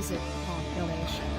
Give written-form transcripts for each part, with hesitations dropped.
visit upon donation.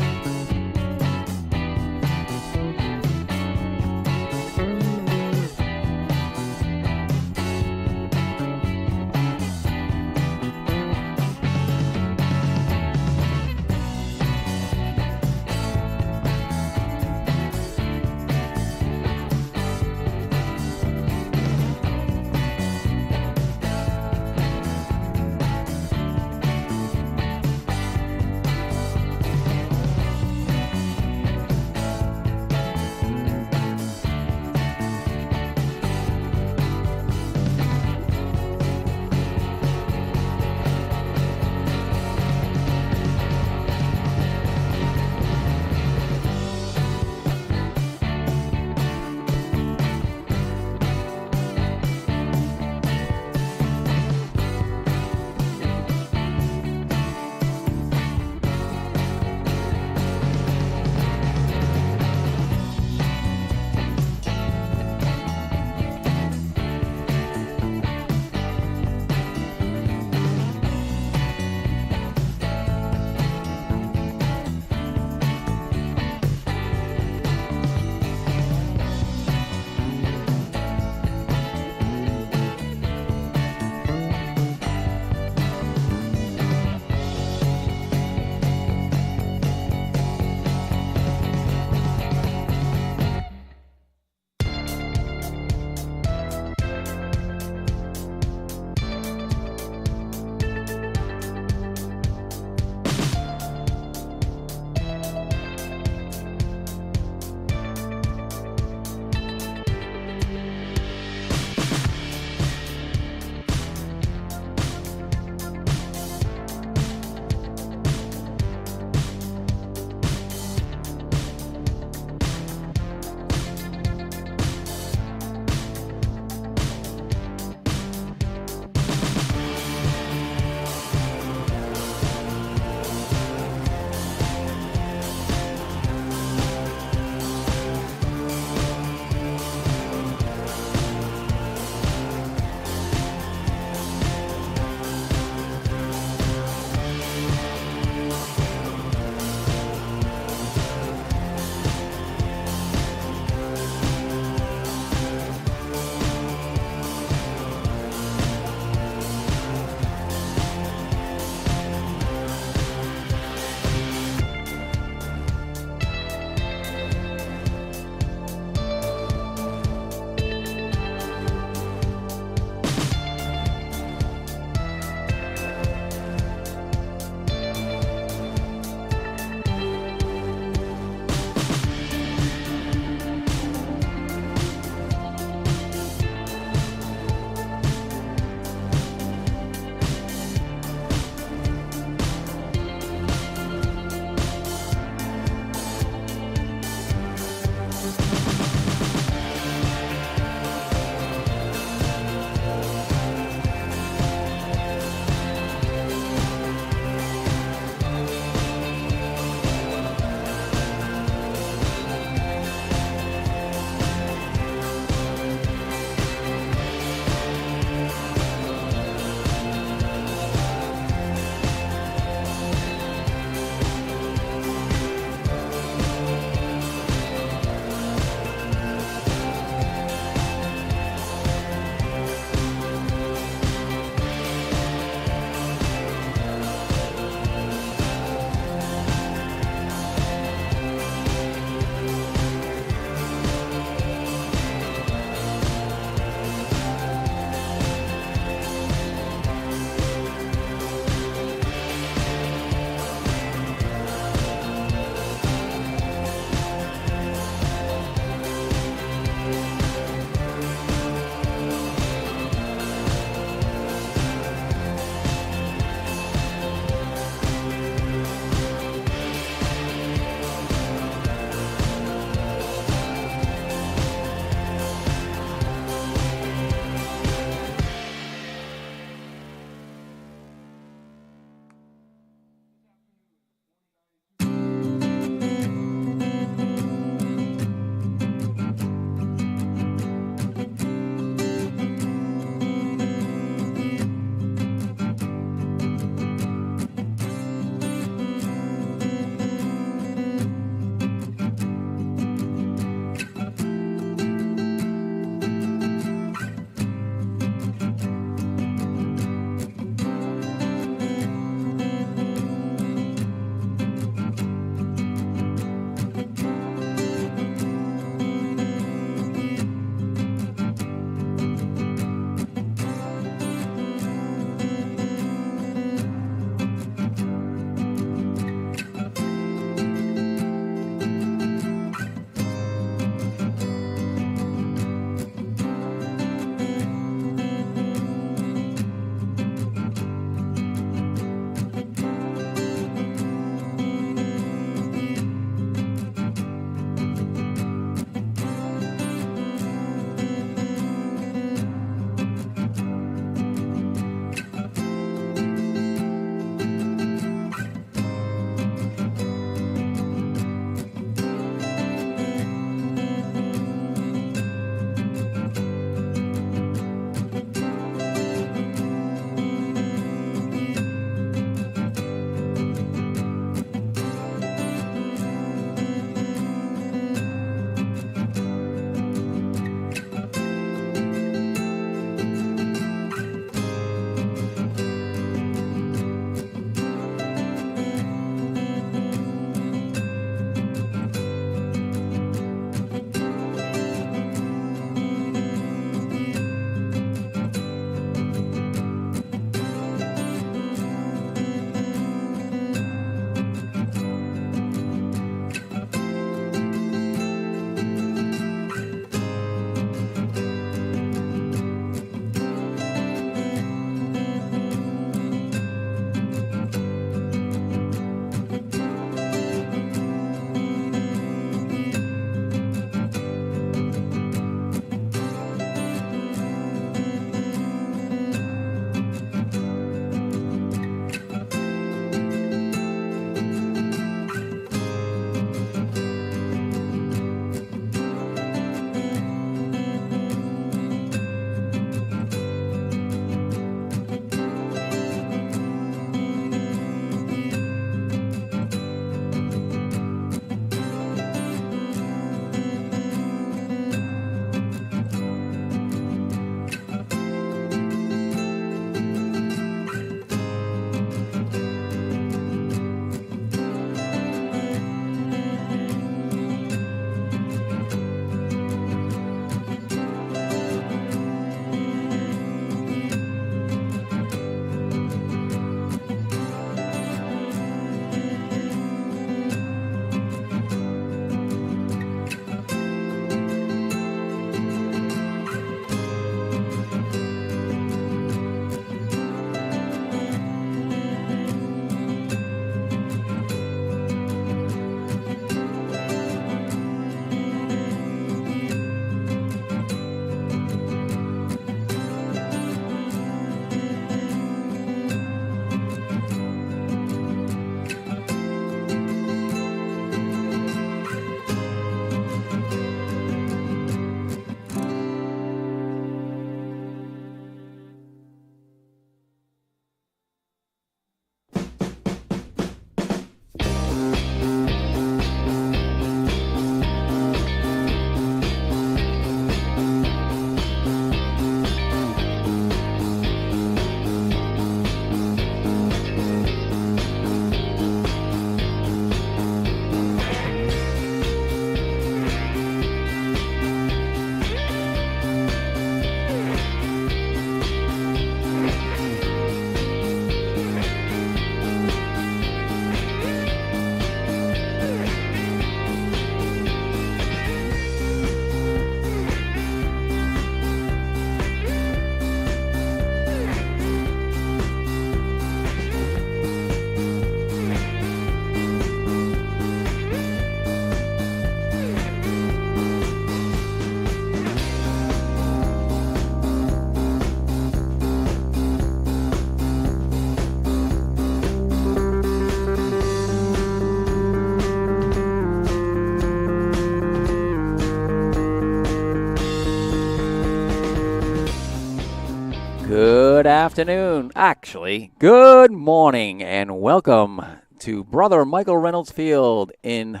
Good afternoon, actually, good morning, and welcome to Brother Michael Reynolds Field in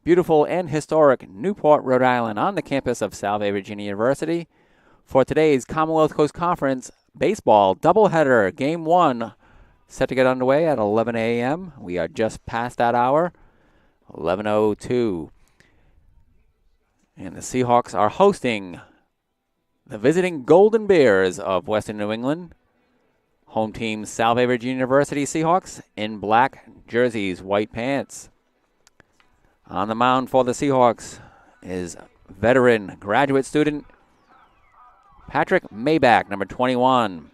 beautiful and historic Newport, Rhode Island, on the campus of Salve Regina University for today's Commonwealth Coast Conference baseball doubleheader, Game 1, set to get underway at 11 a.m. We are just past that hour, 11:02. And the Seahawks are hosting the visiting Golden Bears of Western New England. Home team Salve Regina University Seahawks in black jerseys, white pants. On the mound for the Seahawks is veteran graduate student Patrick Maybach, number 21.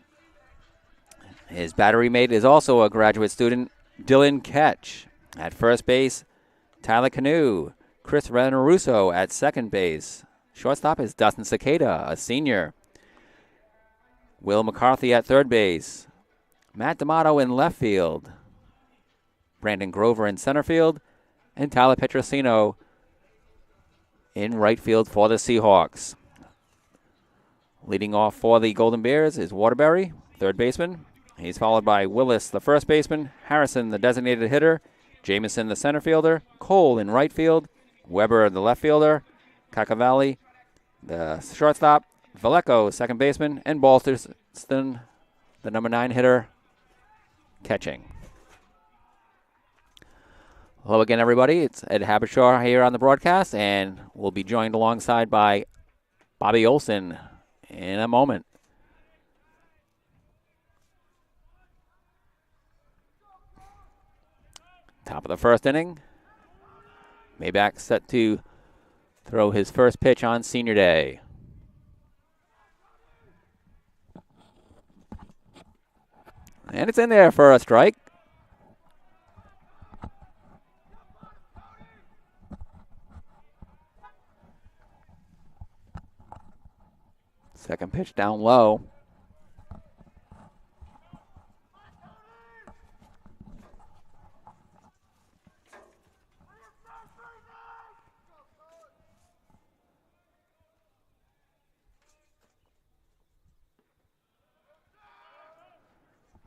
His battery mate is also a graduate student, Dylan Ketch. At first base, Tyler Canoe. Chris Renarusso at second base. Shortstop is Dustin Cicada, a senior. Will McCarthy at third base. Matt D'Amato in left field. Brandon Grover in center field. And Tyler Petrosino in right field for the Seahawks. Leading off for the Golden Bears is Waterbury, third baseman. He's followed by Willis, the first baseman. Harrison, the designated hitter. Jamison, the center fielder. Cole in right field. Weber, the left fielder. Cacavalli, the shortstop. Vallejo, second baseman. And Balston, the number 9 hitter, catching. Hello again, everybody. It's Ed Habishaw here on the broadcast, and we'll be joined alongside by Bobby Olson in a moment. Top of the first inning. Maybach set to throw his first pitch on senior day. And it's in there for a strike. Second pitch down low.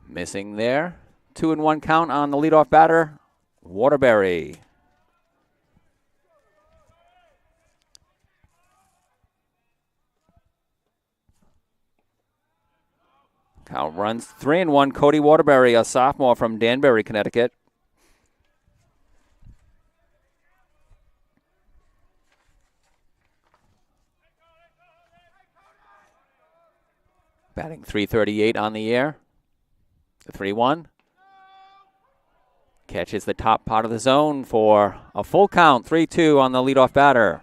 Missing there. 2-1 count on the leadoff batter, Waterbury. Count runs 3-1. Cody Waterbury, a sophomore from Danbury, Connecticut. Batting .338 on the year. The 3-1. Catches the top part of the zone for a full count. 3-2 on the leadoff batter.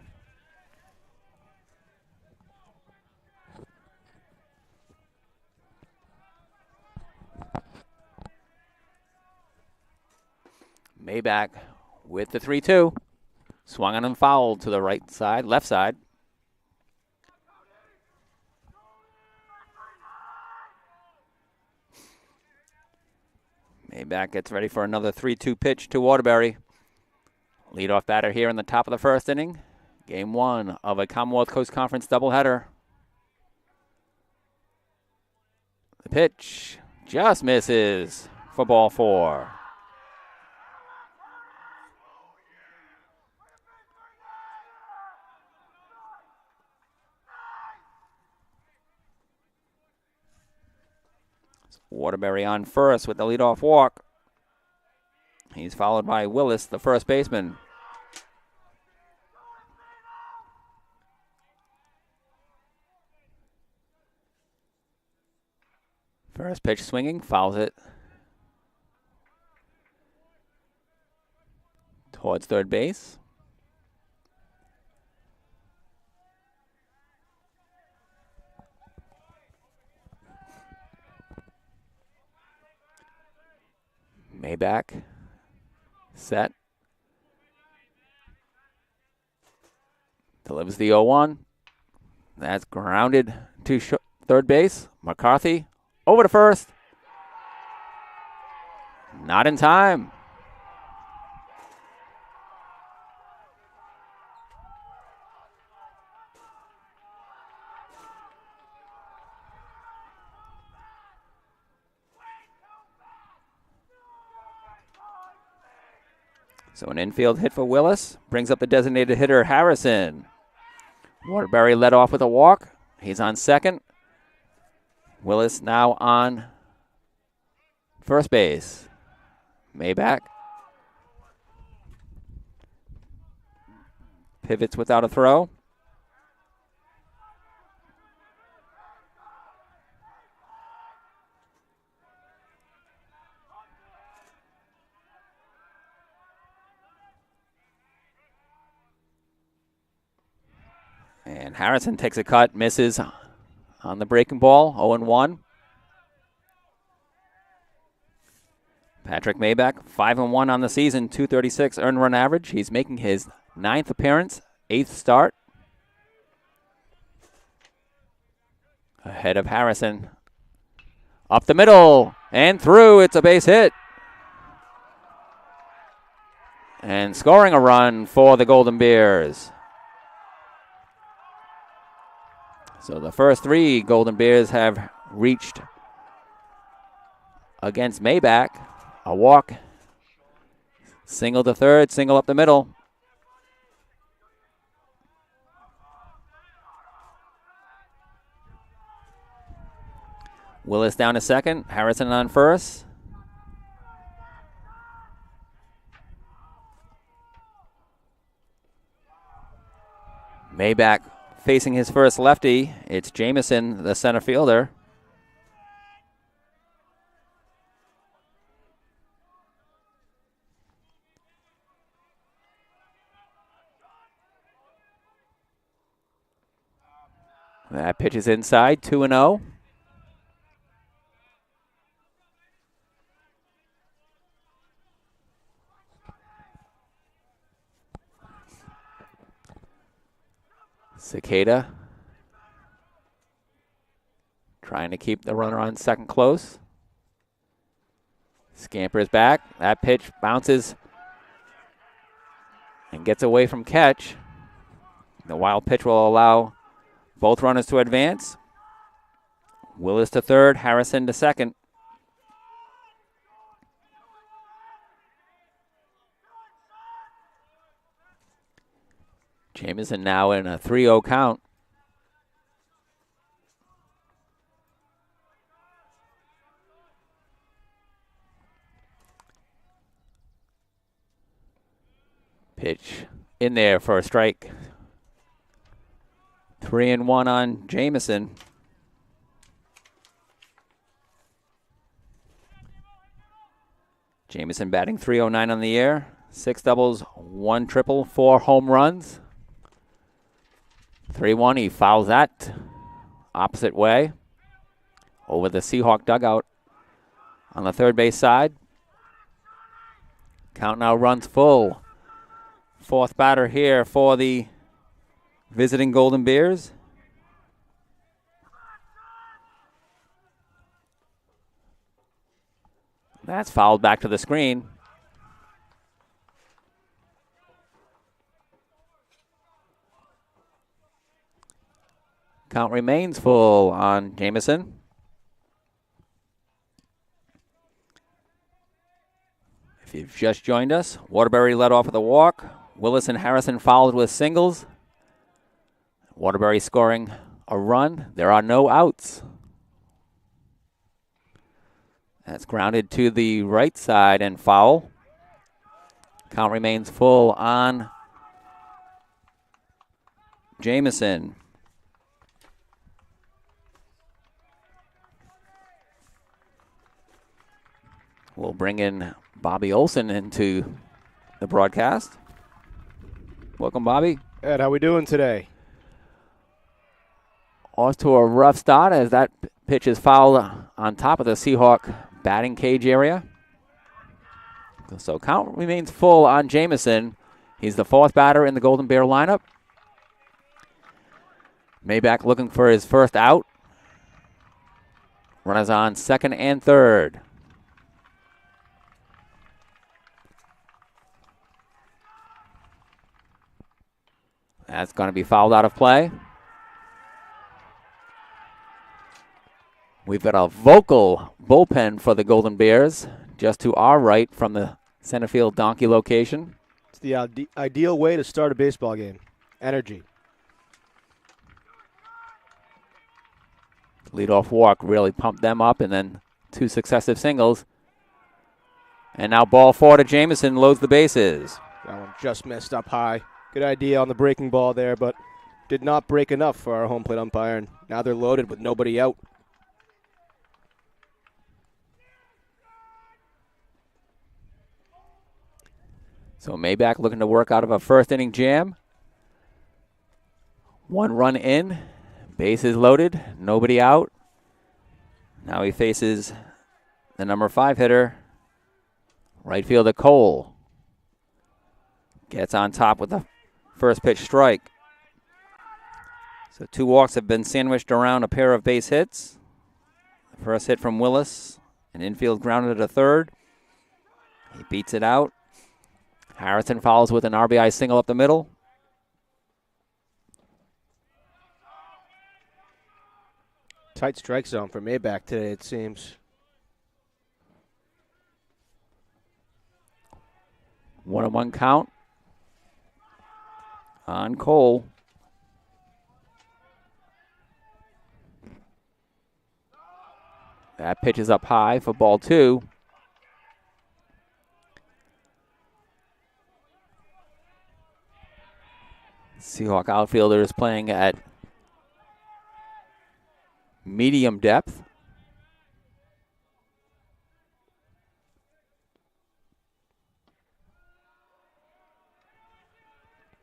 Maybach with the 3-2. Swung on and fouled to the right side, left side. Maybach gets ready for another 3-2 pitch to Waterbury. Leadoff batter here in the top of the first inning. Game 1 of a Commonwealth Coast Conference doubleheader. The pitch just misses for ball 4. Waterbury on first with the leadoff walk. He's followed by Willis, the first baseman. First pitch swinging, fouls it towards third base. Maybach set. Delivers the 0-1. That's grounded to third base. McCarthy over to first. Not in time. So an infield hit for Willis. Brings up the designated hitter, Harrison. Waterbury led off with a walk. He's on second. Willis now on first base. Maybach pivots without a throw. And Harrison takes a cut, misses on the breaking ball, 0-1. Patrick Maybach, 5-1 on the season, 236 earned run average. He's making his 9th appearance, 8th start. Ahead of Harrison. Up the middle and through. It's a base hit. And scoring a run for the Golden Bears. So the first 3 Golden Bears have reached against Maybach. A walk, single to third, single up the middle. Willis down to second, Harrison on first. Maybach facing his first lefty. It's Jamison, the center fielder. That pitch is inside, 2-0. Cicada trying to keep the runner on second close. Scampers back. That pitch bounces and gets away from catch. The wild pitch will allow both runners to advance. Willis to third, Harrison to second. Jamison now in a 3-0 count. Pitch in there for a strike. 3-1 on Jamison. Jamison batting .309 on the year. 6 doubles, 1 triple, 4 home runs. 3-1, he fouls that opposite way over the Seahawk dugout on the third base side. Count now runs full. 4th batter here for the visiting Golden Bears. That's fouled back to the screen. Count remains full on Jamison. If you've just joined us, Waterbury led off with a walk. Willis and Harrison followed with singles. Waterbury scoring a run. There are no outs. That's grounded to the right side and foul. Count remains full on Jamison. We'll bring in Bobby Olson into the broadcast. Welcome, Bobby. Ed, how we doing today? Off to a rough start as that pitch is fouled on top of the Seahawk batting cage area. So count remains full on Jamison. He's the 4th batter in the Golden Bear lineup. Maybach looking for his first out. Runners on second and third. That's going to be fouled out of play. We've got a vocal bullpen for the Golden Bears just to our right from the center field donkey location. It's the ideal way to start a baseball game. Energy. Leadoff walk really pumped them up, and then 2 successive singles. And now ball 4 to Jamison, loads the bases. That one just missed up high. Good idea on the breaking ball there, but did not break enough for our home plate umpire. And now they're loaded with nobody out. So Maybach looking to work out of a first inning jam. 1 run in, bases loaded, nobody out. Now he faces the number 5 hitter, right fielder Cole. Gets on top with the first pitch strike. So 2 walks have been sandwiched around a pair of base hits. The first hit from Willis, an infield grounded to third. He beats it out. Harrison follows with an RBI single up the middle. Tight strike zone for Maybach today, it seems. 1-1 count on Cole. That pitch is up high for ball 2. Seahawk outfielder is playing at medium depth.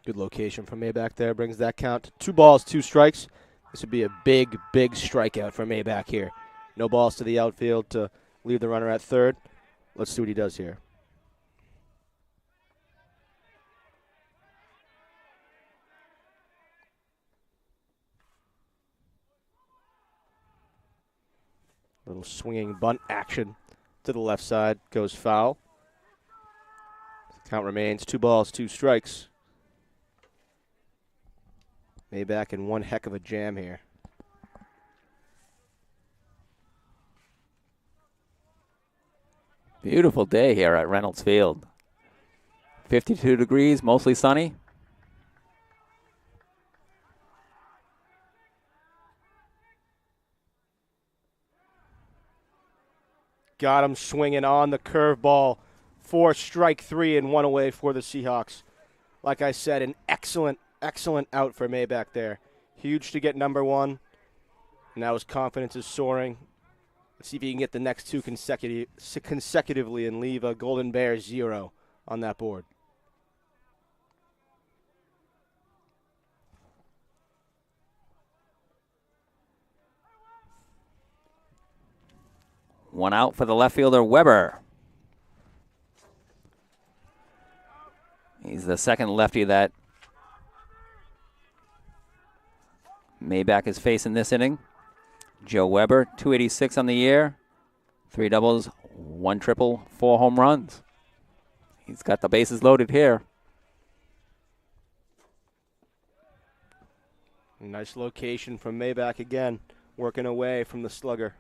Good location from Maybach there. Brings that count to 2 balls, 2 strikes. This would be a big, big strikeout for Maybach here. No balls to the outfield to leave the runner at third. Let's see what he does here. Little swinging bunt action to the left side. Goes foul. Count remains 2 balls, 2 strikes. Maybach in one heck of a jam here. Beautiful day here at Reynolds Field. 52 degrees, mostly sunny. Got him swinging on the curveball for strike 3 and 1 away for the Seahawks. Like I said, an excellent out for Maybach there. Huge to get number 1. And now his confidence is soaring. Let's see if he can get the next 2 consecutively and leave a Golden Bear 0 on that board. One out for the left fielder, Weber. He's the second lefty that Maybach is facing this inning. Joe Weber, 286 on the year, 3 doubles, 1 triple, 4 home runs. He's got the bases loaded here. Nice location from Maybach again, working away from the slugger.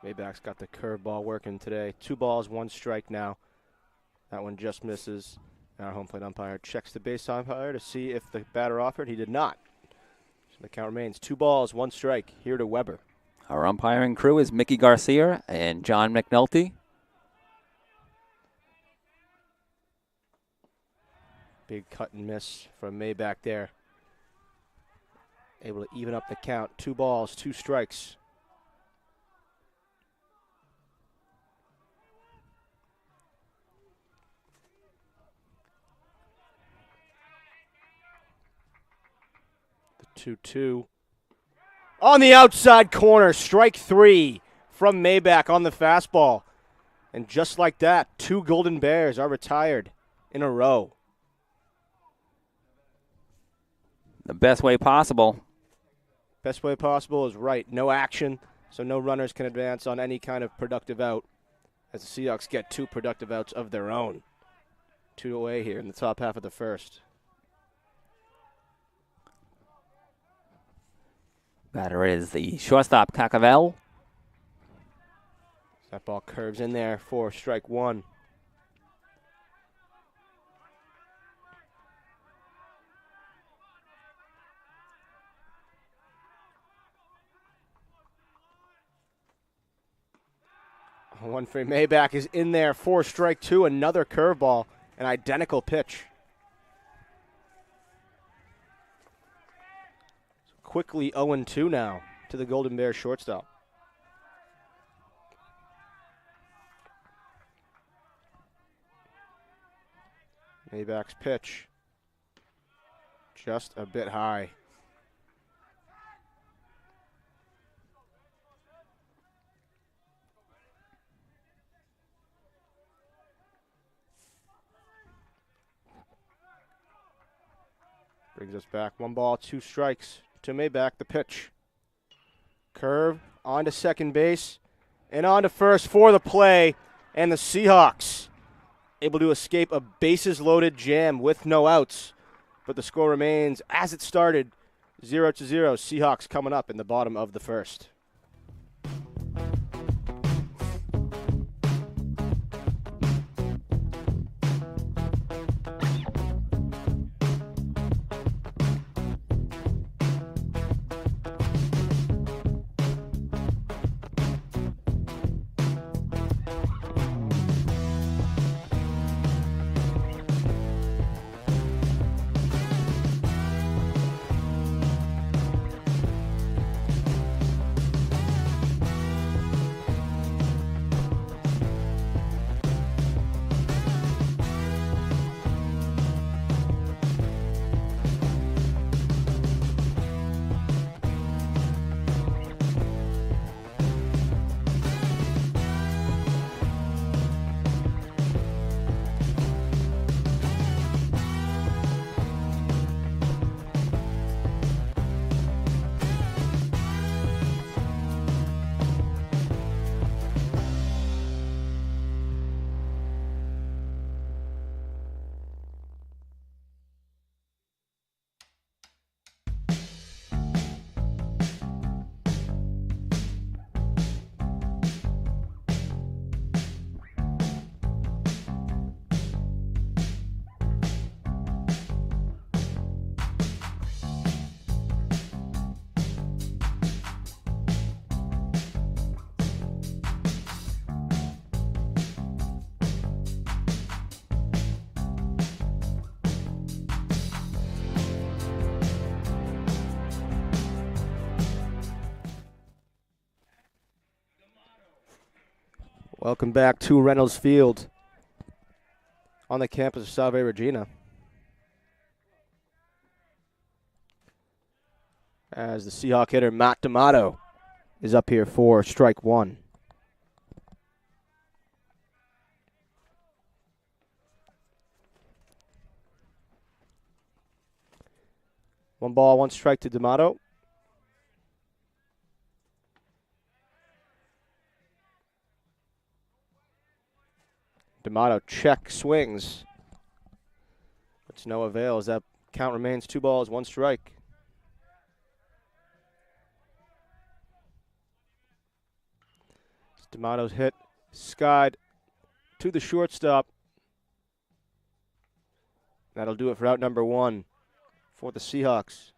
Maybach's got the curveball working today. 2 balls, 1 strike now. That one just misses. Our home plate umpire checks the base umpire to see if the batter offered. He did not. So the count remains 2 balls, 1 strike here to Weber. Our umpiring crew is Mickey Garcia and John McNulty. Big cut and miss from Maybach there. Able to even up the count. 2 balls, 2 strikes. The 2-2. On the outside corner, strike 3 from Maybach on the fastball. And just like that, 2 Golden Bears are retired in a row. The best way possible. Best way possible is right. No action. So no runners can advance on any kind of productive out as the Seahawks get 2 productive outs of their own. 2 away here in the top half of the first. Batter is the shortstop, Cacavel. That ball curves in there for strike 1. One for Maybach is in there for strike 2. Another curveball, an identical pitch. Quickly 0-2 now to the Golden Bears shortstop. Maybach's pitch, just a bit high. Brings us back 1 ball, 2 strikes to Maybach. The pitch. Curve onto second base and on to first for the play. And the Seahawks able to escape a bases-loaded jam with no outs. But the score remains as it started, 0-0. Seahawks coming up in the bottom of the first. Welcome back to Reynolds Field on the campus of Salve Regina. As the Seahawk hitter Matt D'Amato is up here for strike 1. One ball, 1 strike to D'Amato. D'Amato check swings. But to no avail as that count remains 2 balls, 1 strike. D'Amato's hit skied to the shortstop. That'll do it for out number 1 for the Seahawks.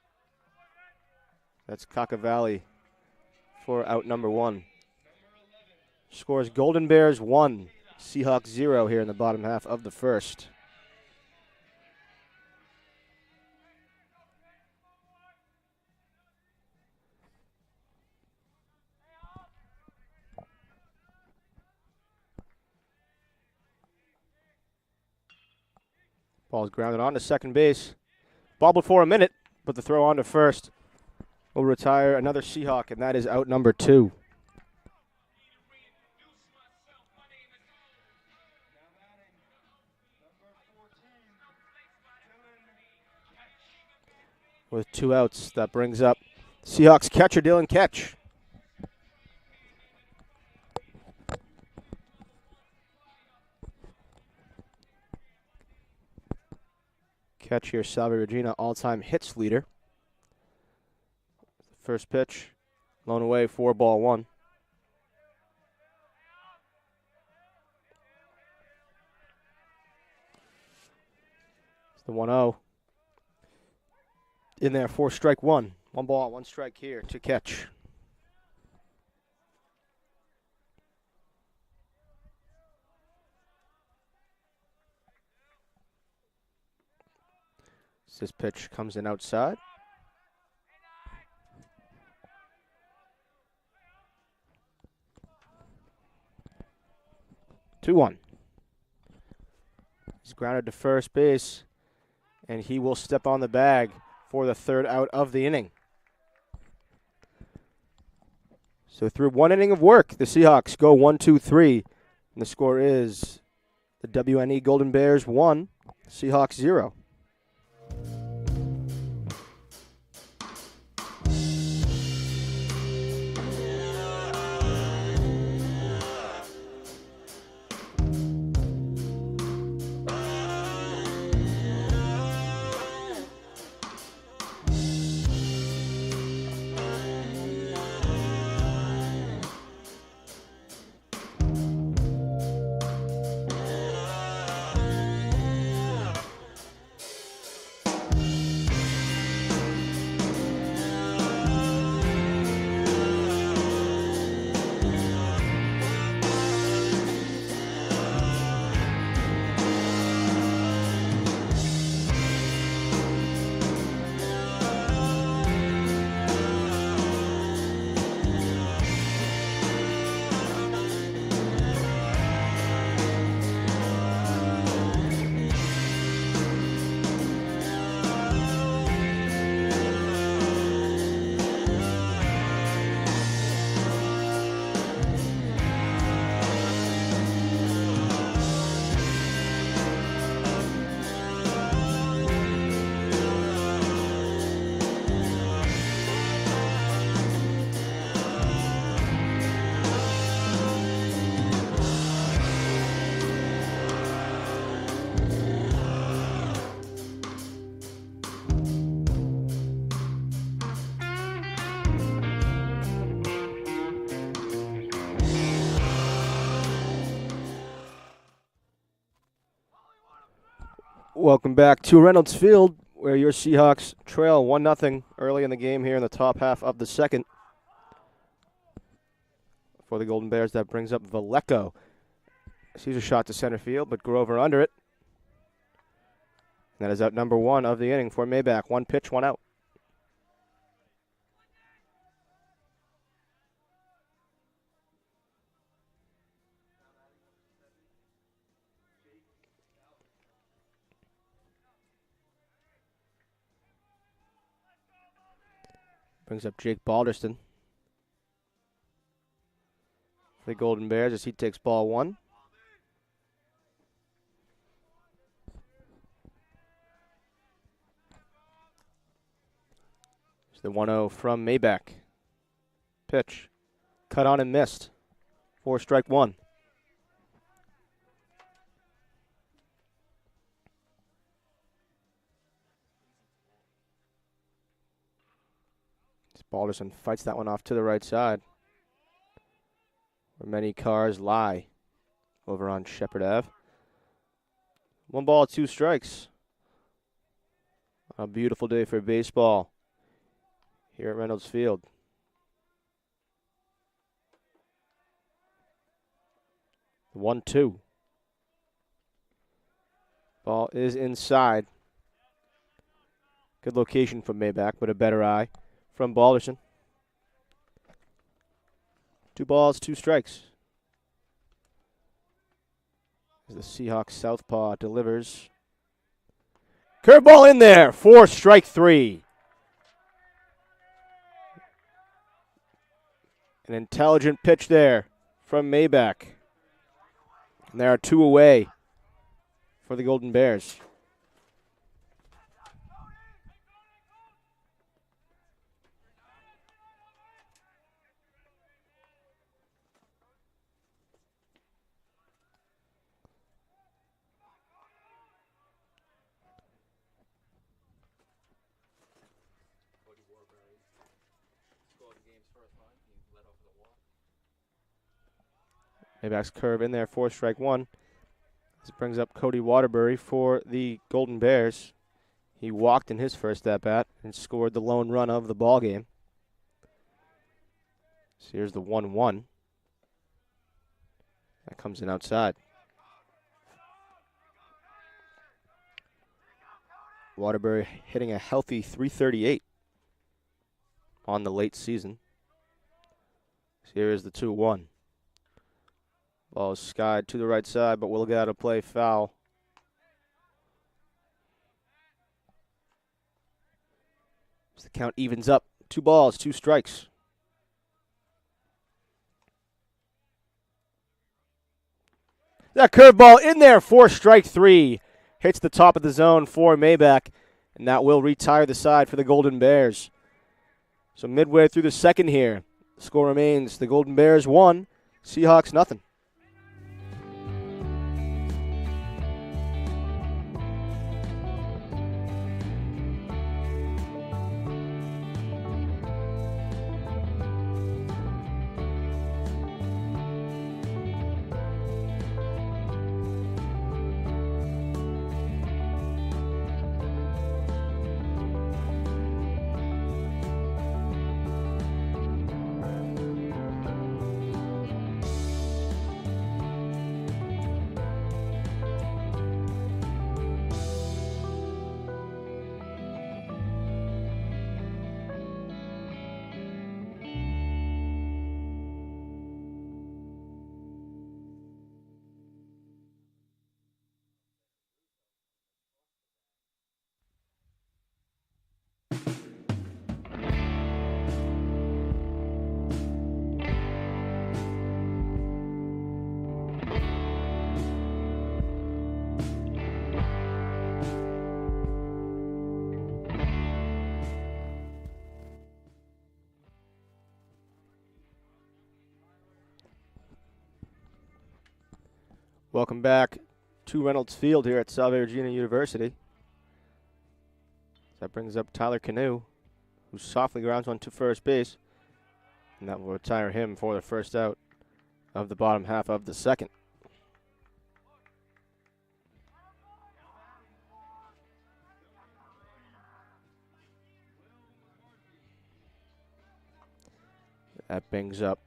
That's Cacavalli for out number 1. Scores Golden Bears 1. Seahawks 0 here in the bottom half of the first. Ball's grounded on to second base. Bobbled for a minute, but the throw on to first will retire another Seahawk, and that is out number 2. With 2 outs, that brings up Seahawks catcher Dylan Ketch. catch here, Salve Regina, all-time hits leader. First pitch, blown away, 4-1. It's the 1-0. In there for strike one. 1 ball, 1 strike here to catch. This pitch comes in outside. Two one. He's grounded to first base, and he will step on the bag for the 3rd out of the inning. So through 1 inning of work, the Seahawks go 1-2-3, and the score is the WNE Golden Bears 1, Seahawks 0. Welcome back to Reynolds Field, where your Seahawks trail 1-0 early in the game here in the top half of the second. For the Golden Bears, that brings up Vallejo. Sees a shot to center field, but Grover under it. That is out number 1 of the inning for Maybach. 1 pitch, 1 out. Brings up Jake Balderston. The Golden Bears as he takes ball 1. It's the 1-0 from Maybach. Pitch. Cut on and missed. 4 strike 1. Balderson fights that one off to the right side, where many cars lie over on Shepherd Ave. 1 ball, 2 strikes. A beautiful day for baseball here at Reynolds Field. The 1-2. Ball is inside. Good location from Maybach, but a better eye from Balderson. 2 balls, 2 strikes. As the Seahawks southpaw delivers. Curveball in there for strike 3. An intelligent pitch there from Maybach. And there are 2 away for the Golden Bears. Mayback's curve in there for strike one. This brings up Cody Waterbury for the Golden Bears. He walked in his first at-bat and scored the lone run of the ball game. So here's the 1-1. That comes in outside. Waterbury hitting a healthy .338 on the late season. So here is the 2-1. Ball is skied to the right side, but will get out of play, foul. As the count evens up, 2 balls, 2 strikes. That curveball in there for strike 3. Hits the top of the zone for Maybach, and that will retire the side for the Golden Bears. So midway through the second here, the score remains the Golden Bears 1, Seahawks nothing. Welcome back to Reynolds Field here at Salve Regina University. That brings up Tyler Canoe, who softly grounds one to first base, and that will retire him for the first out of the bottom half of the second. That brings up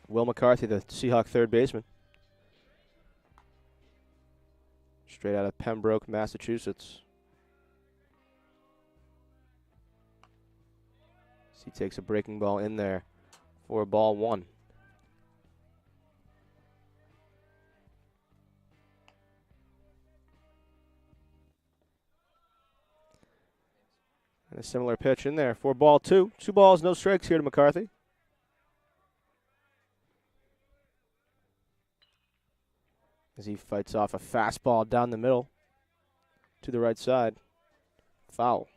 Will McCarthy, the Seahawk third baseman. Straight out of Pembroke, Massachusetts. He takes a breaking ball in there for ball 1. And a similar pitch in there for ball 2. 2 balls, no strikes here to McCarthy. As he fights off a fastball down the middle to the right side. Foul.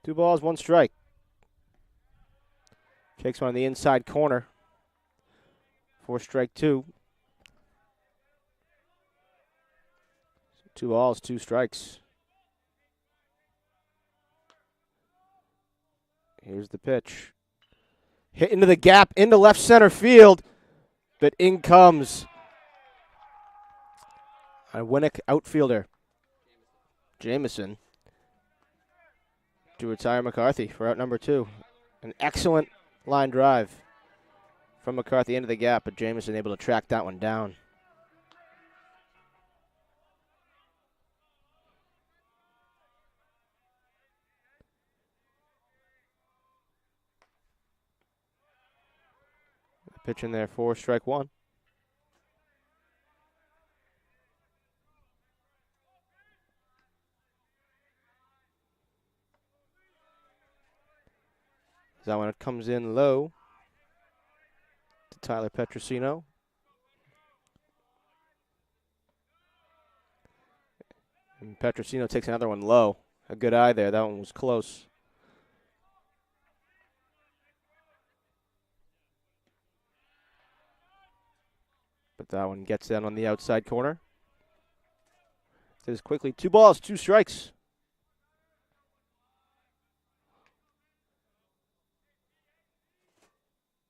Two balls, 1 strike. Takes one on the inside corner for strike 2. 2 balls, 2 strikes. Here's the pitch. Hit into the gap, into left center field, but in comes a Winnick outfielder, Jamison, to retire McCarthy for out number 2. An excellent line drive from McCarthy into the gap, but Jamison able to track that one down. Pitch in there for strike 1. That one comes in low to Tyler Petrosino. And Petrosino takes another one low. A good eye there. That one was close. But that one gets down on the outside corner. It is quickly 2 balls, 2 strikes.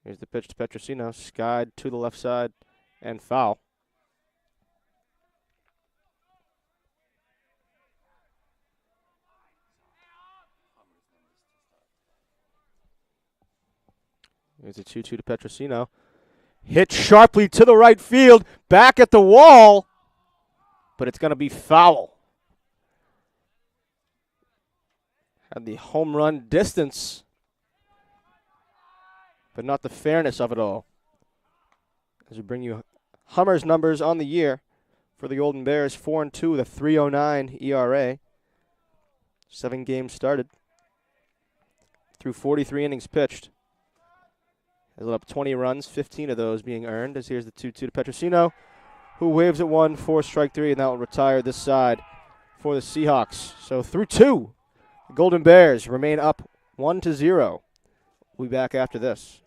Here's the pitch to Petrosino. Skied to the left side and foul. Here's a 2-2 to Petrosino. Hit sharply to the right field. Back at the wall. But it's going to be foul. Had the home run distance, but not the fairness of it all. As we bring you Hummer's numbers on the year for the Golden Bears, 4-2 with a 3.09 ERA. 7 games started through 43 innings pitched. Has let up 20 runs, 15 of those being earned. As here's the 2-2 to Petrosino, who waves at 1 for strike 3, and that will retire this side for the Seahawks. So through 2, the Golden Bears remain up 1-0. We'll be back after this.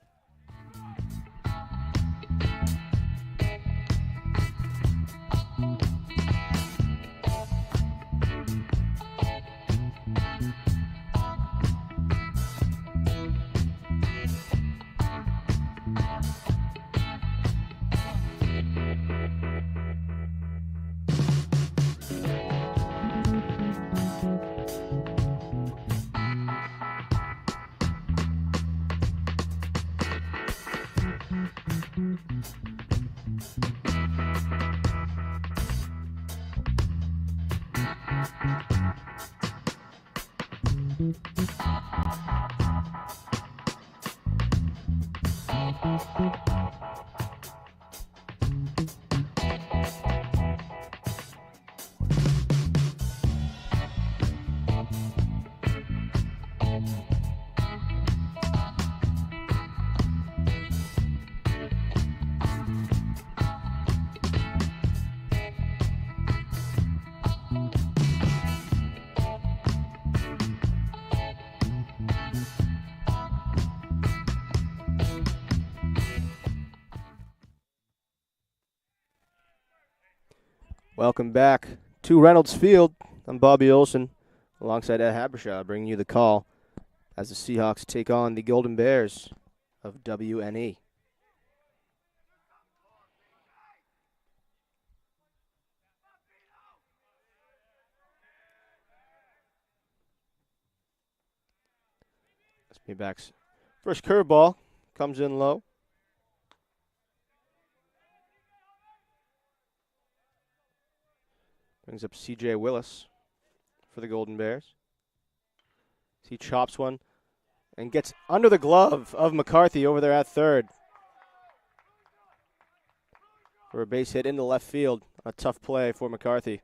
Welcome back to Reynolds Field. I'm Bobby Olson alongside Ed Habershaw, bringing you the call as the Seahawks take on the Golden Bears of WNE. Back's first curveball comes in low. Brings up C.J. Willis for the Golden Bears. He chops one and gets under the glove of McCarthy over there at third for a base hit into left field. A tough play for McCarthy.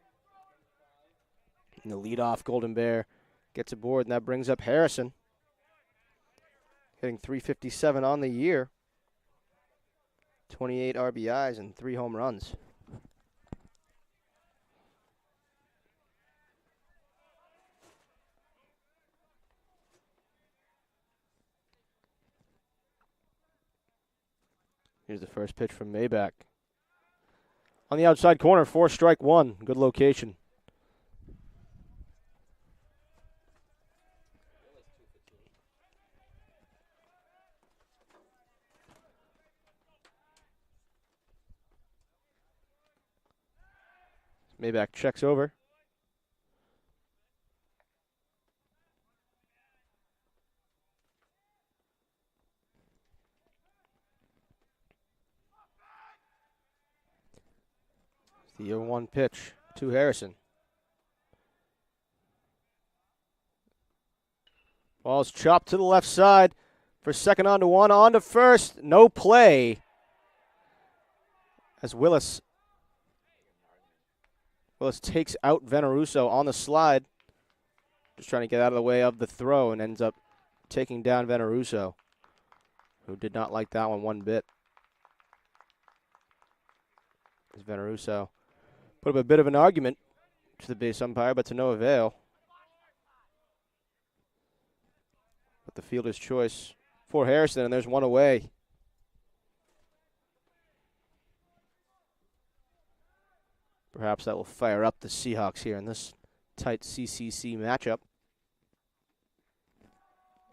And the leadoff Golden Bear gets aboard, and that brings up Harrison, hitting .357 on the year, 28 RBIs and 3 home runs. Here's the first pitch from Maybach. On the outside corner, 4 strike 1. Good location. Maybach checks over. The 0-1 pitch to Harrison. Ball's chopped to the left side for second on to one. On to first. No play. As Willis takes out Veneruso on the slide. Just trying to get out of the way of the throw and ends up taking down Veneruso, who did not like that one bit. As Veneruso put up a bit of an argument to the base umpire, but to no avail. But the fielder's choice for Harrison, and there's one away. Perhaps that will fire up the Seahawks here in this tight CCC matchup.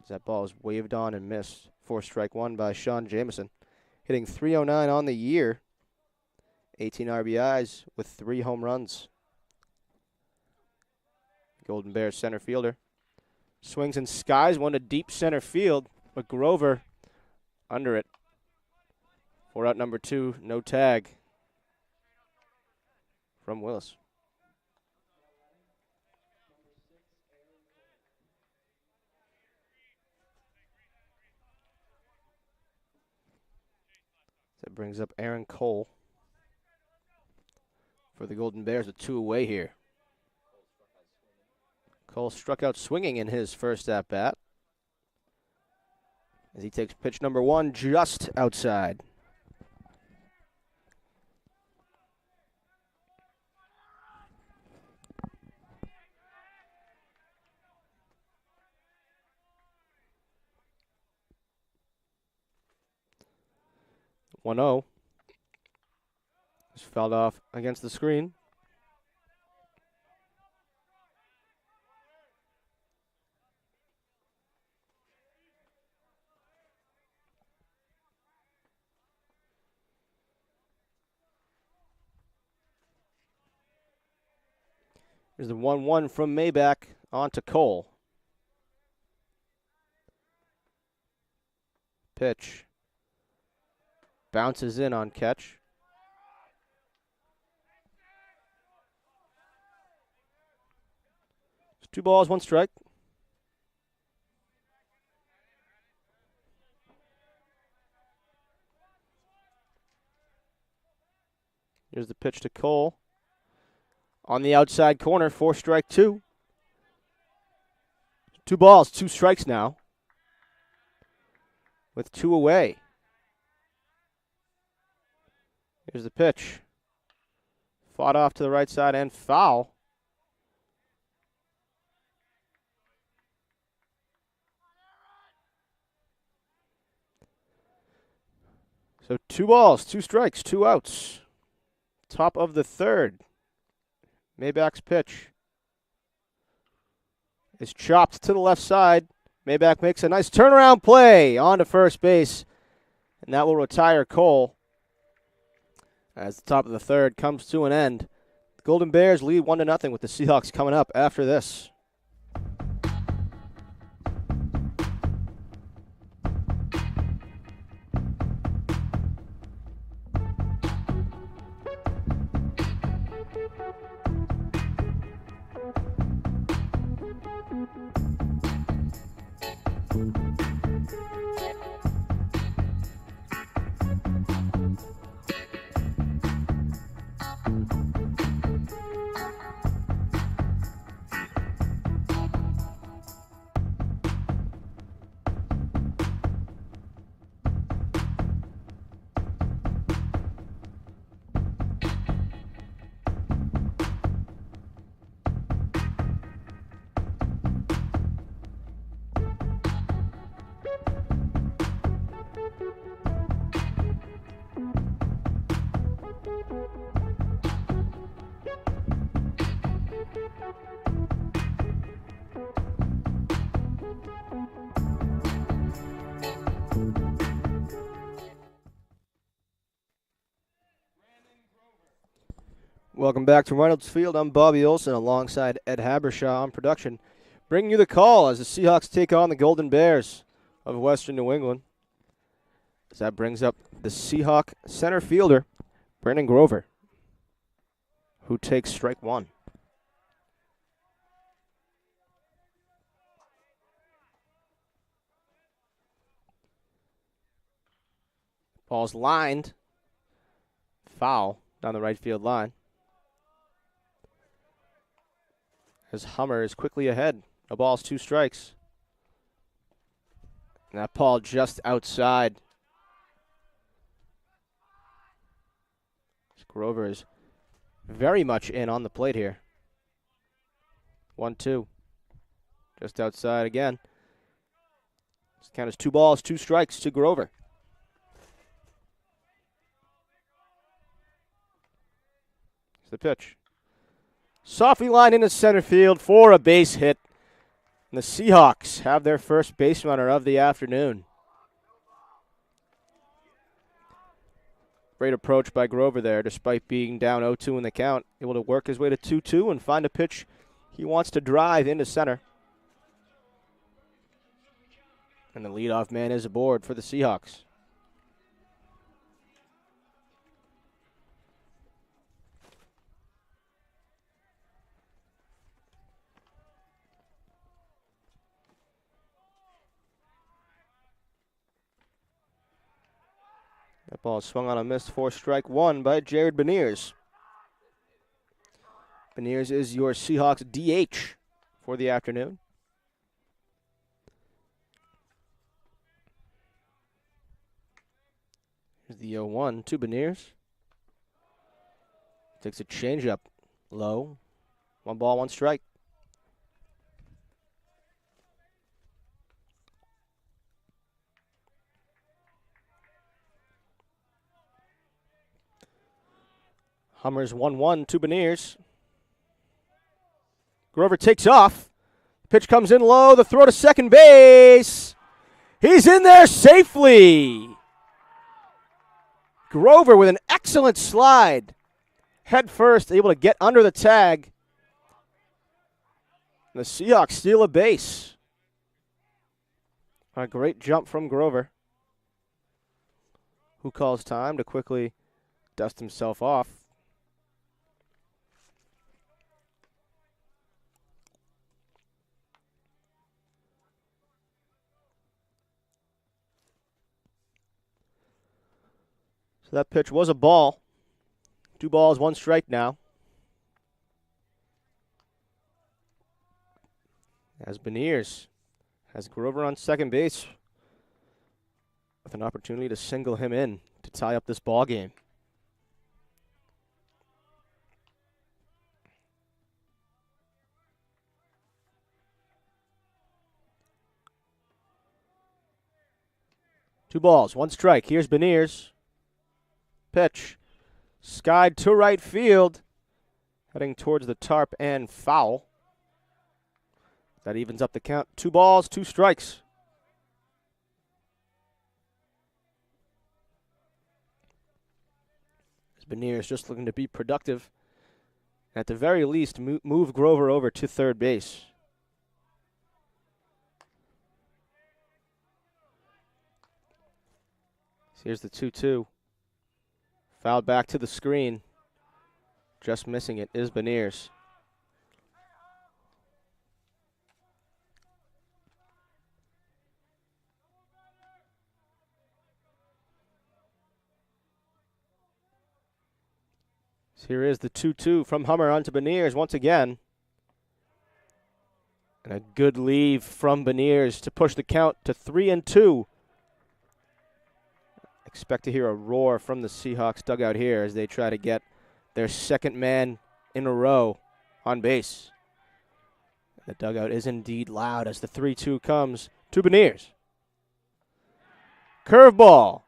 As that ball is waved on and missed for strike one by Sean Jamison. Hitting .309 on the year. 18 RBIs with 3 home runs. Golden Bears center fielder. Swings and skies one to deep center field, but Grover under it. For out number 2, no tag from Willis. That brings up Aaron Cole for the Golden Bears with 2 away here. Cole struck out swinging in his first at-bat as he takes pitch number 1 just outside. One 0. Just fouled off against the screen. Here's the 1-1 from Maybach on to Cole. Pitch. Bounces in on catch. It's 2 balls, 1 strike. Here's the pitch to Cole. On the outside corner, 4 strike 2. 2 balls, 2 strikes now. With 2 away. Here's the pitch. Fought off to the right side and foul. So 2 balls, 2 strikes, 2 outs. Top of the 3rd. Maybach's pitch is chopped to the left side. Maybach makes a nice turnaround play on to first base, and that will retire Cole as the top of the 3rd comes to an end. The Golden Bears lead 1-0 with the Seahawks coming up after this. Welcome back to Reynolds Field. I'm Bobby Olson alongside Ed Habershaw on production, bringing you the call as the Seahawks take on the Golden Bears of Western New England. As that brings up the Seahawk center fielder, Brandon Grover, who takes strike 1. Ball's lined. Foul down the right field line. As Hummer is quickly ahead. No balls, 2 strikes. And that ball just outside. Grover is very much in on the plate here. 1-2. Just outside again. This count is 2 balls, 2 strikes to Grover. It's the pitch. Softly lined into center field for a base hit. And the Seahawks have their first base runner of the afternoon. Great approach by Grover there, despite being down 0-2 in the count. Able to work his way to 2-2 and find a pitch he wants to drive into center. And the leadoff man is aboard for the Seahawks. That ball swung on a miss for strike one by Jared Beniers. Beniers is your Seahawks DH for the afternoon. Here's the 0-1 to Beniers. Takes a changeup low. 1 ball, 1 strike. Hummers 1-1 to Beniers. Grover takes off. Pitch comes in low. The throw to second base. He's in there safely. Grover with an excellent slide. Head first, able to get under the tag. The Seahawks steal a base. A great jump from Grover, who calls time to quickly dust himself off. So that pitch was a ball. 2 balls, 1 strike now. As Beniers has Grover on second base with an opportunity to single him in to tie up this ball game. Two balls, 1 strike. Here's Beniers. Pitch. Skied to right field. Heading towards the tarp and foul. That evens up the count. 2 balls, 2 strikes. Beniers just looking to be productive. At the very least, move Grover over to third base. So here's the 2-2. Fouled back to the screen. Just missing it is Beniers. So here is the 2-2 from Hummer onto Beniers once again. And a good leave from Beniers to push the count to 3-2. Expect to hear a roar from the Seahawks dugout here as they try to get their second man in a row on base. The dugout is indeed loud as the 3-2 comes to Beniers. Curveball.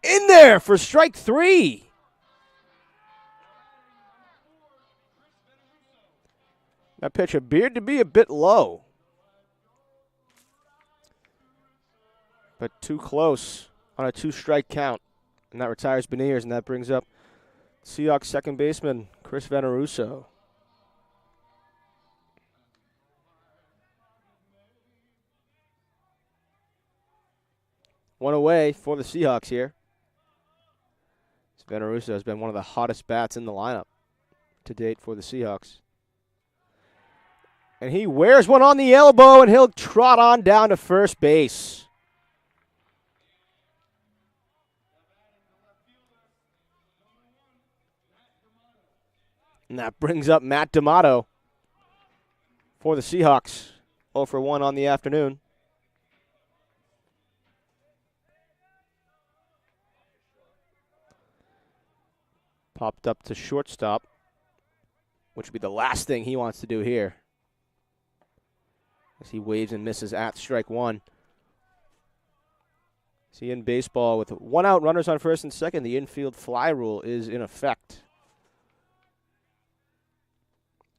In there for strike 3. That pitch appeared to be a bit low, but too close on a 2-strike count. And that retires Beniers, and that brings up Seahawks second baseman Chris Veneruso. One away for the Seahawks here. Veneruso has been one of the hottest bats in the lineup to date for the Seahawks. And he wears one on the elbow, and he'll trot on down to first base. And that brings up Matt D'Amato for the Seahawks. 0 for 1 on the afternoon. Popped up to shortstop, which would be the last thing he wants to do here. As he waves and misses at strike 1. See, in baseball, with 1 out, runners on first and second, the infield fly rule is in effect.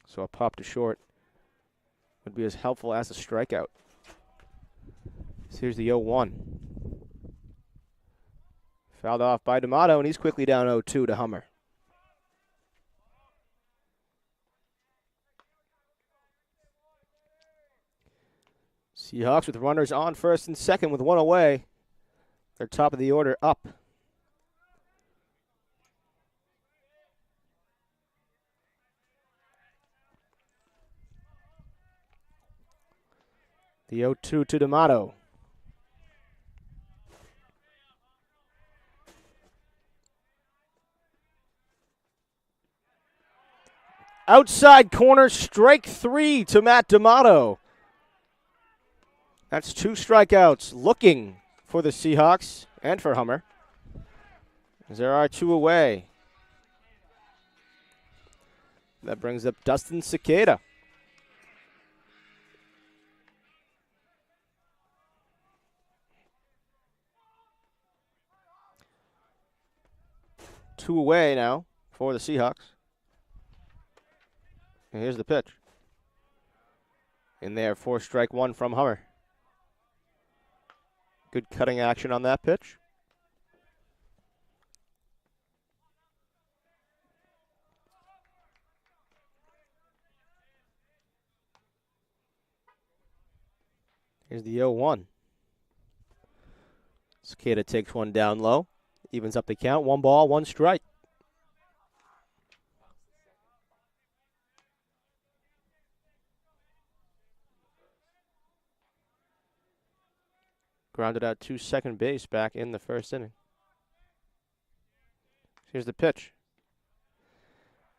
So a pop to short would be as helpful as a strikeout. So here's the 0-1. Fouled off by D'Amato, and he's quickly down 0-2 to Hummer. Seahawks with runners on first and second with one away. They're top of the order up. The 0-2 to D'Amato. Outside corner, strike 3 to Matt D'Amato. That's 2 strikeouts looking for the Seahawks and for Hummer, as there are 2 away. That brings up Dustin Cicada. Two away now for the Seahawks. And here's the pitch. In there, 4 strike 1 from Hummer. Good cutting action on that pitch. Here's the 0-1. Cicada takes one down low. Evens up the count. 1 ball, 1 strike. Grounded out to second base back in the first inning. Here's the pitch.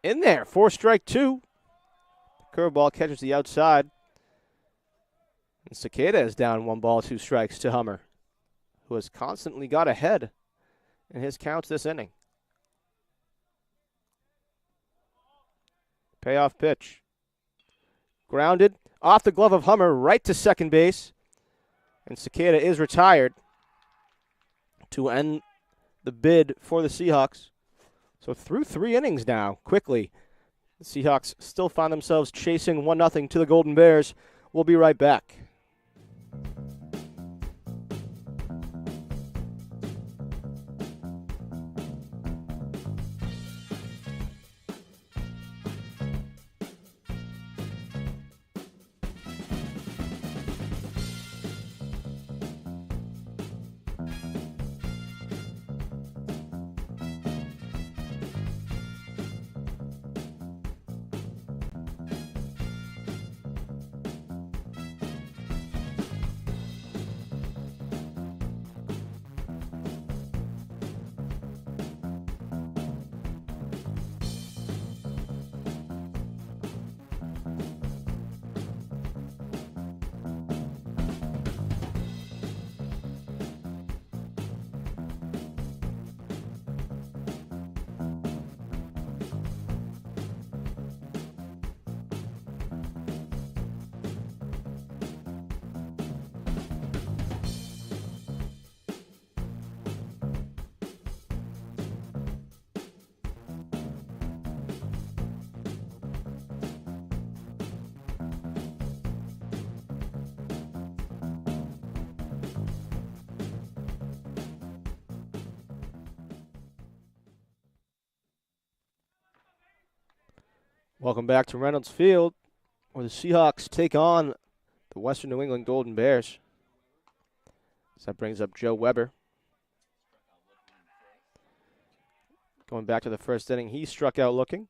In there, 4 strike 2. Curveball catches the outside. And Cicada is down 1 ball, 2 strikes to Hummer, who has constantly got ahead in his counts this inning. Payoff pitch. Grounded off the glove of Hummer right to second base. And Cicada is retired to end the bid for the Seahawks. So through 3 innings now, quickly. The Seahawks still find themselves chasing 1-0 to the Golden Bears. We'll be right back. Welcome back to Reynolds Field, where the Seahawks take on the Western New England Golden Bears. So that brings up Joe Weber. Going back to the first inning, he struck out looking.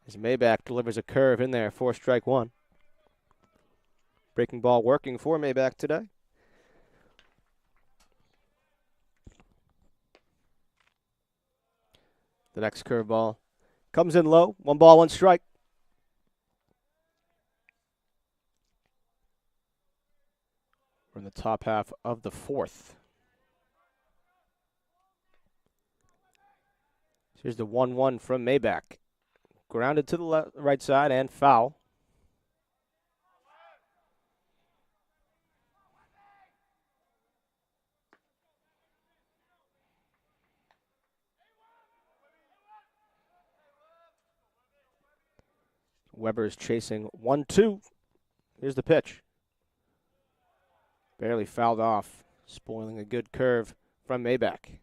As Maybach delivers a curve in there, 4 strike 1. Breaking ball working for Maybach today. The next curveball comes in low. 1 ball, 1 strike. We're in the top half of the 4th. Here's the 1-1 from Maybach. Grounded to the right side and foul. Weber is chasing 1-2. Here's the pitch. Barely fouled off, spoiling a good curve from Maybach.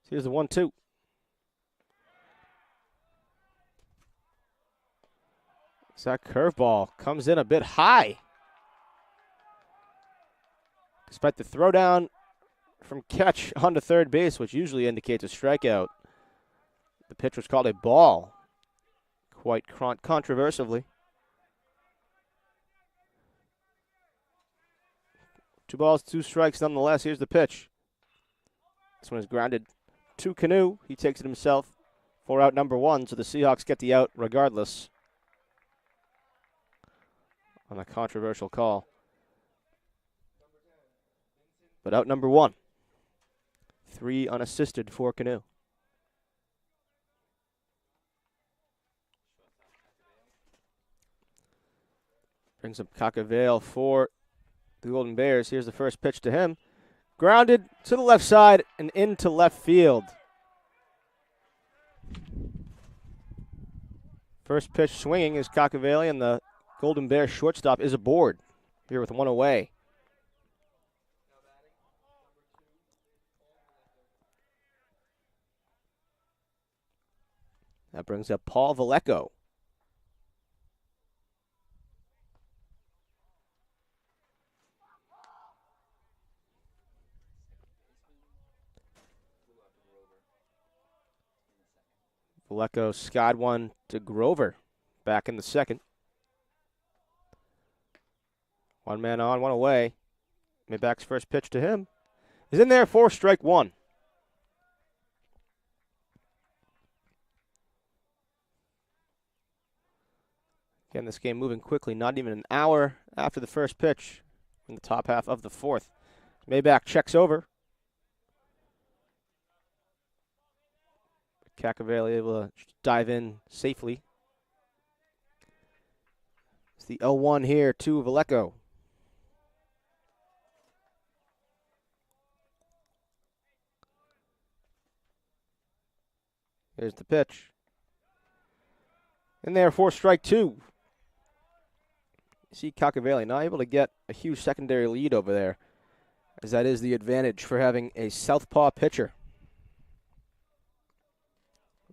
Here's the 1-2. So that curveball comes in a bit high. Despite the throwdown from catch onto third base, which usually indicates a strikeout, the pitch was called a ball, quite controversially. 2 balls, 2 strikes nonetheless. Here's the pitch. This one is grounded to Canoe. He takes it himself for out number 1, so the Seahawks get the out regardless on a controversial call. But out number 1. 3 unassisted for Canoe. Brings up Cockavale for the Golden Bears. Here's the first pitch to him. Grounded to the left side and into left field. First pitch swinging is Cockavale, and the Golden Bears shortstop is aboard here with 1 away. That brings up Paul Vallejo. Vallejo skied one to Grover back in the second. 1 man on, 1 away. Maybach's first pitch to him is in there for strike 1. Again, this game moving quickly, not even an hour after the first pitch in the top half of the 4th. Maybach checks over. Cockavale able to dive in safely. It's the 0-1 here to Vallejo. Here's the pitch. In there for strike 2. See Cockavale not able to get a huge secondary lead over there, as that is the advantage for having a southpaw pitcher.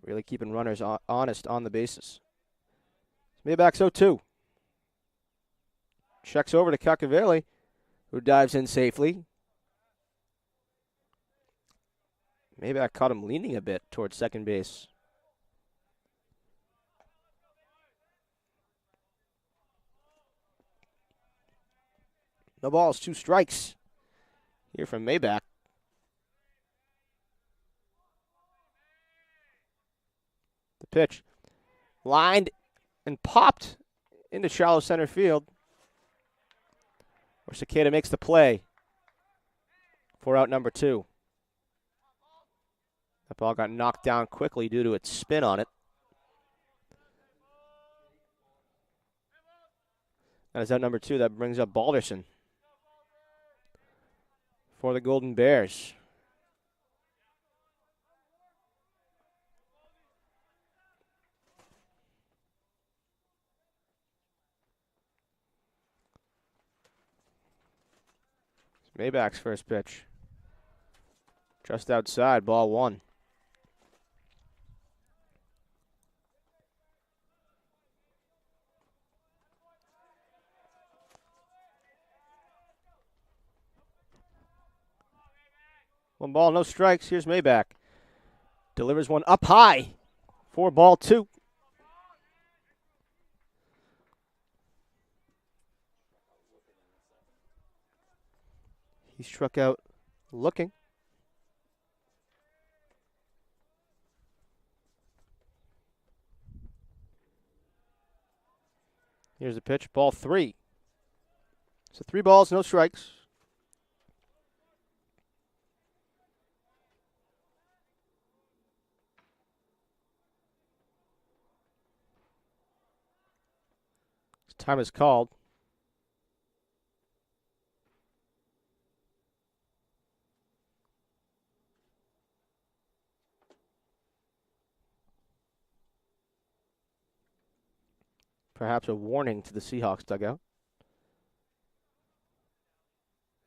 Really keeping runners honest on the bases. Maybach's 0-2. Checks over to Cockavale, who dives in safely. Maybach caught him leaning a bit towards second base. No balls, 2 strikes here from Maybach. The pitch lined and popped into shallow center field, where Cicada makes the play for out number 2. That ball got knocked down quickly due to its spin on it. That is out number 2. That brings up Balderson for the Golden Bears. Maybach's first pitch. Just outside, ball 1. One ball, no strikes. Here's Maybach. Delivers one up high for ball 2. He struck out looking. Here's the pitch, ball 3. So 3 balls, no strikes. Time is called. Perhaps a warning to the Seahawks dugout.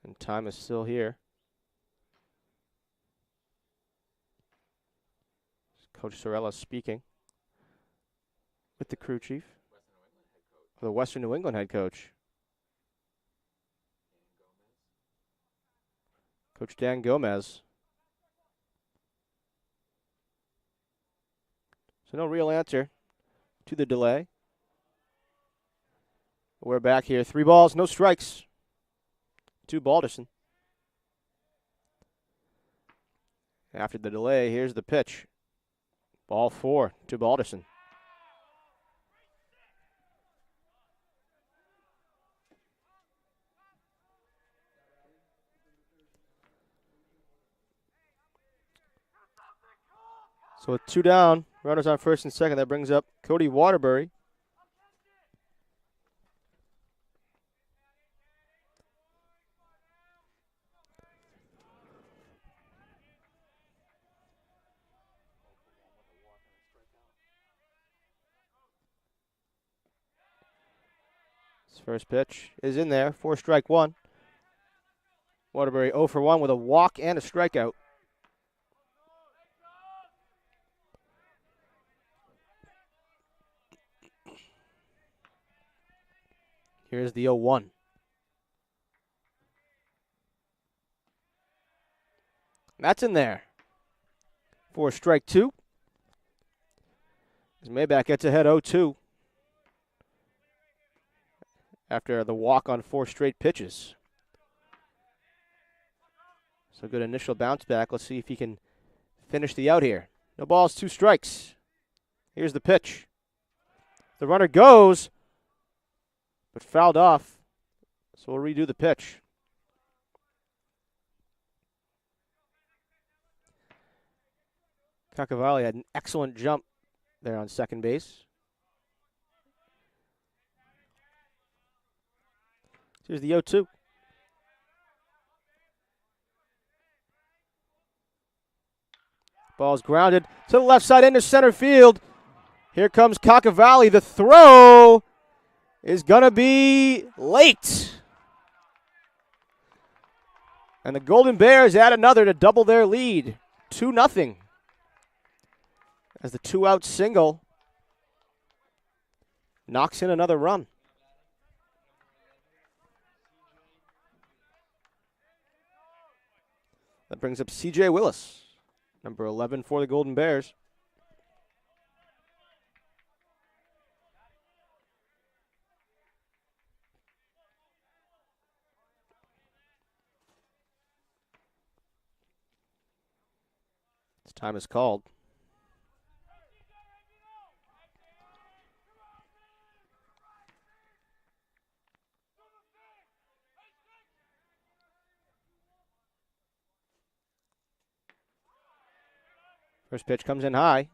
And time is still here. Coach Sorella speaking with the crew chief, the Western New England head coach. Coach Dan Gomez. So no real answer to the delay. We're back here. 3 balls, no strikes to Balderson. After the delay, here's the pitch. Ball 4 to Balderson. So with 2 down, runners on first and second, that brings up Cody Waterbury. His first pitch is in there for strike 1. Waterbury 0 for 1 with a walk and a strikeout. Here's the 0-1. That's in there for strike 2. As Maybach gets ahead 0-2 after the walk on 4 straight pitches. So good initial bounce back. Let's see if he can finish the out here. No balls, 2 strikes. Here's the pitch. The runner goes, but fouled off. So we'll redo the pitch. Cacavalli had an excellent jump there on second base. Here's the 0-2. Ball's grounded to the left side into center field. Here comes Cacavalli. The throw is going to be late. And the Golden Bears add another to double their lead. 2-0. As the 2-out single knocks in another run. That brings up C.J. Willis, number 11 for the Golden Bears. His time is called. First pitch comes in high.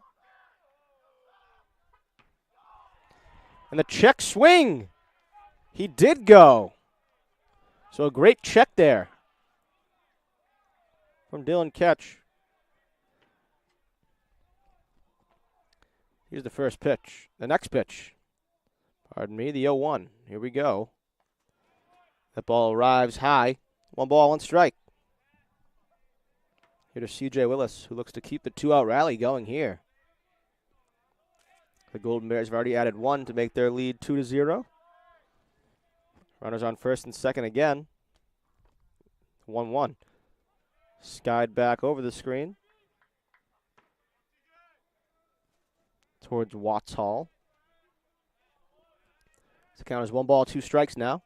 And the check swing. He did go. So a great check there from Dylan Ketch. Here's the first pitch. The next pitch. Pardon me, the 0-1. Here we go. That ball arrives high. 1 ball, 1 strike. Here to C.J. Willis, who looks to keep the 2-out rally going here. The Golden Bears have already added 1 to make their lead 2-0. Runners on first and second again. 1-1. Skied back over the screen towards Watts Hall. The count is 1 ball, 2 strikes now.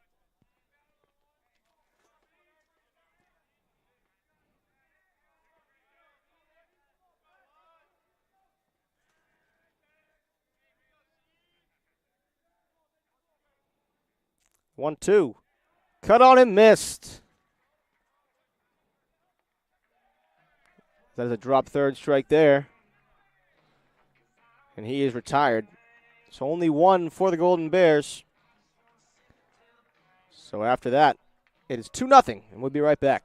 One, two. Cut on and missed. That is a drop third strike there. And he is retired. So only 1 for the Golden Bears. So after that, it is 2-0, and we'll be right back.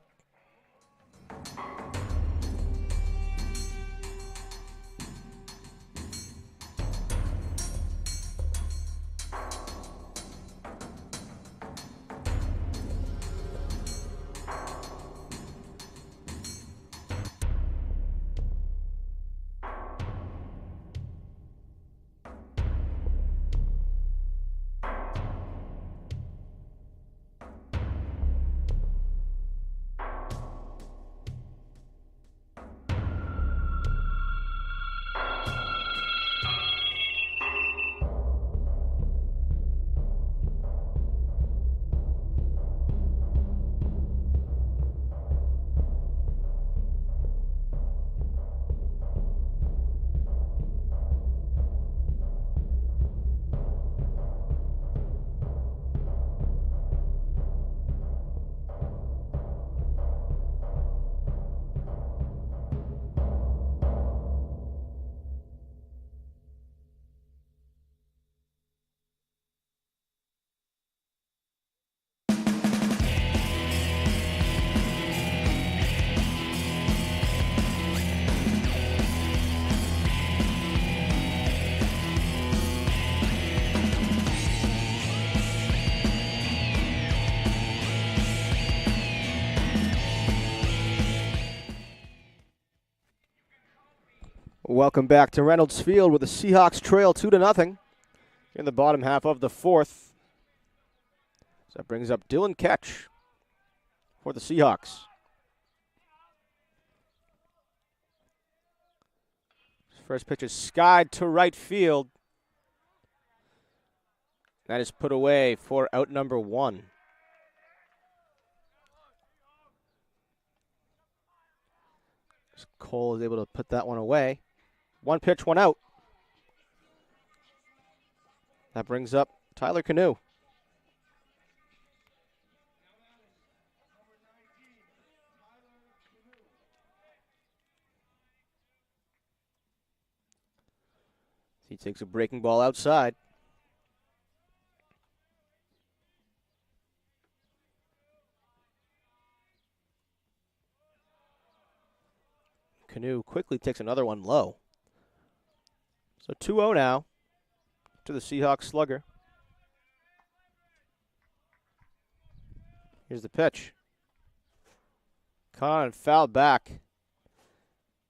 Welcome back to Reynolds Field where the Seahawks trail 2-0 in the bottom half of the fourth. So that brings up Dylan Ketch for the Seahawks. First pitch is skied to right field. That is put away for out number 1. Cole is able to put that one away. 1 pitch, 1 out. That brings up Tyler Canoe. He takes a breaking ball outside. Canoe quickly takes another one low. So 2-0 now to the Seahawks slugger. Here's the pitch. Caught on and fouled back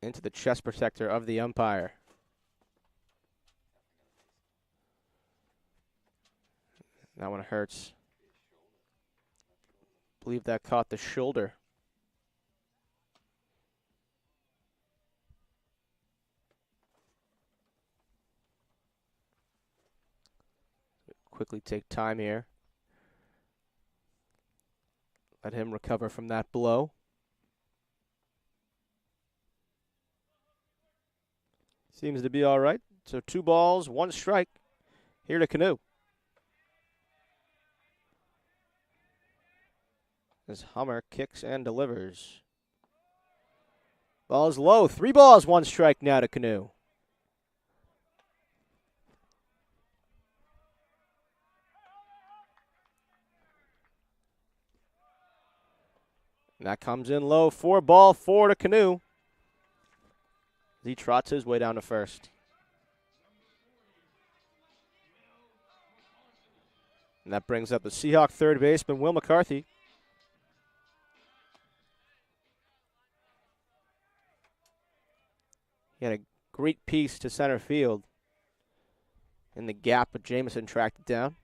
into the chest protector of the umpire. That one hurts. I believe that caught the shoulder. Quickly take time here. Let him recover from that blow. Seems to be all right. So 2 balls, 1 strike here to Canoe. As Hummer kicks and delivers. Ball is low. 3 balls, 1 strike now to Canoe. And that comes in low. 4 ball, 4 to Canoe. He trots his way down to first. And that brings up the Seahawk third baseman, Will McCarthy. He had a great piece to center field in the gap, but Jamison tracked it down.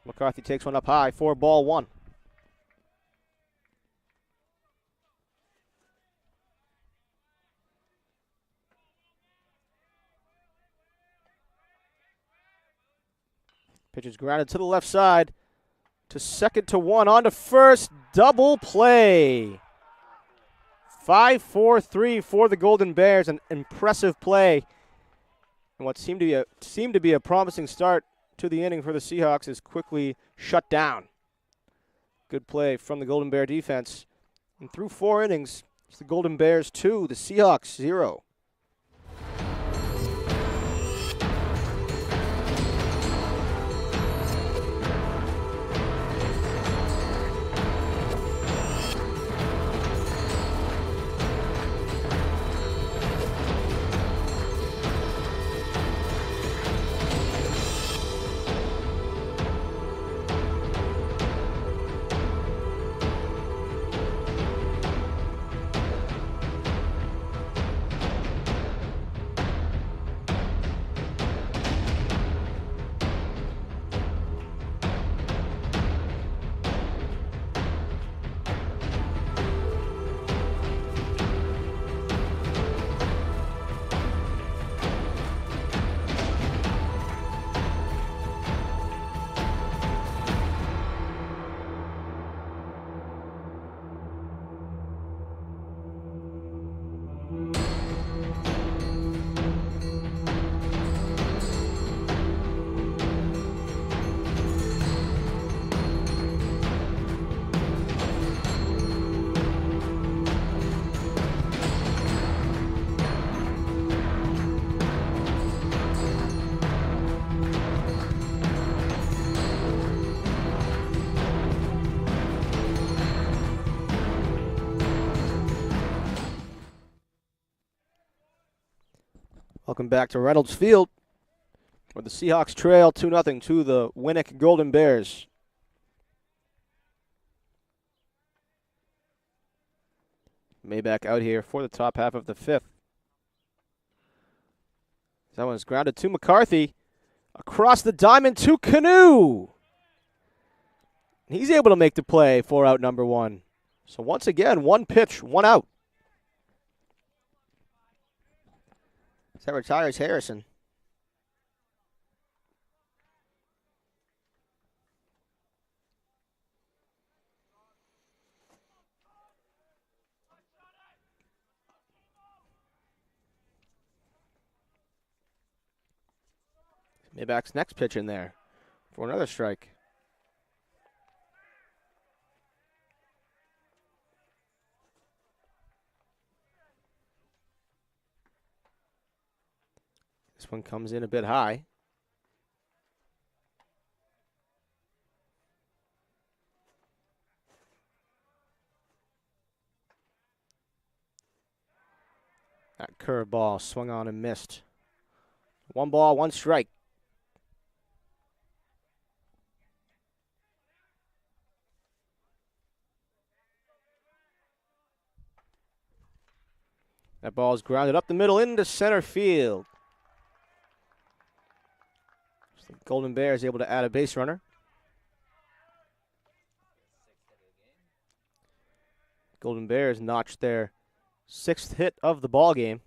McCarthy takes one up high, 4 ball, 1. Pitch is grounded to the left side, to second to 1, on to first, double play. 5-4-3 for the Golden Bears, an impressive play. And what seemed to be a promising start to the inning for the Seahawks is quickly shut down. Good play from the Golden Bear defense. And through 4 innings, it's the Golden Bears 2, the Seahawks 0. Welcome back to Reynolds Field, where the Seahawks trail 2-0 to the Winnick Golden Bears. Maybach out here for the top half of the 5th. That one's grounded to McCarthy. Across the diamond to Canoe. He's able to make the play for out number 1. So once again, 1 pitch, 1 out. That retires Harrison. Maybach's next pitch in there for another strike. This one comes in a bit high. That curveball swung on and missed. 1 ball, 1 strike. That ball is grounded up the middle into center field. So the Golden Bears able to add a base runner. Golden Bears notched their 6th hit of the ball game.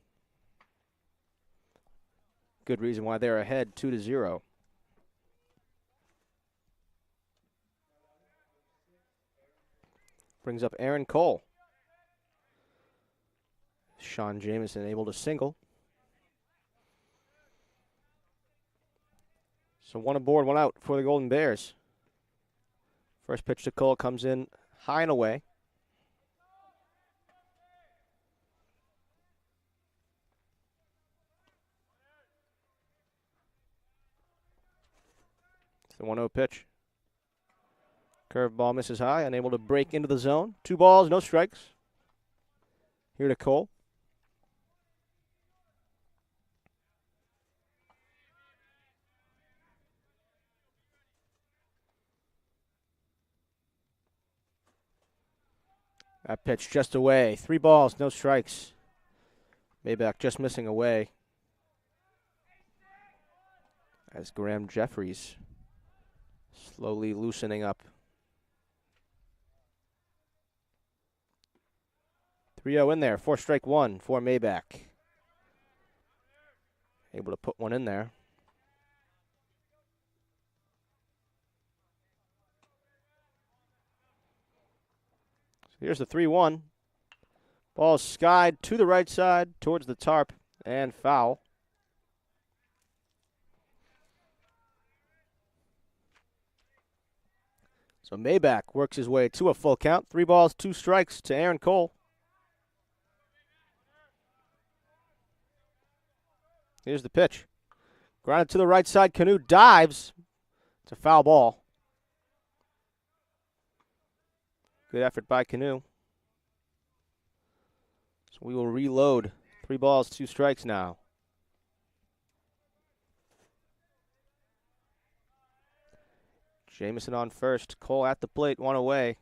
Good reason why they're ahead 2-0. Brings up Aaron Cole. Sean Jamison able to single. So 1 aboard, 1 out for the Golden Bears. First pitch to Cole comes in high and away. It's the 1-0 pitch. Curveball misses high, unable to break into the zone. 2 balls, no strikes. Here to Cole. That pitch just away. 3 balls, no strikes. Maybach just missing away. As Graham Jeffries slowly loosening up. 3-0 in there. 4-strike 1 for Maybach. Able to put one in there. Here's the 3-1. Ball skied to the right side towards the tarp and foul. So Maybach works his way to a full count. 3 balls, 2 strikes to Aaron Cole. Here's the pitch. Grounded to the right side. Canoe dives. It's a foul ball. Good effort by Canoe. So we will reload. 3 balls, 2 strikes now. Jamison on first. Cole at the plate, 1 away.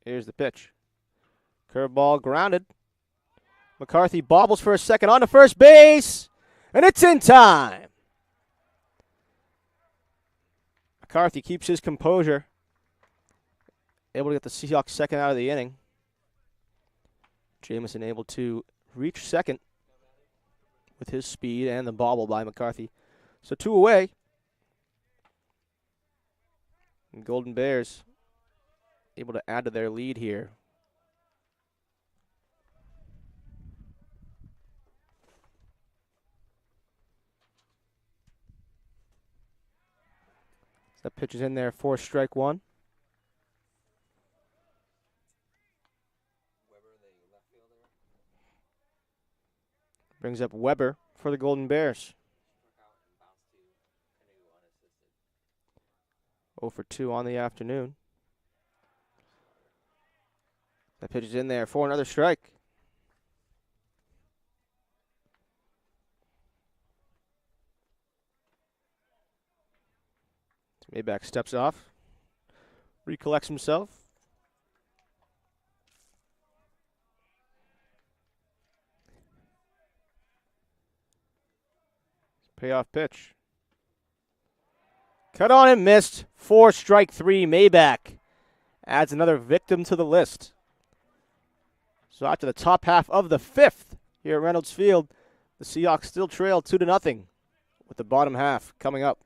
Here's the pitch. Curveball grounded. McCarthy bobbles for a second on to first base, and it's in time. McCarthy keeps his composure. Able to get the Seahawks second out of the inning. Jamison able to reach second with his speed and the bobble by McCarthy. So 2 away. And Golden Bears able to add to their lead here. So that pitch is in there for strike 1. Brings up Weber for the Golden Bears. 0 for 2 on the afternoon. That pitch is in there for another strike. Maybach steps off, recollects himself. Payoff pitch. Cut on and missed. 4 strike 3. Maybach adds another victim to the list. So out to the top half of the 5th here at Reynolds Field, the Seahawks still trail 2-0 with the bottom half coming up.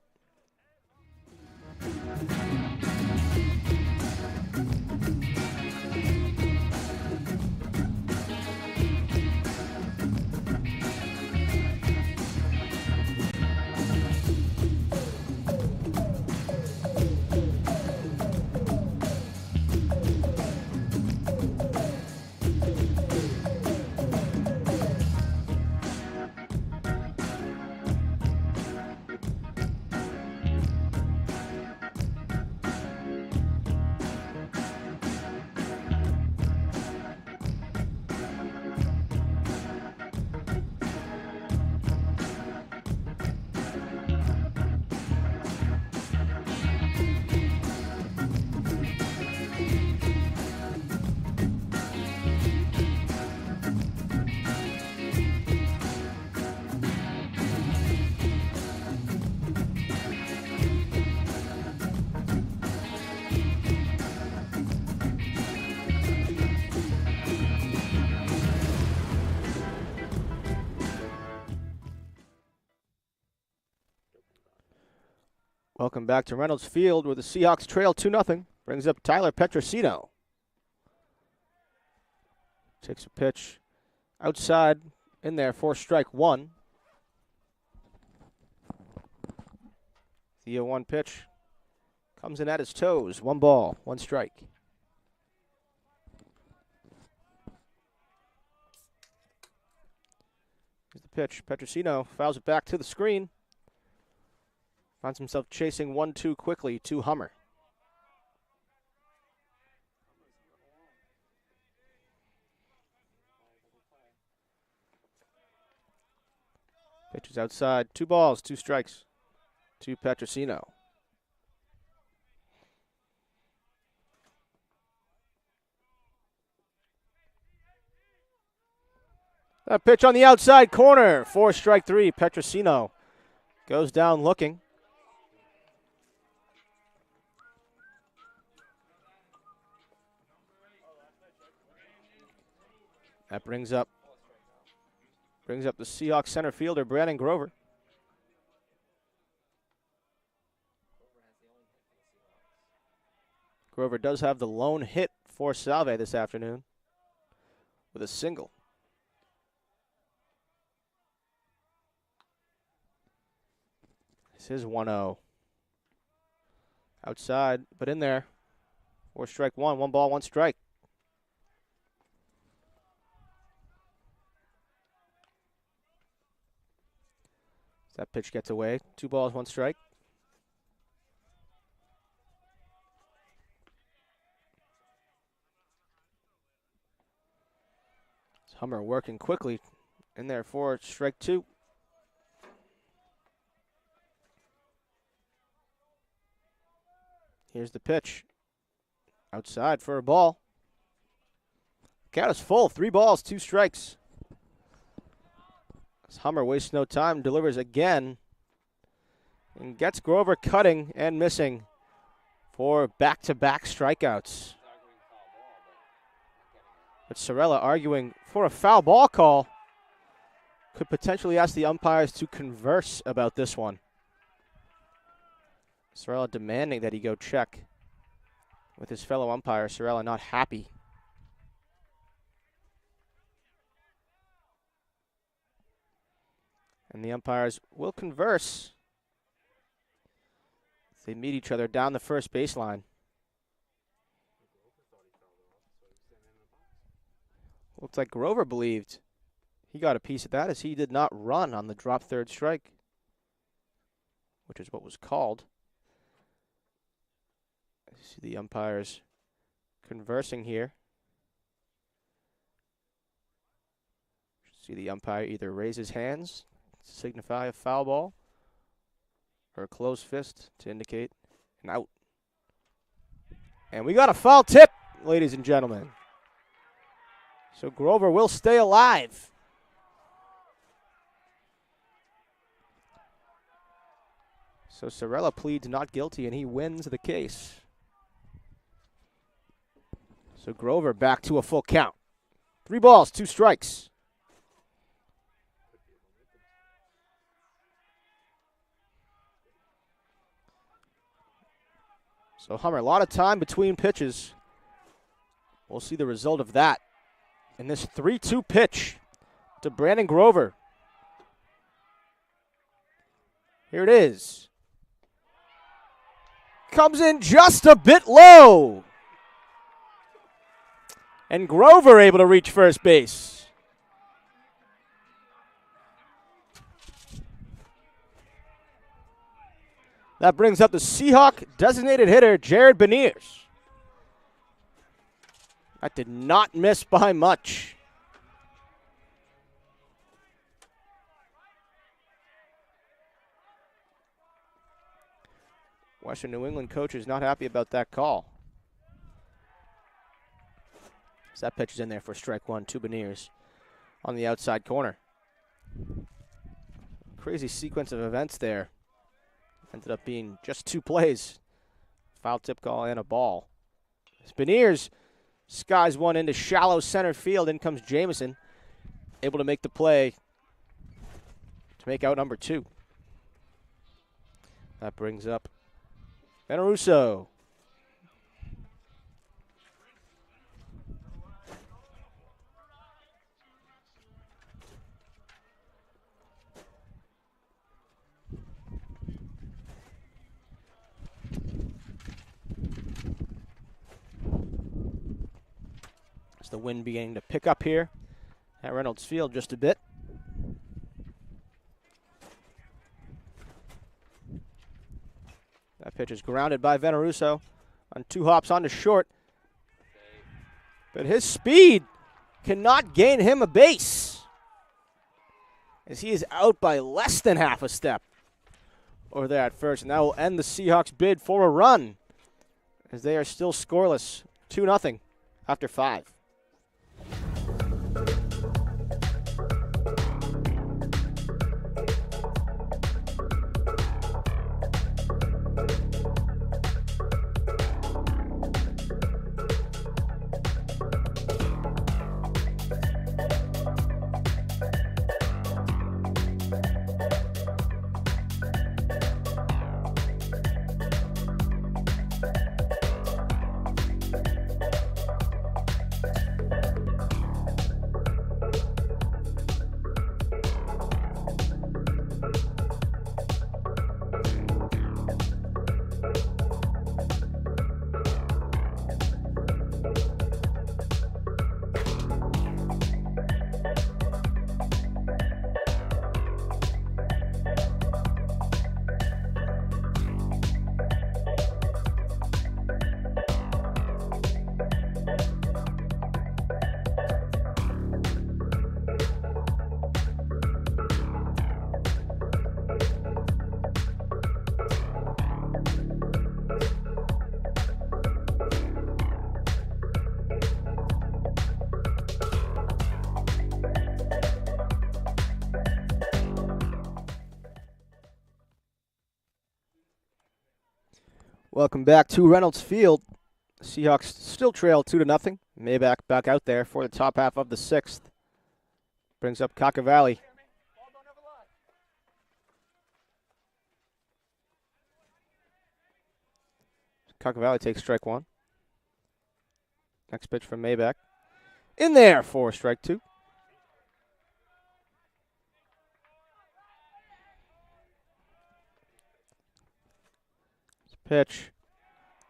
Welcome back to Reynolds Field, where the Seahawks trail 2-0. Brings up Tyler Petrosino. Takes a pitch outside, in there for strike 1. The 0-1 pitch comes in at his toes. 1 ball, 1 strike. Here's the pitch. Petrosino fouls it back to the screen. Finds himself chasing 1-2 quickly to Hummer. Pitches outside. 2 balls, 2 strikes to Petrosino. That pitch on the outside corner for strike 3. Petrosino goes down looking. That brings up the Seahawks center fielder, Brandon Grover. Grover does have the lone hit for Salve this afternoon with a single. This is 1-0. Outside, but in there. For strike 1, 1 ball, 1 strike. That pitch gets away. 2 balls, 1 strike. Hummer working quickly in there for strike 2. Here's the pitch. Outside for a ball. Count is full. 3 balls, 2 strikes. Hummer wastes no time, delivers again, and gets Grover cutting and missing for back-to-back strikeouts. But Sorella arguing for a foul ball call. Could potentially ask the umpires to converse about this one. Sorella demanding that he go check with his fellow umpire. Sorella not happy. And the umpires will converse. They meet each other down the first baseline. Looks like Grover believed he got a piece of that, as he did not run on the drop third strike, which is what was called. I see the umpires conversing here. See the umpire either raise his hands to signify a foul ball, or a closed fist to indicate an out. And we got a foul tip, ladies and gentlemen. So Grover will stay alive. So Sorella pleads not guilty, and he wins the case. So Grover back to a full count. 3 balls, 2 strikes. So Hummer, a lot of time between pitches. We'll see the result of that in this 3-2 pitch to Brandon Grover. Here it is. Comes in just a bit low. And Grover able to reach first base. That brings up the Seahawk designated hitter, Jared Beniers. That did not miss by much. Western New England coach is not happy about that call. So that pitch is in there for strike 1, 2 Beniers on the outside corner. Crazy sequence of events there. Ended up being just 2 plays. Foul tip call and a ball. Beniers skies one into shallow center field. In comes Jamison, able to make the play to make out number 2. That brings up Benarusso. It's the wind beginning to pick up here at Reynolds Field just a bit. That pitch is grounded by Veneruso on 2 hops onto short. But his speed cannot gain him a base, as he is out by less than half a step over there at first. And that will end the Seahawks' bid for a run, as they are still scoreless, 2-0 after 5. Welcome back to Reynolds Field. Seahawks still trail 2-0. Maybach back out there for the top half of the 6th. Brings up Cacavalli. Cacavalli takes strike 1. Next pitch from Maybach. In there for strike 2. Pitch.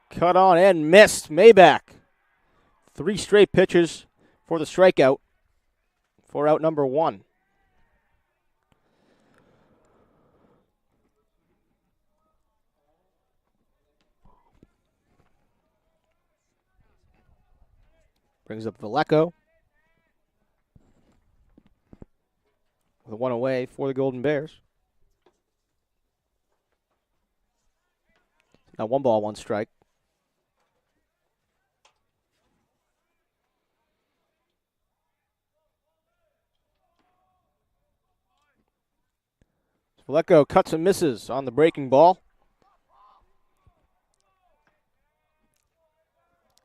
Cut on and missed. Maybach. 3 straight pitches for the strikeout for out number 1. Brings up Vallejo. With a 1 away for the Golden Bears. Now 1 ball, 1 strike. Vallejo cuts and misses on the breaking ball.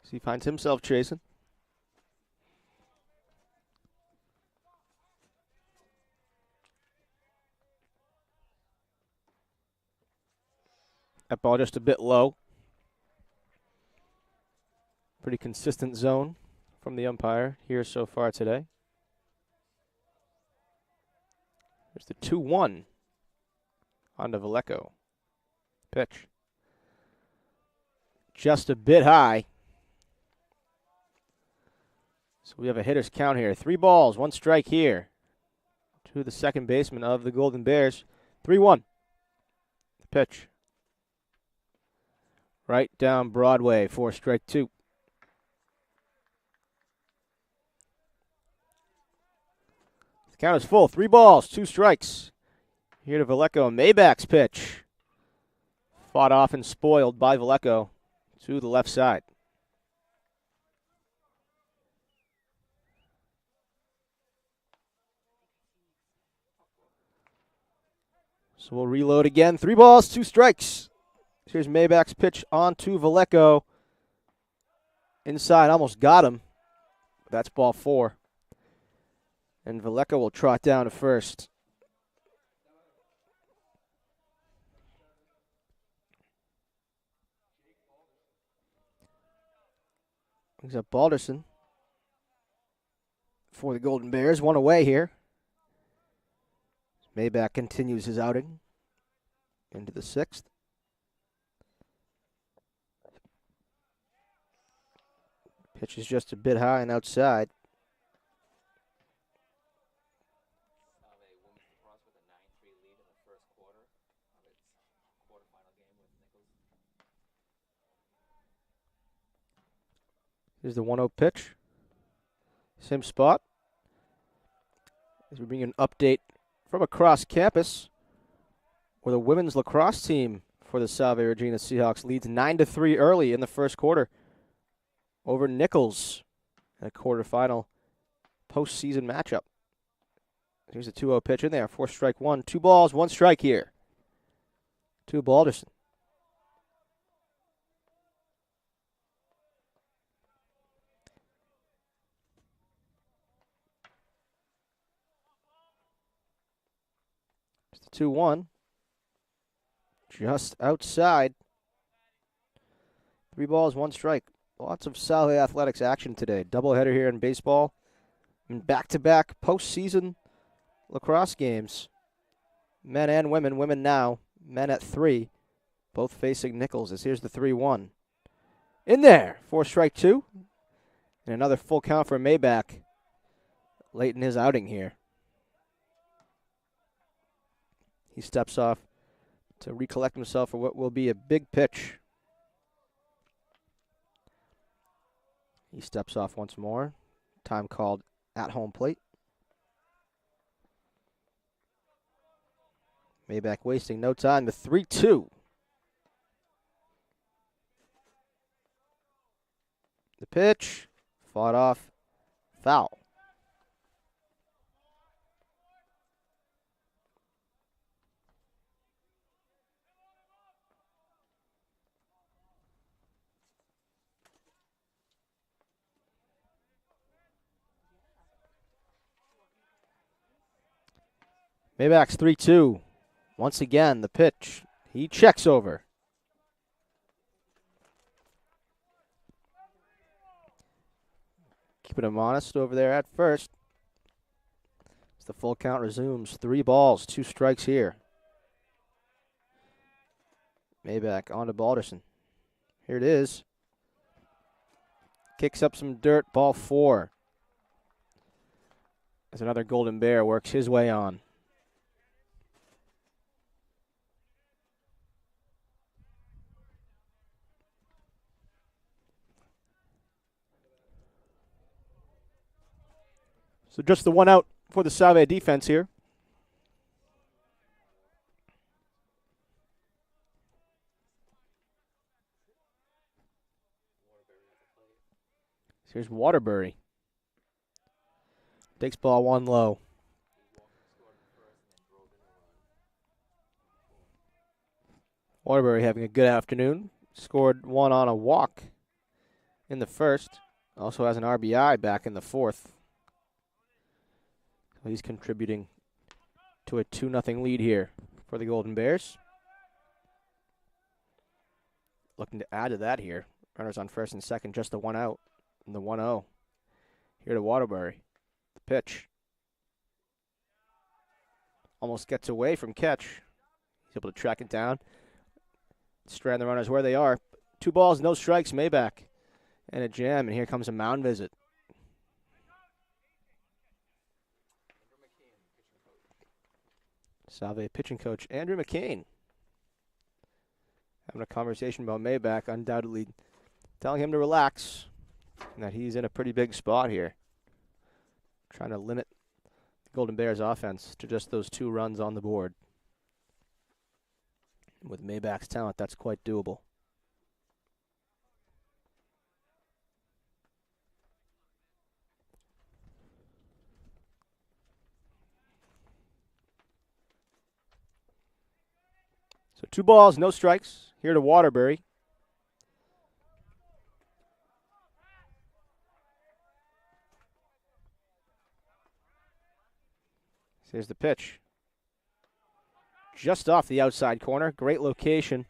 as he finds himself chasing. That ball just a bit low. Pretty consistent zone from the umpire here so far today. There's the 2-1 on to Vallejo. Pitch. Just a bit high. So we have a hitter's count here. 3 balls, 1 strike here to the second baseman of the Golden Bears. 3-1. Pitch. Right down Broadway for strike 2. The count is full. 3 balls, 2 strikes. Here to Vallejo. Maybach's pitch. Fought off and spoiled by Vallejo to the left side. So we'll reload again. 3 balls, 2 strikes. Here's Maybach's pitch on to Vallejo. Inside, almost got him. That's ball 4. And Vallejo will trot down to first. Brings up Balderson for the Golden Bears. 1 away here. Maybach continues his outing into the 6th. Pitch is just a bit high and outside. Here's the 1-0 pitch. Same spot. As we bring you an update from across campus, where the women's lacrosse team for the Salve Regina Seahawks leads 9-3 early in the first quarter over Nichols in a quarterfinal postseason matchup. Here's a 2-0 pitch in there. 4 strike 1. 2 balls, 1 strike here to Balderson. It's the 2-1. Just outside. 3 balls, 1 strike. Lots of Salve Athletics action today. Doubleheader here in baseball. And back-to-back postseason lacrosse games. Men and women. Women now. Men at 3. Both facing Nichols. As here's the 3-1. In there. 4 strike 2. And another full count for Maybach late in his outing here. He steps off to recollect himself for what will be a big pitch. He steps off once more. Time called at home plate. Maybach wasting no time. The 3-2. The pitch. Fought off. Foul. Maybach's 3-2. Once again, the pitch. He checks over. Keeping him honest over there at first. As the full count resumes. 3 balls, 2 strikes here. Maybach on to Balderson. Here it is. Kicks up some dirt. Ball 4. As another Golden Bear works his way on. So just the 1 out for the Salve defense here. Here's Waterbury. Takes ball 1 low. Waterbury having a good afternoon. Scored 1 on a walk in the first. Also has an RBI back in the fourth. So he's contributing to a 2-0 lead here for the Golden Bears. Looking to add to that here. Runners on first and second, just the one out. And the 1-0. Here to Waterbury. The pitch. Almost gets away from catch. He's able to track it down. Strand the runners where they are. 2 balls, no strikes, Maybach. And a jam, and here comes a mound visit. Salve pitching coach Andrew McCain having a conversation about Maybach, undoubtedly telling him to relax and that he's in a pretty big spot here. Trying to limit the Golden Bears offense to just those 2 runs on the board. With Maybach's talent, that's quite doable. So 2 balls, no strikes. Here to Waterbury. Here's the pitch. Just off the outside corner. Great location.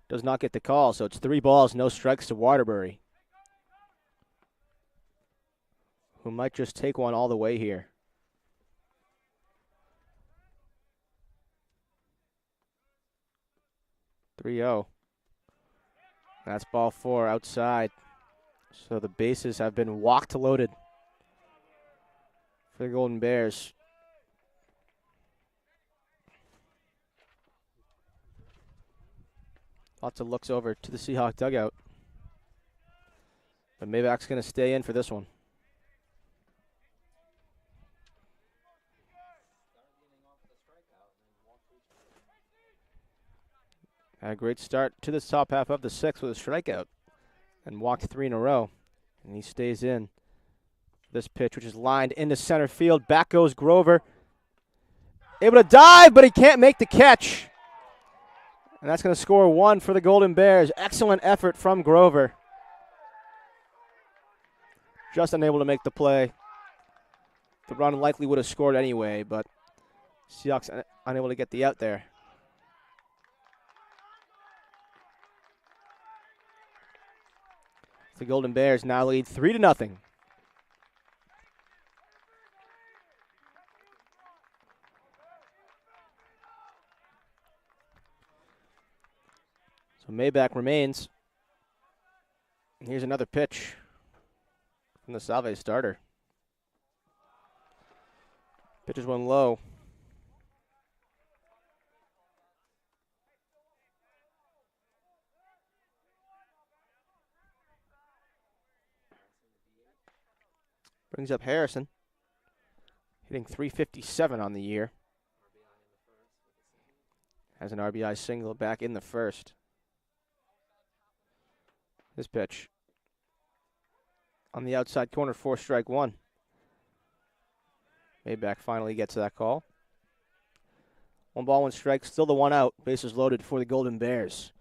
Does not get the call, so it's 3 balls, no strikes to Waterbury, who might just take one all the way here. (3-0). That's ball 4 outside. So the bases have been walked loaded for the Golden Bears. Lots of looks over to the Seahawk dugout. But Maybach's going to stay in for this one. Had a great start to this top half of the 6th with a strikeout and walked 3 in a row. And he stays in. This pitch, which is lined into center field. Back goes Grover. Able to dive, but he can't make the catch. And that's going to score 1 for the Golden Bears. Excellent effort from Grover. Just unable to make the play. The run likely would have scored anyway, but Seahawks unable to get the out there. The Golden Bears now lead 3-0. So Maybach remains. Here's another pitch from the Salve starter. Pitches one low. Brings up Harrison, hitting .357 on the year. Has an RBI single back in the first. This pitch on the outside corner, 4-1. Maybach finally gets that call. 1 ball, 1 strike, still the 1 out. Bases loaded for the Golden Bears,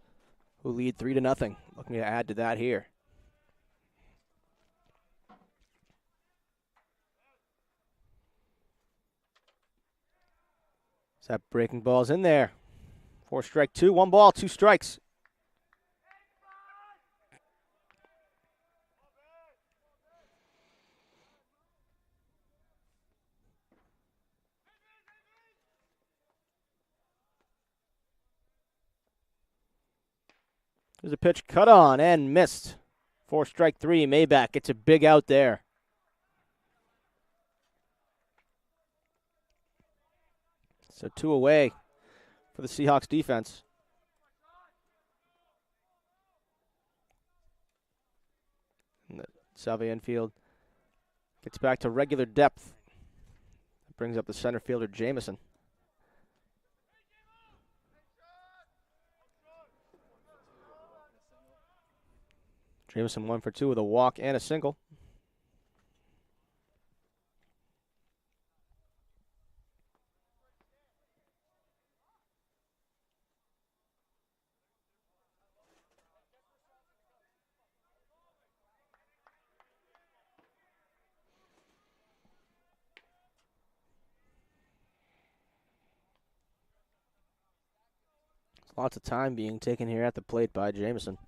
who lead 3-0. Looking to add to that here. That breaking ball's in there. 4-2, 1 ball, 2 strikes. There's a pitch cut on and missed. 4-3. Maybach gets a big out there. So 2 away for the Seahawks defense. And the Salve infield gets back to regular depth. That brings up the center fielder, Jamison. Jamison 1 for 2 with a walk and a single. Lots of time being taken here at the plate by Jamison.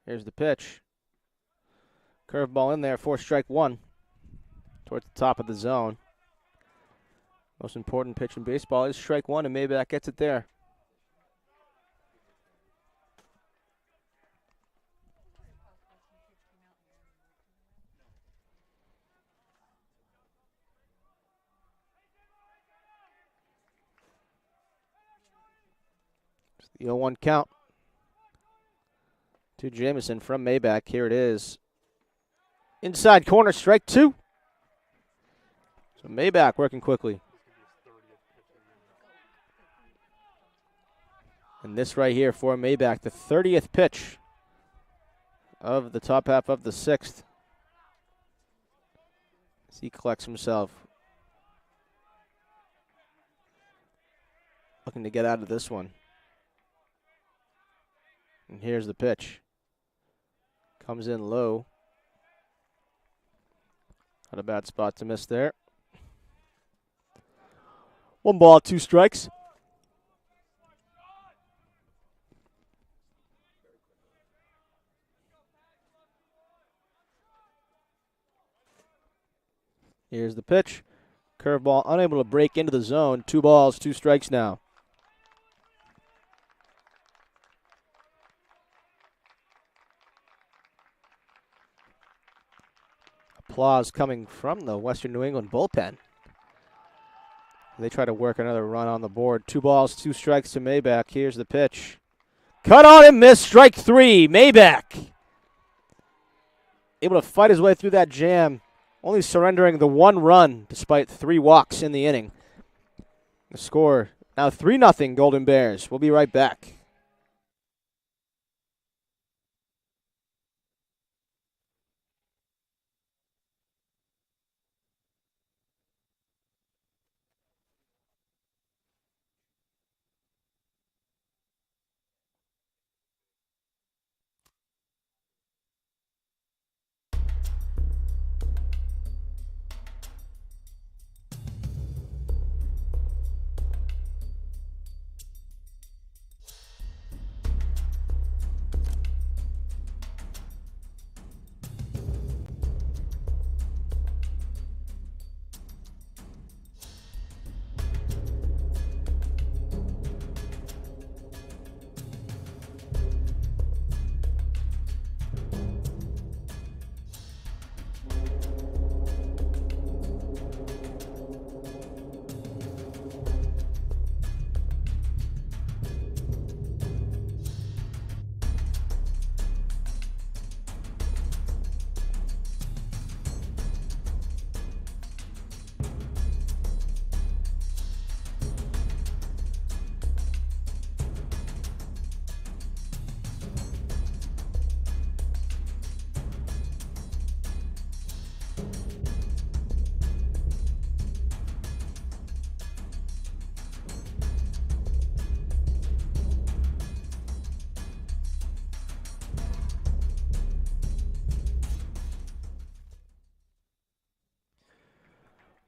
Here's the pitch. Curveball in there for strike one. Towards the top of the zone. Most important pitch in baseball is strike one, and maybe that gets it there. It's the 0-1 count to Jamison from Maybach. Here it is. Inside corner, strike two. So Maybach working quickly. And this right here for Maybach, the 30th pitch of the top half of the sixth. As he collects himself. Looking to get out of this one. And here's the pitch. Comes in low. Not a bad spot to miss there. 1 ball, 2 strikes. Here's the pitch. Curveball unable to break into the zone. 2 balls, 2 strikes now. Applause coming from the Western New England bullpen. They try to work another run on the board. 2 balls, 2 strikes to Maybach. Here's the pitch. Cut on and miss. Strike 3. Maybach able to fight his way through that jam. Only surrendering the 1 run despite 3 walks in the inning. The score now 3-0 Golden Bears. We'll be right back.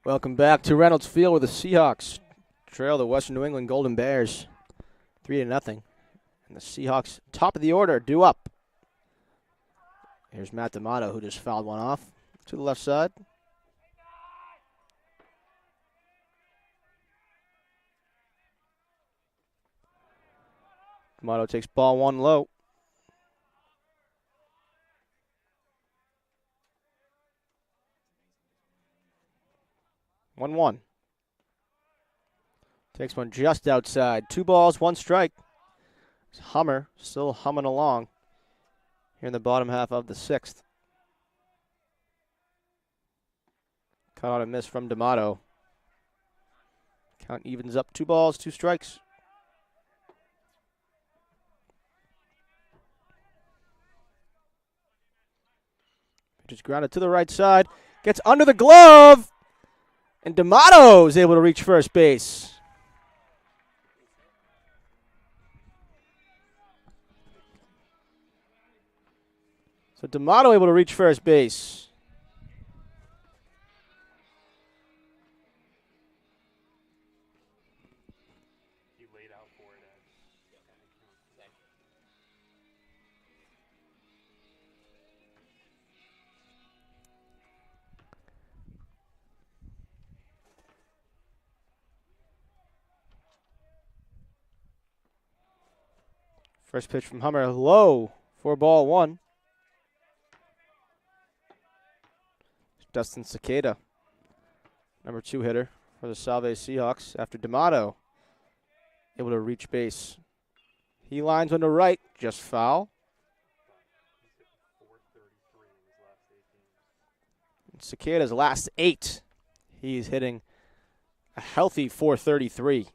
Welcome back to Reynolds Field, where the Seahawks trail the Western New England Golden Bears 3-0. And the Seahawks, top of the order, due up. Here's Matt D'Amato, who just fouled one off to the left side. D'Amato takes ball 1 low. 1-1. Takes one just outside. 2 balls, 1 strike. Hummer still humming along here in the bottom half of the sixth. Cut on a miss from D'Amato. Count evens up. 2 balls, 2 strikes. Pitch is grounded to the right side. Gets under the glove. And D'Amato is able to reach first base. So D'Amato able to reach first base. First pitch from Hummer, low for ball one. Dustin Cicada, number 2 hitter for the Salve Seahawks after D'Amato able to reach base. He lines one to right, just foul. Cicada's last 8, he's hitting a healthy .433.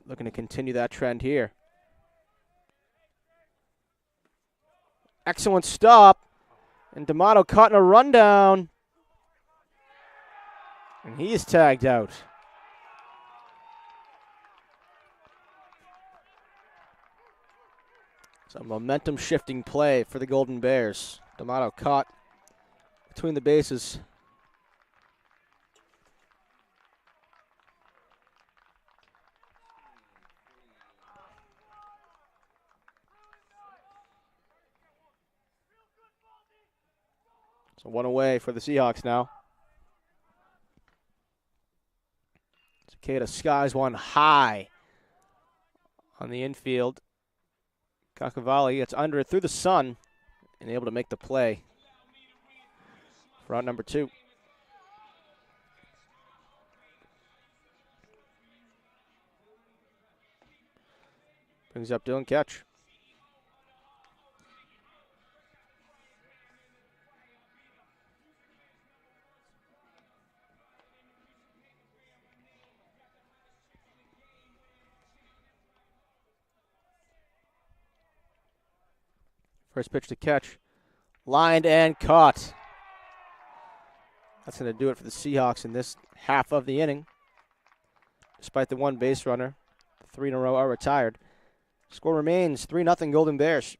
Looking to continue that trend here. Excellent stop. And D'Amato caught in a rundown. And he is tagged out. Some momentum shifting play for the Golden Bears. D'Amato caught between the bases. So 1 away for the Seahawks now. Cicada skies one high on the infield. Kakavali gets under it through the sun and able to make the play for out number 2. Brings up Dylan Ketch. First pitch to Catch. Lined and caught. That's going to do it for the Seahawks in this half of the inning. Despite the 1 base runner, the 3 in a row are retired. Score remains 3-0 Golden Bears.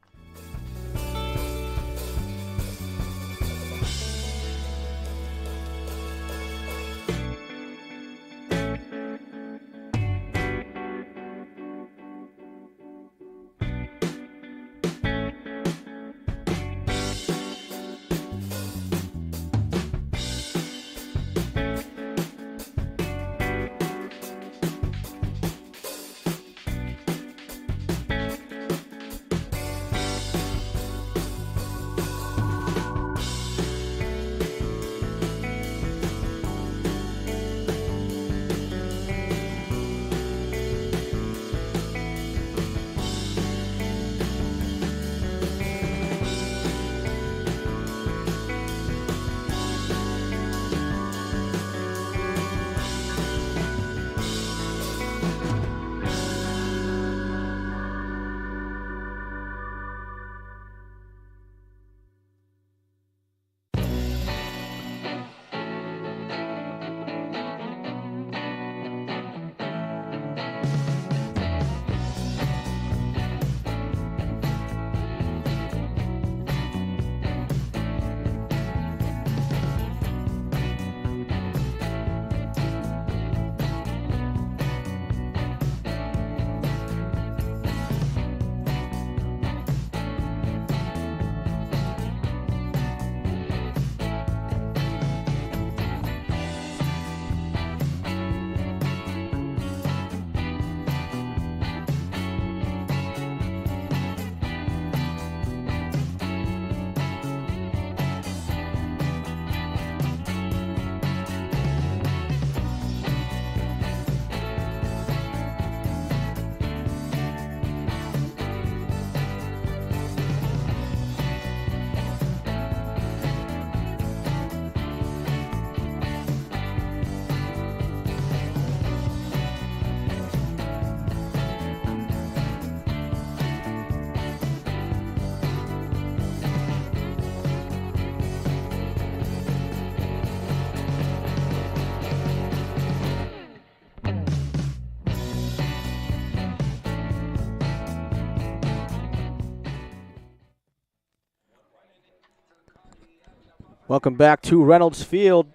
Welcome back to Reynolds Field.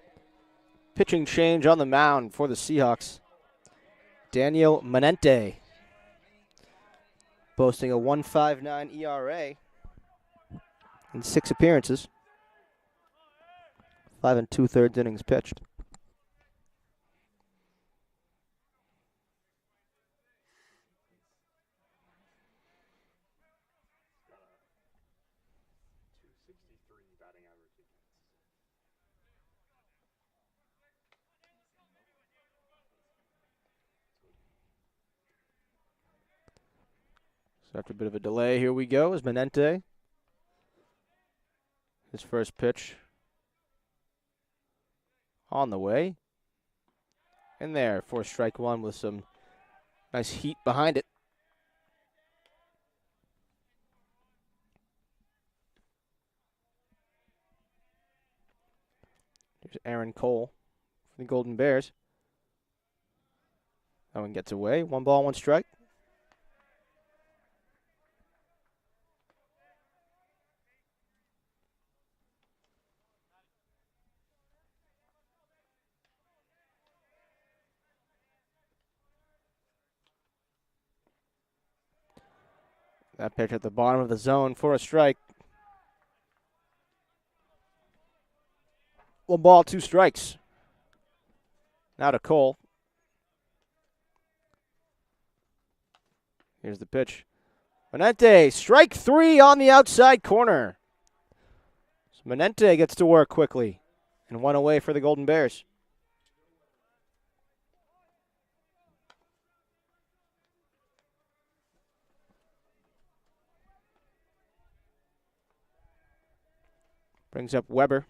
Pitching change on the mound for the Seahawks. Daniel Manente, boasting a 1.59 ERA in 6 appearances. 5 2/3 innings pitched. So after a bit of a delay, here we go as Menente. His first pitch on the way. In there for strike one with some nice heat behind it. Here's Aaron Cole for the Golden Bears. That one gets away. 1 ball, 1 strike. That pitch at the bottom of the zone for a strike. 1 ball, 2 strikes. Now to Cole. Here's the pitch. Menente, strike 3 on the outside corner. So Menente gets to work quickly and 1 away for the Golden Bears. Brings up Weber.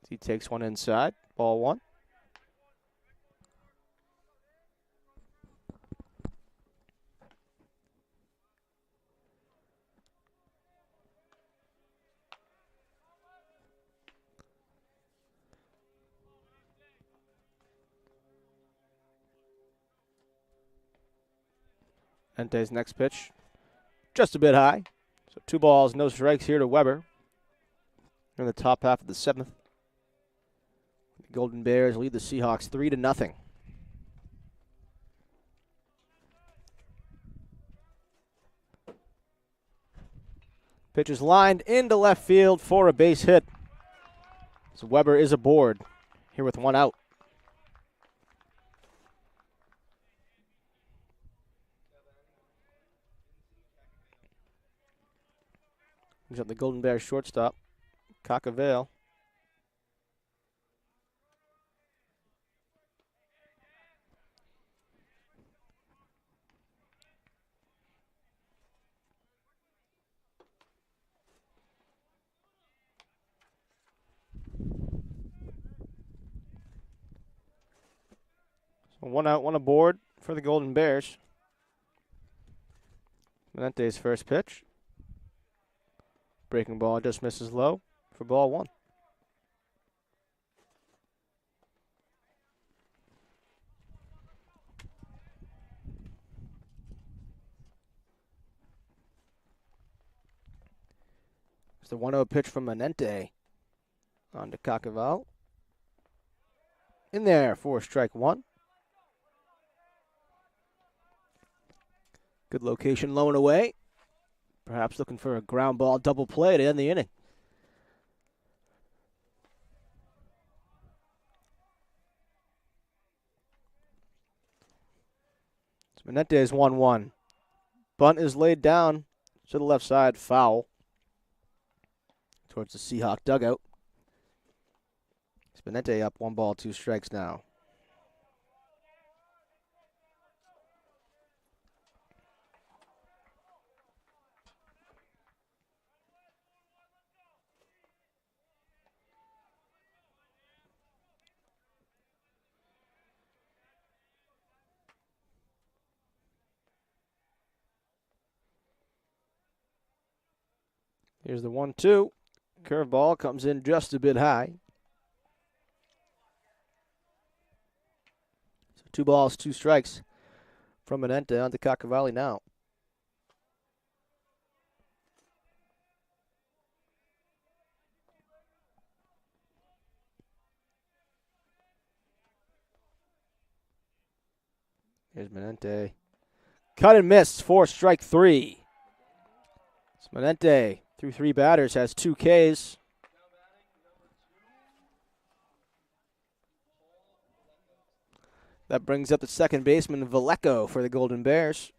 He takes one inside. Ball 1. Mente's next pitch, just a bit high. So 2 balls, no strikes here to Weber. In the top half of the 7th. The Golden Bears lead the Seahawks 3-0. Pitch is lined into left field for a base hit. So Weber is aboard here with 1 out. Brings up the Golden Bears shortstop, Cockavale. So 1 out, 1 aboard for the Golden Bears. Menente's first pitch. Breaking ball just misses low for ball 1. It's the 1-0 pitch from Menente on to Cockavale. In there for strike 1. Good location, low and away. Perhaps looking for a ground ball double play to end the inning. So Menente is 1-1. Bunt is laid down to the left side, foul. Towards the Seahawk dugout. Menente up 1 ball, 2 strikes now. Here's the 1-2. Curveball comes in just a bit high. So 2 balls, 2 strikes from Menente on to Cockavale now. Here's Menente. Cut and miss for strike 3. So Menente, through 3 batters, has 2 Ks. That brings up the second baseman, Vallejo, for the Golden Bears.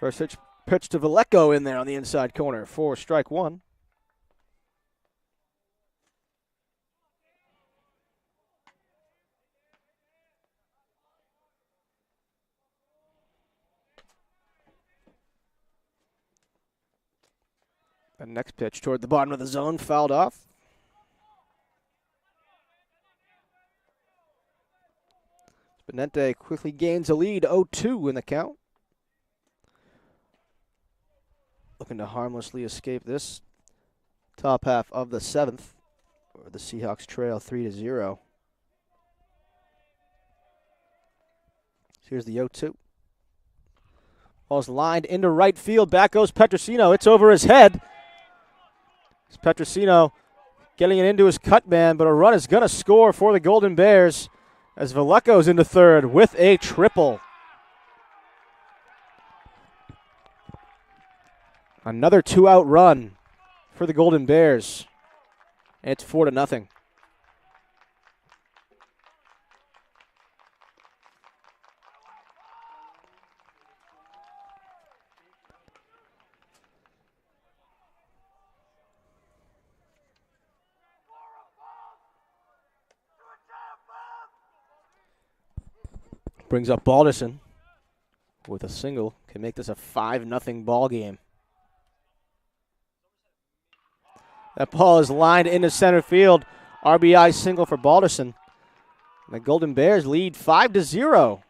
First pitch to Vallejo in there on the inside corner for strike one. The next pitch toward the bottom of the zone, fouled off. Benente quickly gains a lead, 0-2 in the count. Looking to harmlessly escape this top half of the seventh, where the Seahawks trail 3-0. Here's the 0-2. Ball's lined into right field. Back goes Petrosino. It's over his head. It's Petrosino getting it into his cut man, but a run is going to score for the Golden Bears as Vallejo's into third with a triple. Another two-out run for the Golden Bears. It's 4-0. Brings up Balderson with a single. Can make this a 5-0 ball game. That ball is lined into center field. RBI single for Balderson. The Golden Bears lead 5-0.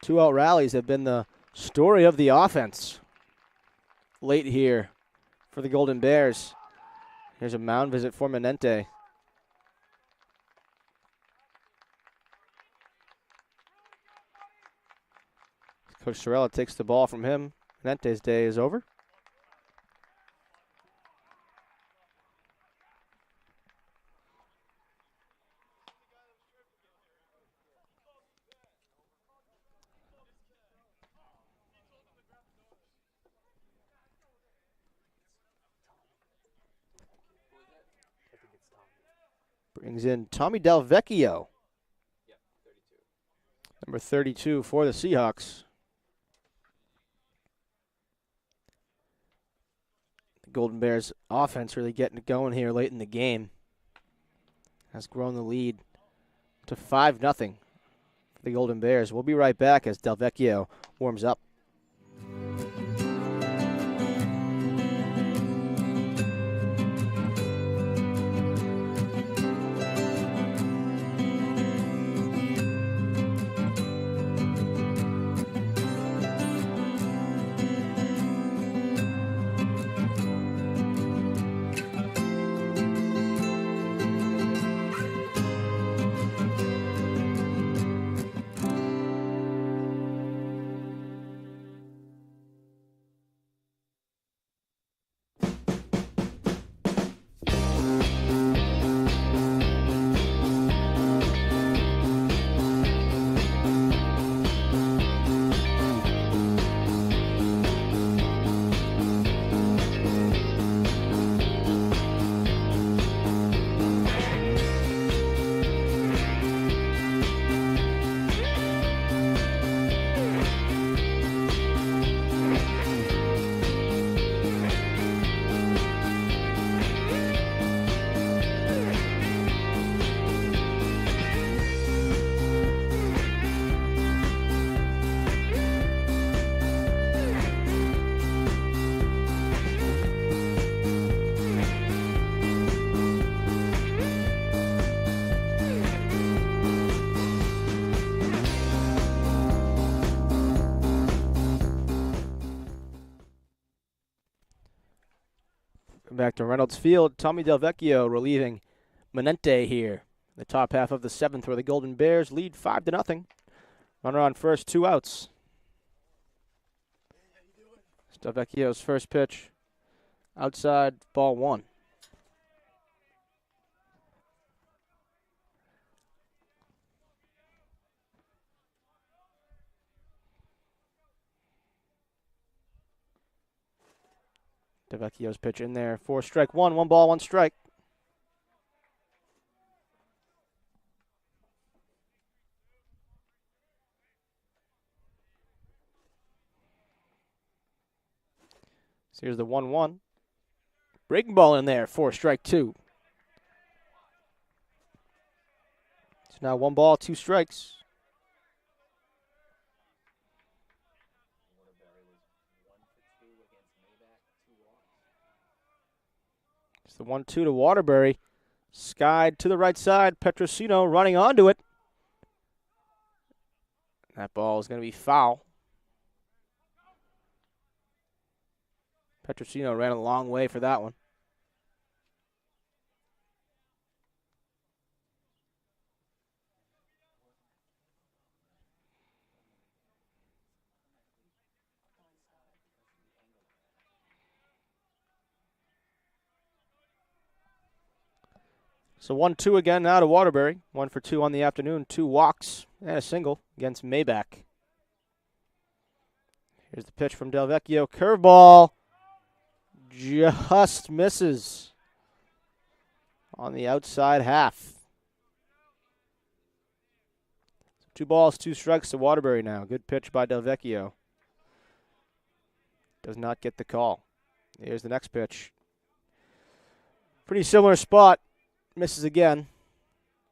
Two-out rallies have been the story of the offense late here for the Golden Bears. Here's a mound visit for Menente. Coach Sorella takes the ball from him. Menente's day is over. Brings in Tommy Del Vecchio. Number 32 for the Seahawks. The Golden Bears offense really getting it going here late in the game. Has grown the lead to 5-0 for the Golden Bears. We'll be right back as Del Vecchio warms up. Back to Reynolds Field. Tommy Del Vecchio relieving Menente here. The top half of the seventh where the Golden Bears lead 5-0. Runner on first, 2 outs. Del Vecchio's first pitch. Outside, ball 1. DeVecchio's pitch in there for strike 1. 1 ball, 1 strike. So here's the 1-1. Breaking ball in there for strike 2. So now 1 ball, 2 strikes. It's the 1-2 to Waterbury. Skied to the right side. Petrosino running onto it. That ball is going to be foul. Petrosino ran a long way for that one. So 1-2 again now to Waterbury. 1 for 2 on the afternoon. 2 walks and a single against Maybach. Here's the pitch from Delvecchio. Curveball. Just misses on the outside half. 2 balls, 2 strikes to Waterbury now. Good pitch by Delvecchio. Does not get the call. Here's the next pitch. Pretty similar spot. Misses again.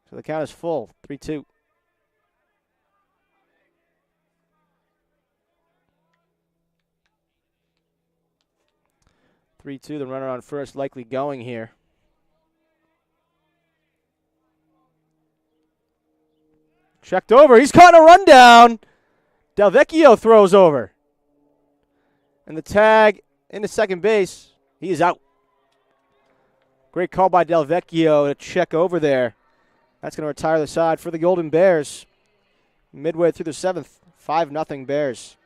So the count is full. 3-2. The runner on first likely going here. Checked over. He's caught a rundown. Delvecchio throws over. And the tag into second base. He is out. Great call by Delvecchio to check over there. That's going to retire the side for the Golden Bears. Midway through the 7th, 5-0 Bears.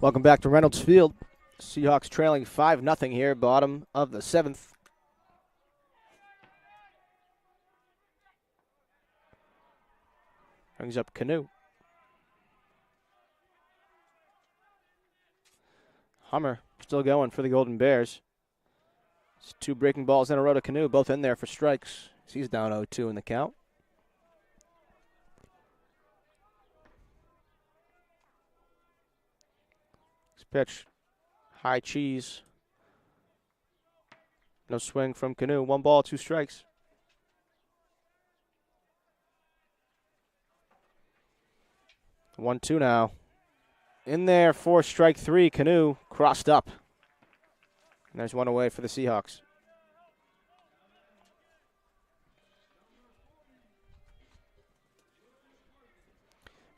Welcome back to Reynolds Field. Seahawks trailing 5-0 here, bottom of the 7th. Brings up Canoe. Hummer still going for the Golden Bears. It's 2 breaking balls in a row to Canoe, both in there for strikes. He's down 0-2 in the count. Pitch, high cheese. No swing from Canoe. 1 ball, 2 strikes. The 1-2 now. In there for strike 3. Canoe crossed up. And there's 1 away for the Seahawks.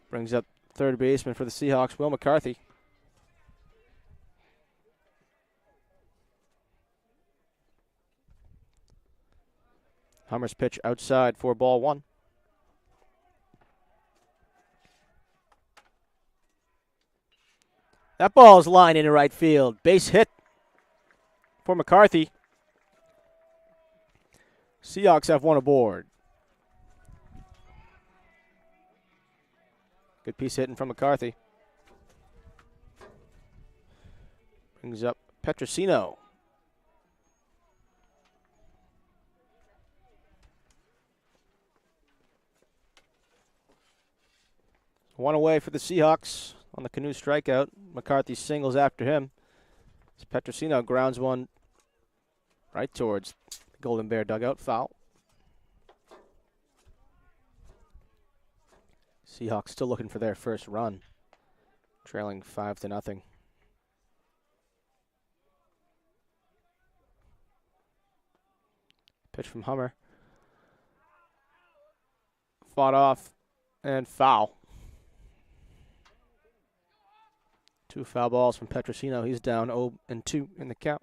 Brings up third baseman for the Seahawks, Will McCarthy. Hummer's pitch outside for ball 1. That ball's lined into right field. Base hit for McCarthy. Seahawks have one aboard. Good piece of hitting from McCarthy. Brings up Petrosino. One away for the Seahawks on the Canoe strikeout. McCarthy singles after him. As Petrosino grounds one right towards the Golden Bear dugout. Foul. Seahawks still looking for their first run. Trailing 5-0. Pitch from Hummer. Fought off and foul. 2 foul balls from Petrosino. He's down 0-2 in the count.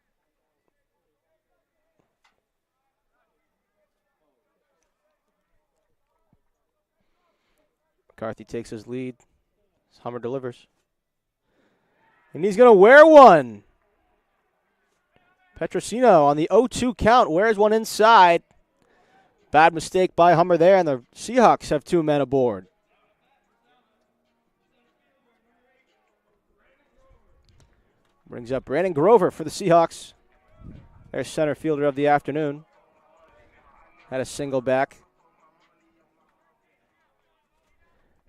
McCarthy takes his lead. Hummer delivers. And he's going to wear one. Petrosino on the 0-2 count wears one inside. Bad mistake by Hummer there, and the Seahawks have 2 men aboard. Brings up Brandon Grover for the Seahawks. Their center fielder of the afternoon. Had a single back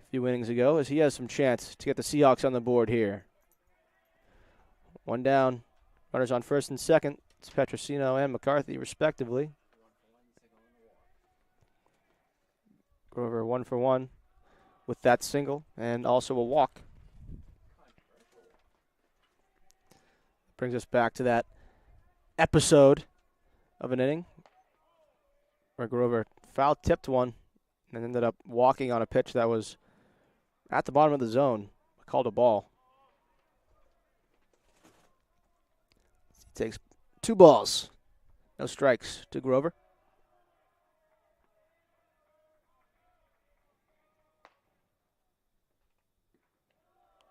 a few innings ago, as he has some chance to get the Seahawks on the board here. 1 down. Runners on first and second. It's Petrosino and McCarthy, respectively. Grover 1 for 1 with that single and also a walk. Brings us back to that episode of an inning where Grover foul-tipped one and ended up walking on a pitch that was at the bottom of the zone. Called a ball. He takes 2 balls. No strikes to Grover.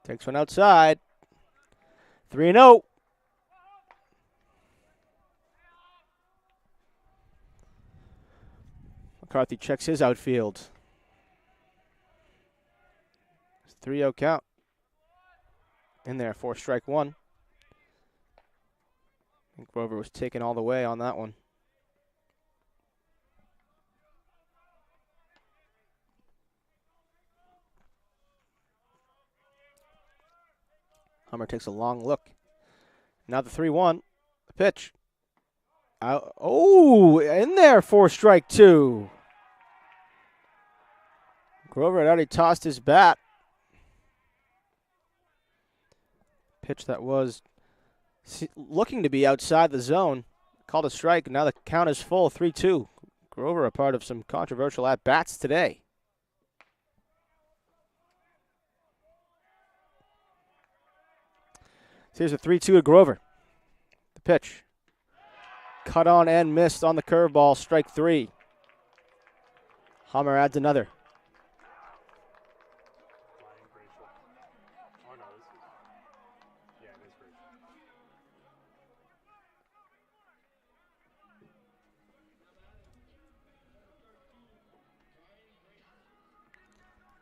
Takes one outside. 3-0. McCarthy checks his outfield. 3-0 count. In there, 4-strike 1. I think Grover was taken all the way on that one. Hummer takes a long look. Now the 3-1. The pitch. In there, 4-strike 2. Grover had already tossed his bat. Pitch that was looking to be outside the zone. Called a strike. Now the count is full, 3-2. Grover a part of some controversial at-bats today. So here's a 3-2 to Grover. The pitch. Cut on and missed on the curveball, strike 3. Hummer adds another.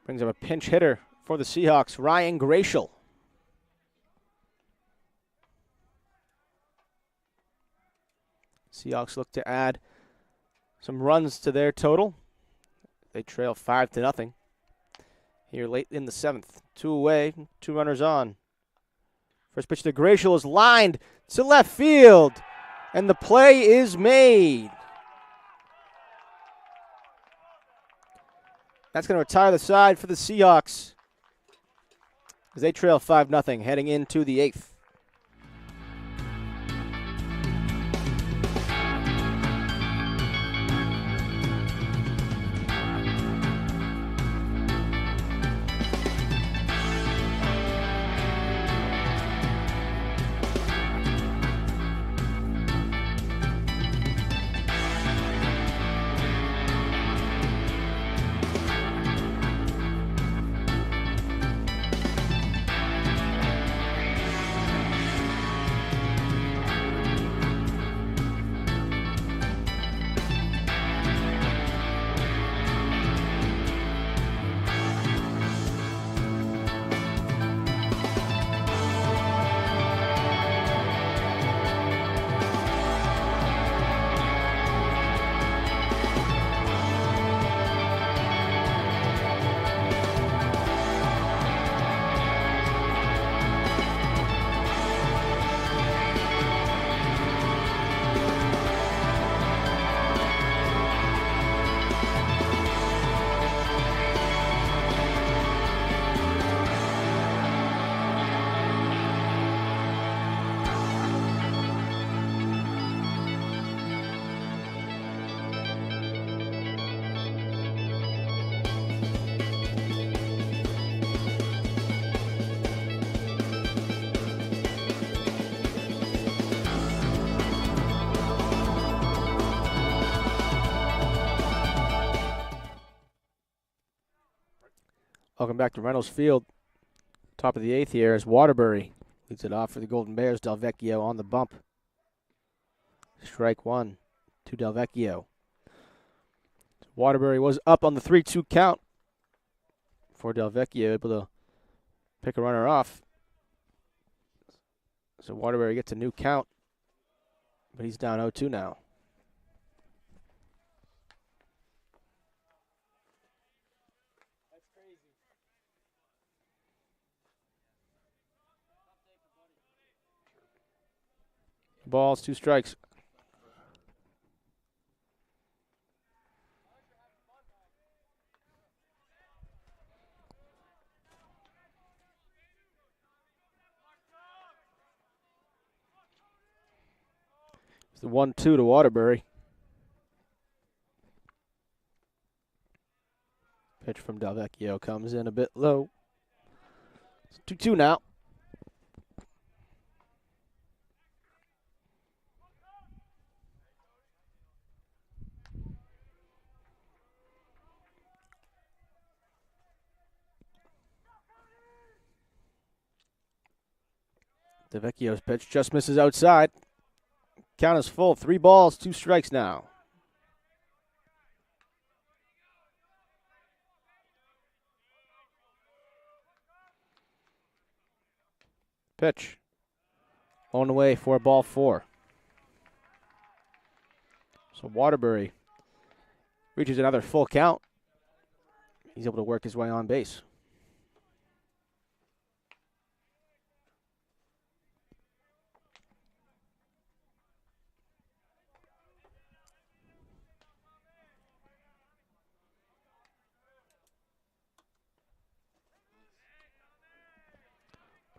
Brings up a pinch hitter for the Seahawks, Ryan Gratial. Seahawks look to add some runs to their total. They trail 5-0 here late in the 7th. 2 away, 2 runners on. First pitch to Gratial is lined to left field, and the play is made. That's going to retire the side for the Seahawks as they trail 5-0 heading into the 8th. Welcome back to Reynolds Field. Top of the 8th here as Waterbury leads it off for the Golden Bears. Delvecchio on the bump. Strike one to Delvecchio. Waterbury was up on the 3-2 count for Delvecchio, able to pick a runner off. So Waterbury gets a new count, but he's down 0-2 now. Balls, 2 strikes. It's the 1-2 to Waterbury. Pitch from Delvecchio comes in a bit low. It's 2-2 now. Delvecchio's pitch just misses outside. Count is full. 3 balls, 2 strikes now. Pitch. On the way for ball 4. So Waterbury reaches another full count. He's able to work his way on base.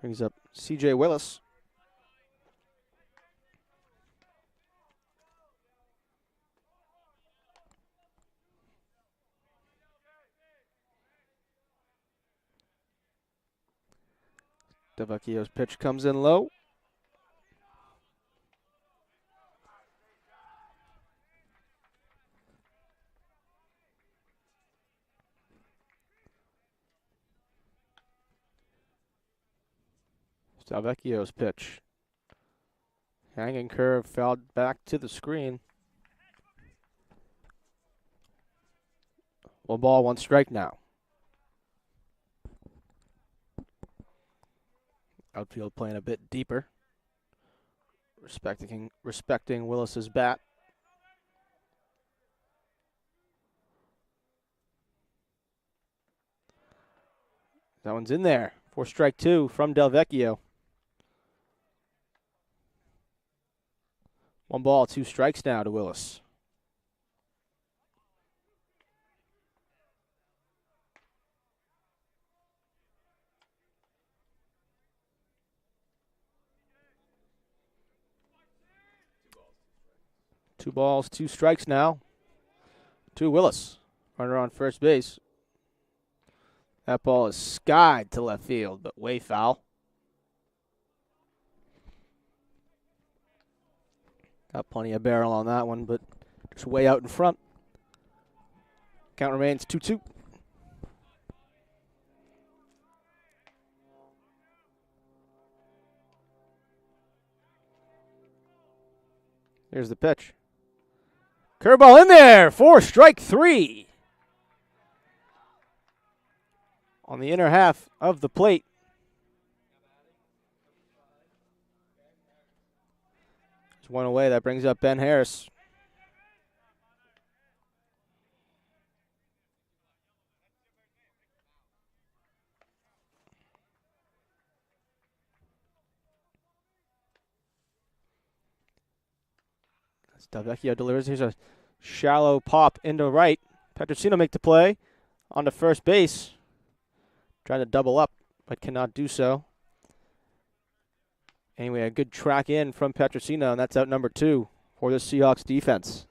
Brings up C.J. Willis. Delvecchio's pitch comes in low. Delvecchio's pitch. Hanging curve, fouled back to the screen. 1 ball, 1 strike now. Outfield playing a bit deeper. Respecting Willis's bat. That one's in there for strike 2 from Delvecchio. 1 ball, 2 strikes now to Willis. Two balls, 2 strikes now to Willis. Runner on first base. That ball is skied to left field, but way foul. Got plenty of barrel on that one, but just way out in front. Count remains 2-2. Here's the pitch. Curveball in there for strike 3. On the inner half of the plate. There's one away. That brings up Ben Harris. Delvecchio delivers. Here's a shallow pop into right. Petrosino make the play on to first base. Trying to double up, but cannot do so. Anyway, a good track in from Petrosino, and that's out number 2 for the Seahawks defense.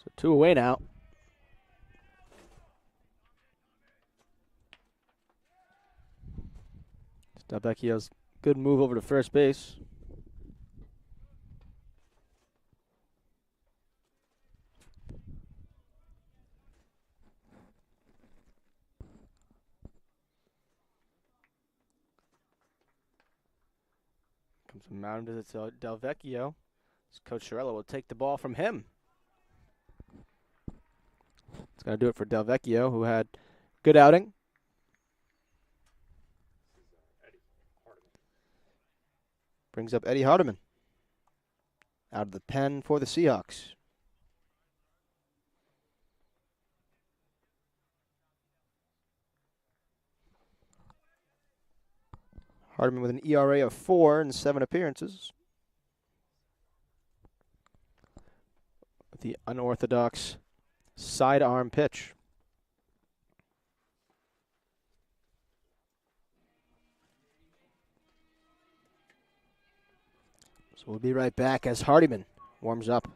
So 2 away now. Delvecchio's good move over to first base. Comes from mound visits Delvecchio. Coach Chiarella will take the ball from him. It's going to do it for Delvecchio, who had good outing. Brings up Eddie Hardiman out of the pen for the Seahawks. Hardiman with an ERA of 4 in 7 appearances. With the unorthodox sidearm pitch. So we'll be right back as Hardiman warms up.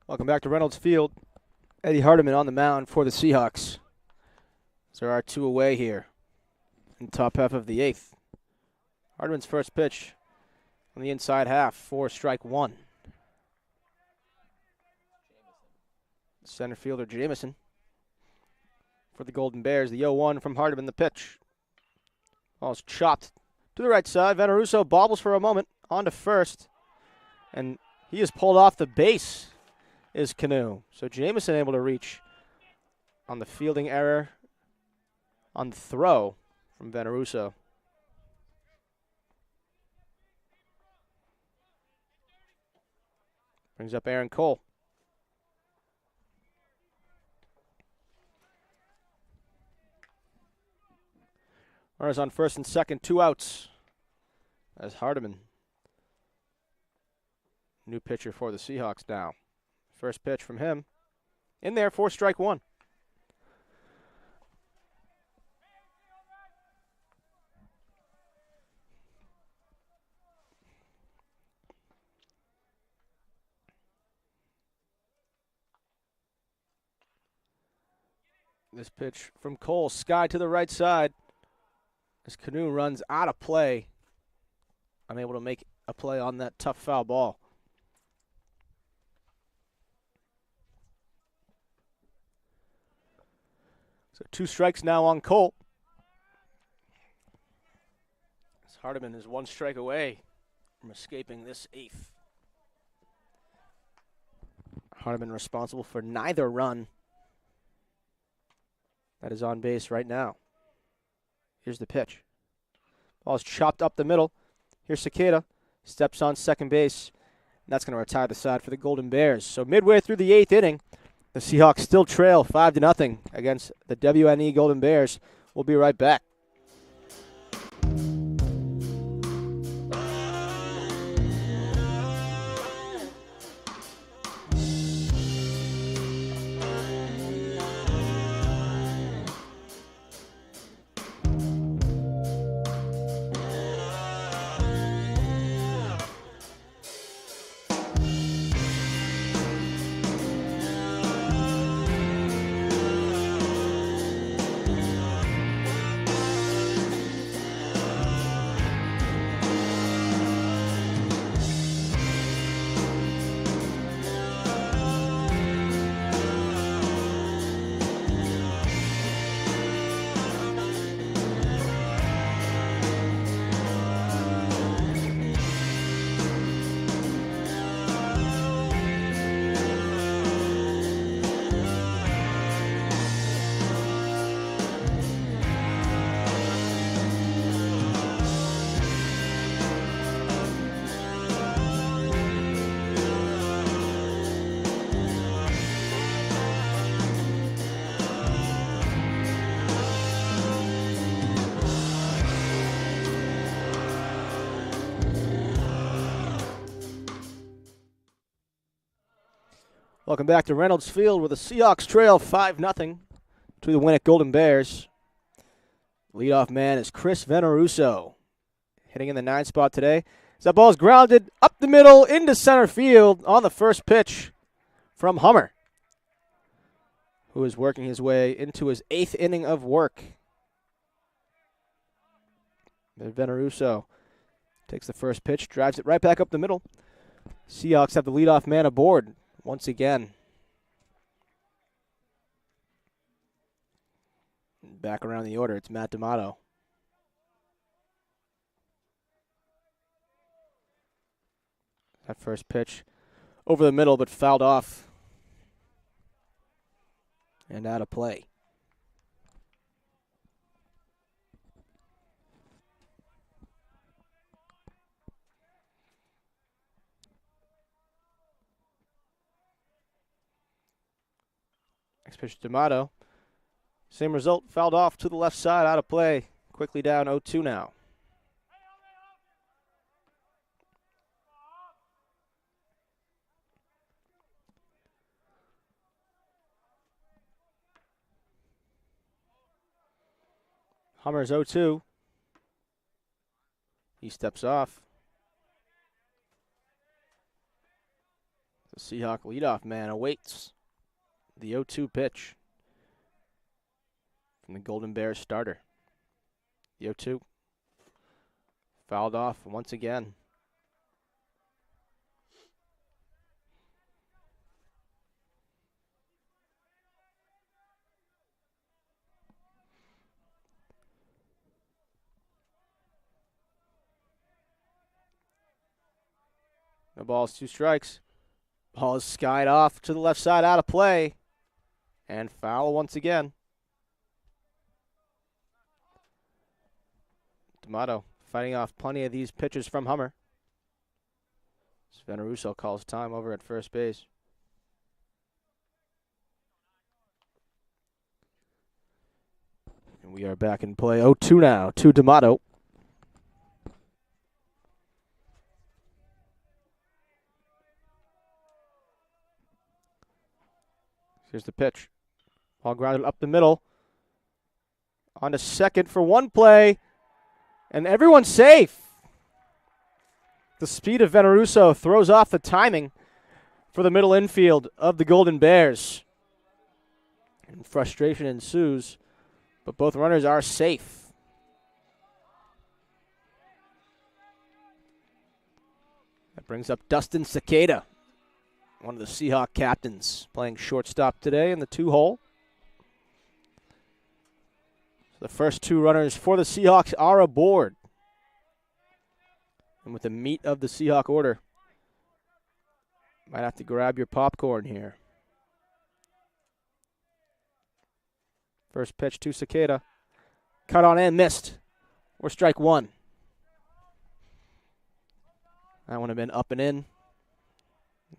Welcome back to Reynolds Field. Eddie Hardiman on the mound for the Seahawks. So there are 2 away here in the top half of the 8th. Hardiman's first pitch on the inside half for strike 1. Center fielder Jamison for the Golden Bears. The 0-1 from Hardiman, the pitch. Ball's chopped to the right side. Veneruso bobbles for a moment on to first. And he is pulled off the base. Is Canoe. So Jamison able to reach on the fielding error on the throw from Veneruso. Brings up Aaron Cole. Runners on first and second, 2 outs. As Hardiman, new pitcher for the Seahawks now. First pitch from him. In there for strike 1. This pitch from Cole, sky to the right side. As Canoe runs out of play. Unable to make a play on that tough foul ball. So 2 strikes now on Cole. As Hardiman is 1 strike away from escaping this 8th. Hardiman responsible for neither run that is on base right now. Here's the pitch. Ball's chopped up the middle. Here's Cicada. Steps on second base. And that's going to retire the side for the Golden Bears. So midway through the 8th inning, the Seahawks still trail 5-0 against the WNE Golden Bears. We'll be right back. Welcome back to Reynolds Field, where the Seahawks trail 5-0 to the win at Golden Bears. Leadoff man is Chris Veneruso, hitting in the 9 spot today. As that ball is grounded up the middle into center field on the first pitch from Hummer, who is working his way into his 8th inning of work. Veneruso takes the first pitch, drives it right back up the middle. Seahawks have the leadoff man aboard once again. Back around the order, it's Matt D'Amato. That first pitch over the middle, but fouled off and out of play. Next pitch to D'Amato. Same result, fouled off to the left side, out of play. Quickly down 0-2 now. Hummer's 0-2. He steps off. The Seahawk leadoff man awaits the 0-2 pitch from the Golden Bears starter. The 0-2. Fouled off once again. No balls, 2 strikes. Ball is skied off to the left side, out of play. And foul once again. D'Amato fighting off plenty of these pitches from Hummer. Veneruso calls time over at first base. And we are back in play. 0-2 now to D'Amato. Here's the pitch. Ball grounded up the middle. On to second for one play. And everyone's safe. The speed of Veneruso throws off the timing for the middle infield of the Golden Bears. And frustration ensues, but both runners are safe. That brings up Dustin Cicada, one of the Seahawk captains, playing shortstop today in the 2-hole. The first 2 runners for the Seahawks are aboard. And with the meat of the Seahawk order, might have to grab your popcorn here. First pitch to Cicada. Cut on and missed. Or strike 1. That one have been up and in.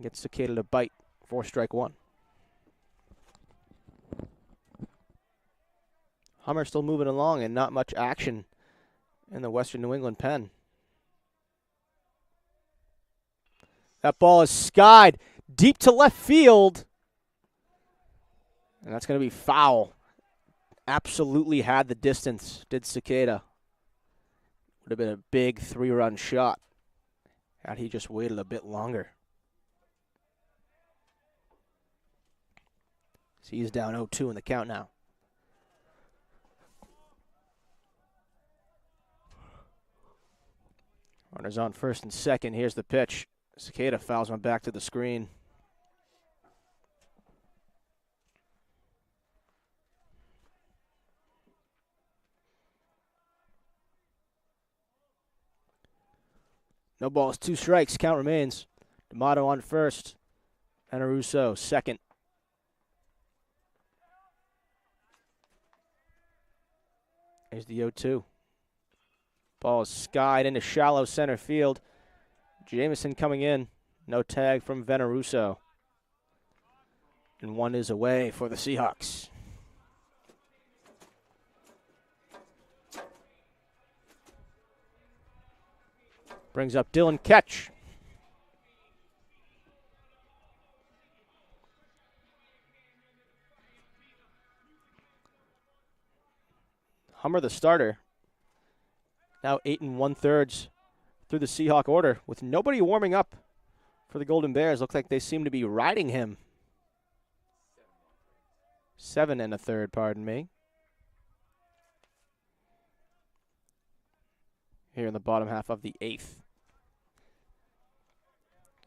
Gets Cicada to bite for strike 1. Hummer still moving along and not much action in the Western New England pen. That ball is skied deep to left field. And that's going to be foul. Absolutely had the distance, did Cicada. Would have been a big 3-run shot had he just waited a bit longer. So he's down 0-2 in the count now. Runners on first and second. Here's the pitch. Cicada fouls one back to the screen. No balls, 2 strikes. Count remains. D'Amato on first. Veneruso second. Here's the 0-2. Ball is skied into shallow center field. Jamison coming in. No tag from Veneruso. And one is away for the Seahawks. Brings up Dylan Ketch. Hummer, the starter, now 8 1/3 through the Seahawk order with nobody warming up for the Golden Bears. Looks like they seem to be riding him. 7 1/3, pardon me. Here in the bottom half of the 8th.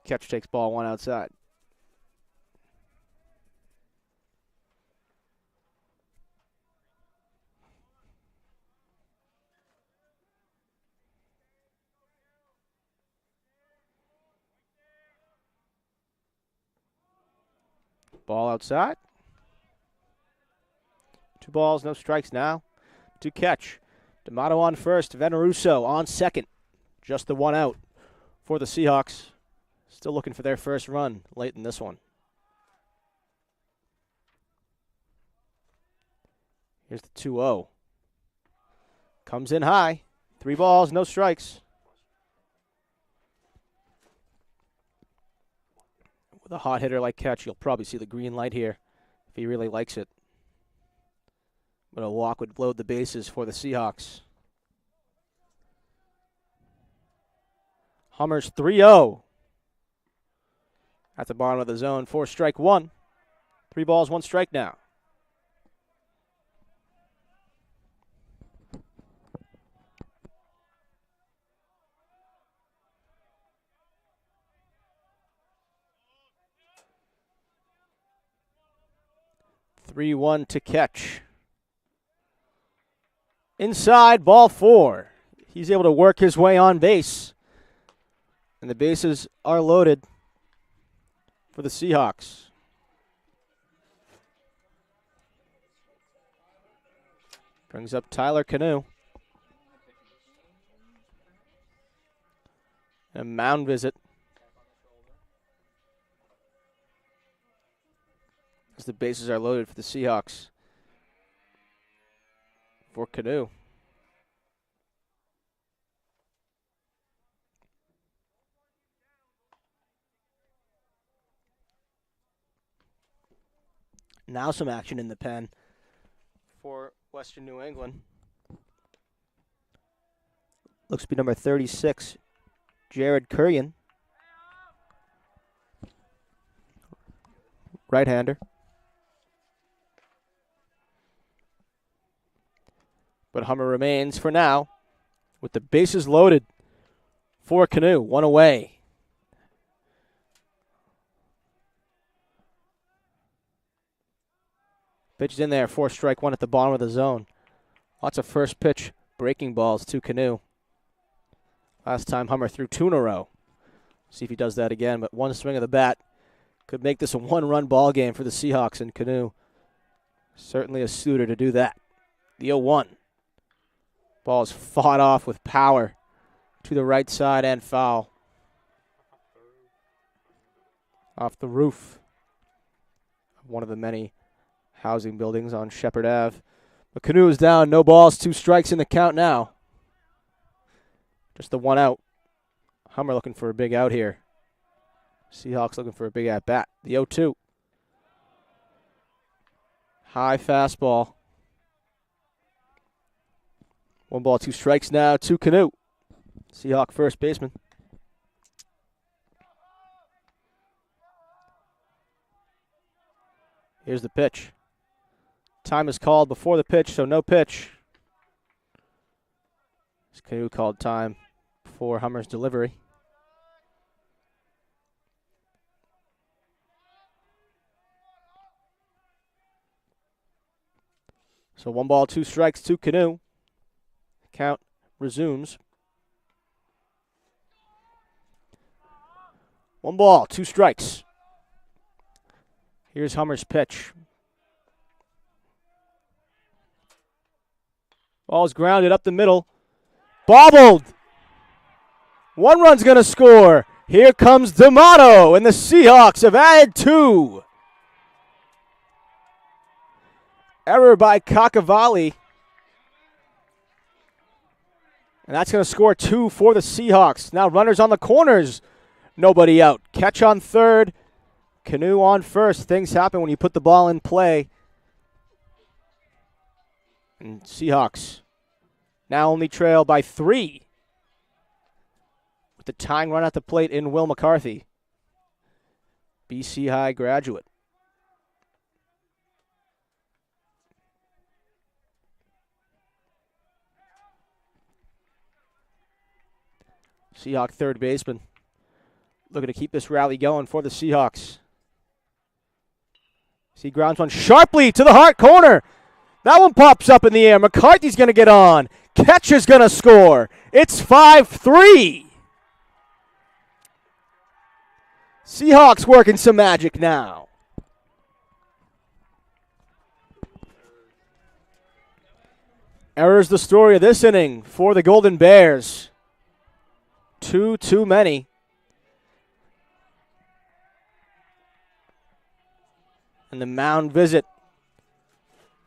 Catch takes ball 1 outside. Ball outside. 2 balls, no strikes now. To catch. D'Amato on first. Veneruso on second. Just the 1 out for the Seahawks. Still looking for their first run late in this one. Here's the 2-0. Comes in high. 3 balls, no strikes. With a hot hitter like Catch, you'll probably see the green light here if he really likes it. But a walk would load the bases for the Seahawks. Hummer's 3-0. At the bottom of the zone, 4 strike 1. 3 balls, 1 strike now. (3-1) to Catch. Inside, ball 4. He's able to work his way on base. And the bases are loaded for the Seahawks. Brings up Tyler Canoe. A mound visit. As the bases are loaded for the Seahawks. For Canoe. Now some action in the pen for Western New England. Looks to be number 36, Jared Kurian. Right-hander. But Hummer remains for now with the bases loaded for Canoe. 1 away. Pitch is in there, 4 strike 1 at the bottom of the zone. Lots of first pitch breaking balls to Canoe. Last time Hummer threw 2 in a row. See if he does that again, but 1 swing of the bat could make this a 1-run ball game for the Seahawks, and Canoe certainly a suitor to do that. The 0-1. Ball is fought off with power to the right side and foul. Off the roof of one of the many housing buildings on Shepherd Ave. But Canoe is down. No balls, 2 strikes in the count now. Just the 1 out. Hummer looking for a big out here. Seahawks looking for a big at-bat. The 0-2. High fastball. 1 ball, 2 strikes now to Canoe. Seahawk first baseman. Here's the pitch. Time is called before the pitch, so no pitch. Canoe called time before Hummer's delivery. So 1 ball, 2 strikes to Canoe. Count resumes. 1 ball, 2 strikes. Here's Hummer's pitch. Ball's grounded up the middle. Bobbled. 1 run's going to score. Here comes D'Amato, and the Seahawks have added 2. Error by Kakavali. And that's going to score 2 for the Seahawks. Now runners on the corners. Nobody out. Catch on third. Canoe on first. Things happen when you put the ball in play. And Seahawks now only trail by 3. With the tying run at the plate in Will McCarthy, BC High graduate. Seahawk third baseman looking to keep this rally going for the Seahawks. He grounds one sharply to the heart corner. That one pops up in the air. McCarthy's going to get on. Catcher's going to score. It's 5-3. Seahawks working some magic now. Error's the story of this inning for the Golden Bears. 2 too many. And the mound visit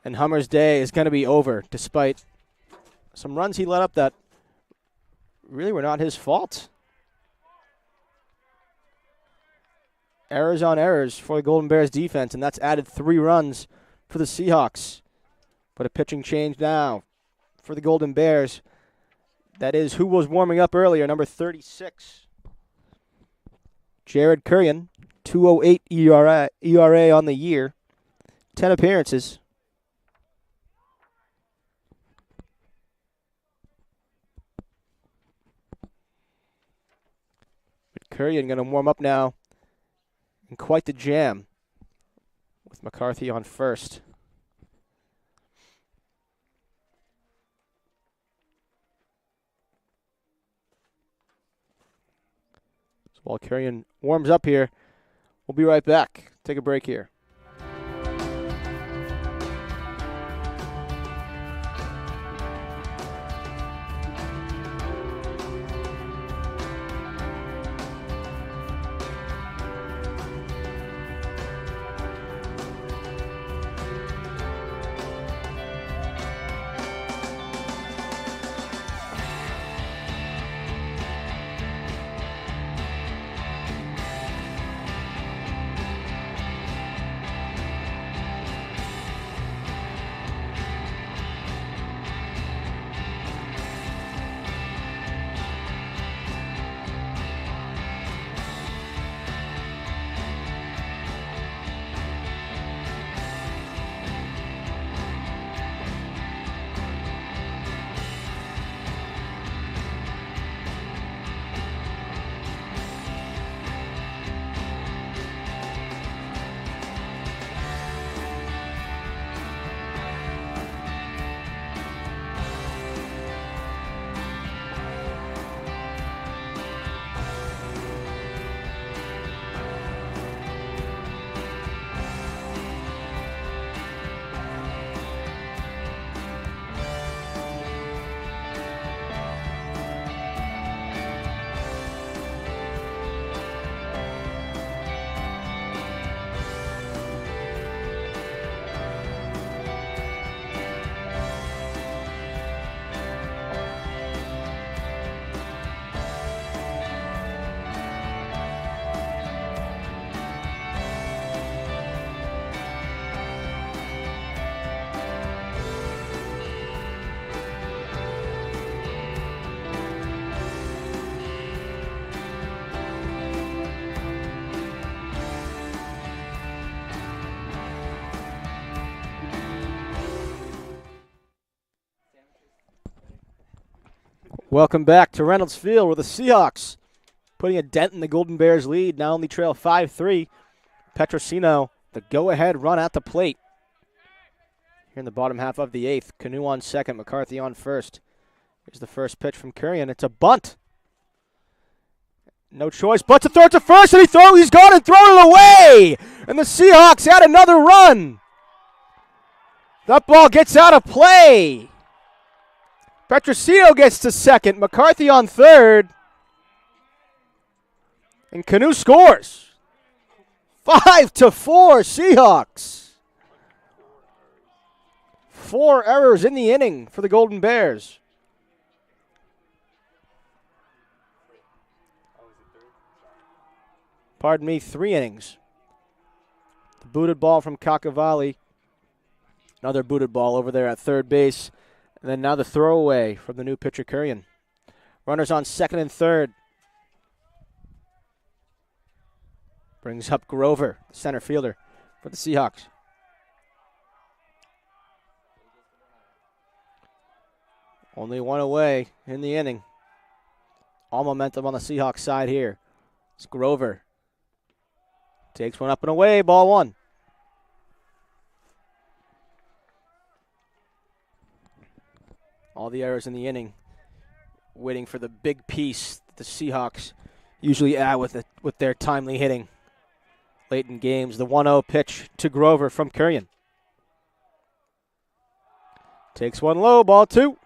and Hummer's day is going to be over, despite some runs he let up that really were not his fault. Errors on errors for the Golden Bears defense, and that's added 3 runs for the Seahawks. But a pitching change now for the Golden Bears. That is who was warming up earlier, number 36. Jared Kurian, 2.08 ERA on the year, 10 appearances. But Kurian going to warm up now in quite the jam with McCarthy on first. So while Kurian warms up here, we'll be right back. Take a break here. Welcome back to Reynolds Field, where the Seahawks putting a dent in the Golden Bears' lead. Now only trail 5-3. Petrosino, the go-ahead run at the plate. Here in the bottom half of the 8th. Canoe on second, McCarthy on first. Here's the first pitch from Kurian. It's a bunt. No choice but to throw it to first, and he's gone and thrown it away! And the Seahawks add another run. That ball gets out of play. Petrosino gets to second, McCarthy on third, and Canoe scores. 5-4 Seahawks. 4 errors in the inning for the Golden Bears. Pardon me, 3 innings. The booted ball from Kakavali. Another booted ball over there at third base. And then now the throwaway from the new pitcher, Kurian. Runners on second and third. Brings up Grover, center fielder for the Seahawks. Only one away in the inning. All momentum on the Seahawks side here. It's Grover. Takes one up and away, ball one. All the errors in the inning, waiting for the big piece that the Seahawks usually add with their timely hitting. Late in games, the 1-0 pitch to Grover from Kurian. Takes one low, ball two.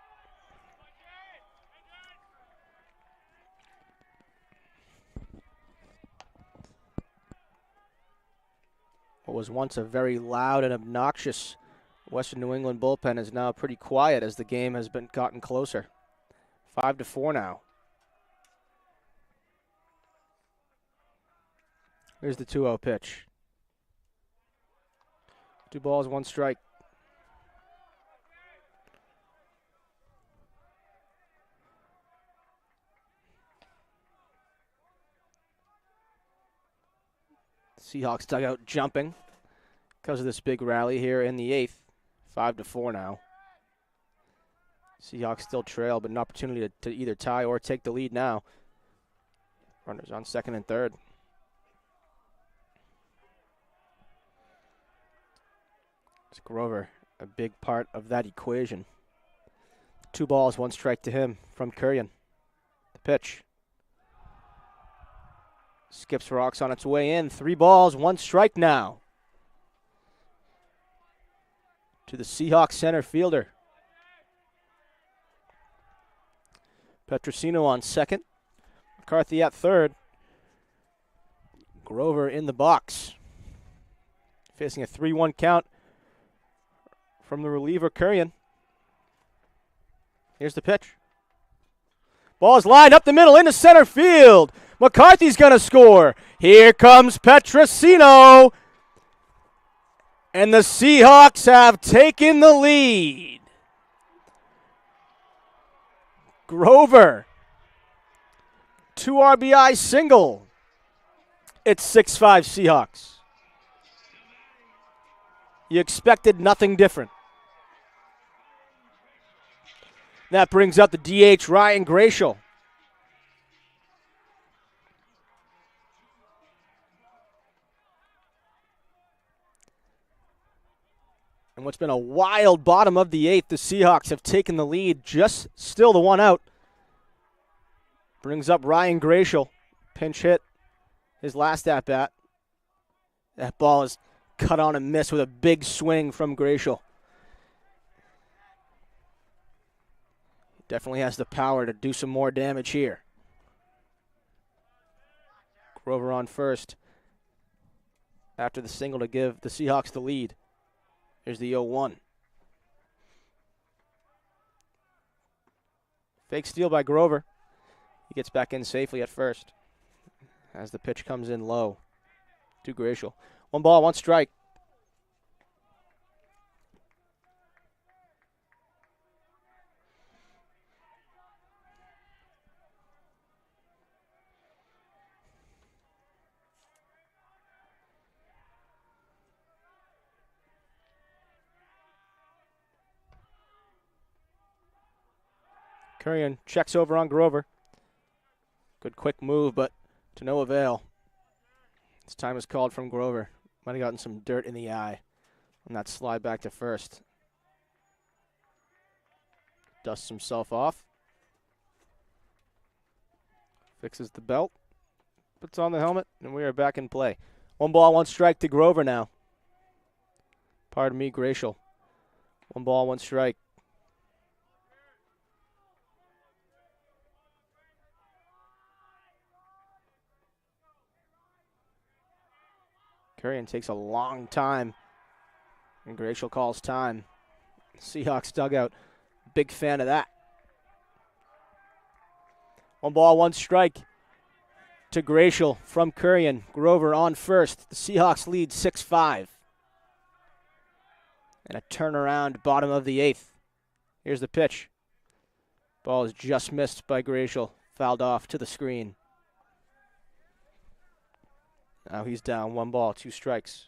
What was once a very loud and obnoxious Western New England bullpen is now pretty quiet as the game has gotten closer. 5-4 now. Here's the 2-0 pitch. 2 balls, 1 strike. Seahawks dugout jumping because of this big rally here in the 8th. 5-4 now. Seahawks still trail, but an opportunity to either tie or take the lead now. Runners on second and third. It's Grover, a big part of that equation. 2 balls, 1 strike to him from Kurian. The pitch. Skips rocks on its way in. 3 balls, 1 strike now. To the Seahawks center fielder. Petrosino on second. McCarthy at third. Grover in the box. Facing a 3-1 count from the reliever, Kurian. Here's the pitch. Ball is lined up the middle into center field. McCarthy's going to score. Here comes Petrosino. And the Seahawks have taken the lead. Grover. 2 RBI single. It's 6-5 Seahawks. You expected nothing different. That brings up the DH, Ryan Gratial. And what's been a wild bottom of the 8th, the Seahawks have taken the lead, just still the 1 out. Brings up Ryan Gratial, pinch hit, his last at-bat. That ball is cut on and missed with a big swing from Gratial. Definitely has the power to do some more damage here. Grover on first after the single to give the Seahawks the lead. Here's the 0-1. Fake steal by Grover. He gets back in safely at first as the pitch comes in low to Gratial. 1 ball, 1 strike. Kurian checks over on Grover. Good quick move, but to no avail. This time is called from Grover. Might have gotten some dirt in the eye on that slide back to first. Dusts himself off. Fixes the belt. Puts on the helmet, and we are back in play. 1 ball, 1 strike to Grover now. Pardon me, Gratial. 1 ball, 1 strike. Kurian takes a long time, and Gratial calls time. Seahawks dugout, big fan of that. 1 ball, 1 strike to Gratial from Kurian. Grover on first. The Seahawks lead 6-5. And a turnaround bottom of the 8th. Here's the pitch. Ball is just missed by Gratial. Fouled off to the screen. Now he's down 1 ball, 2 strikes.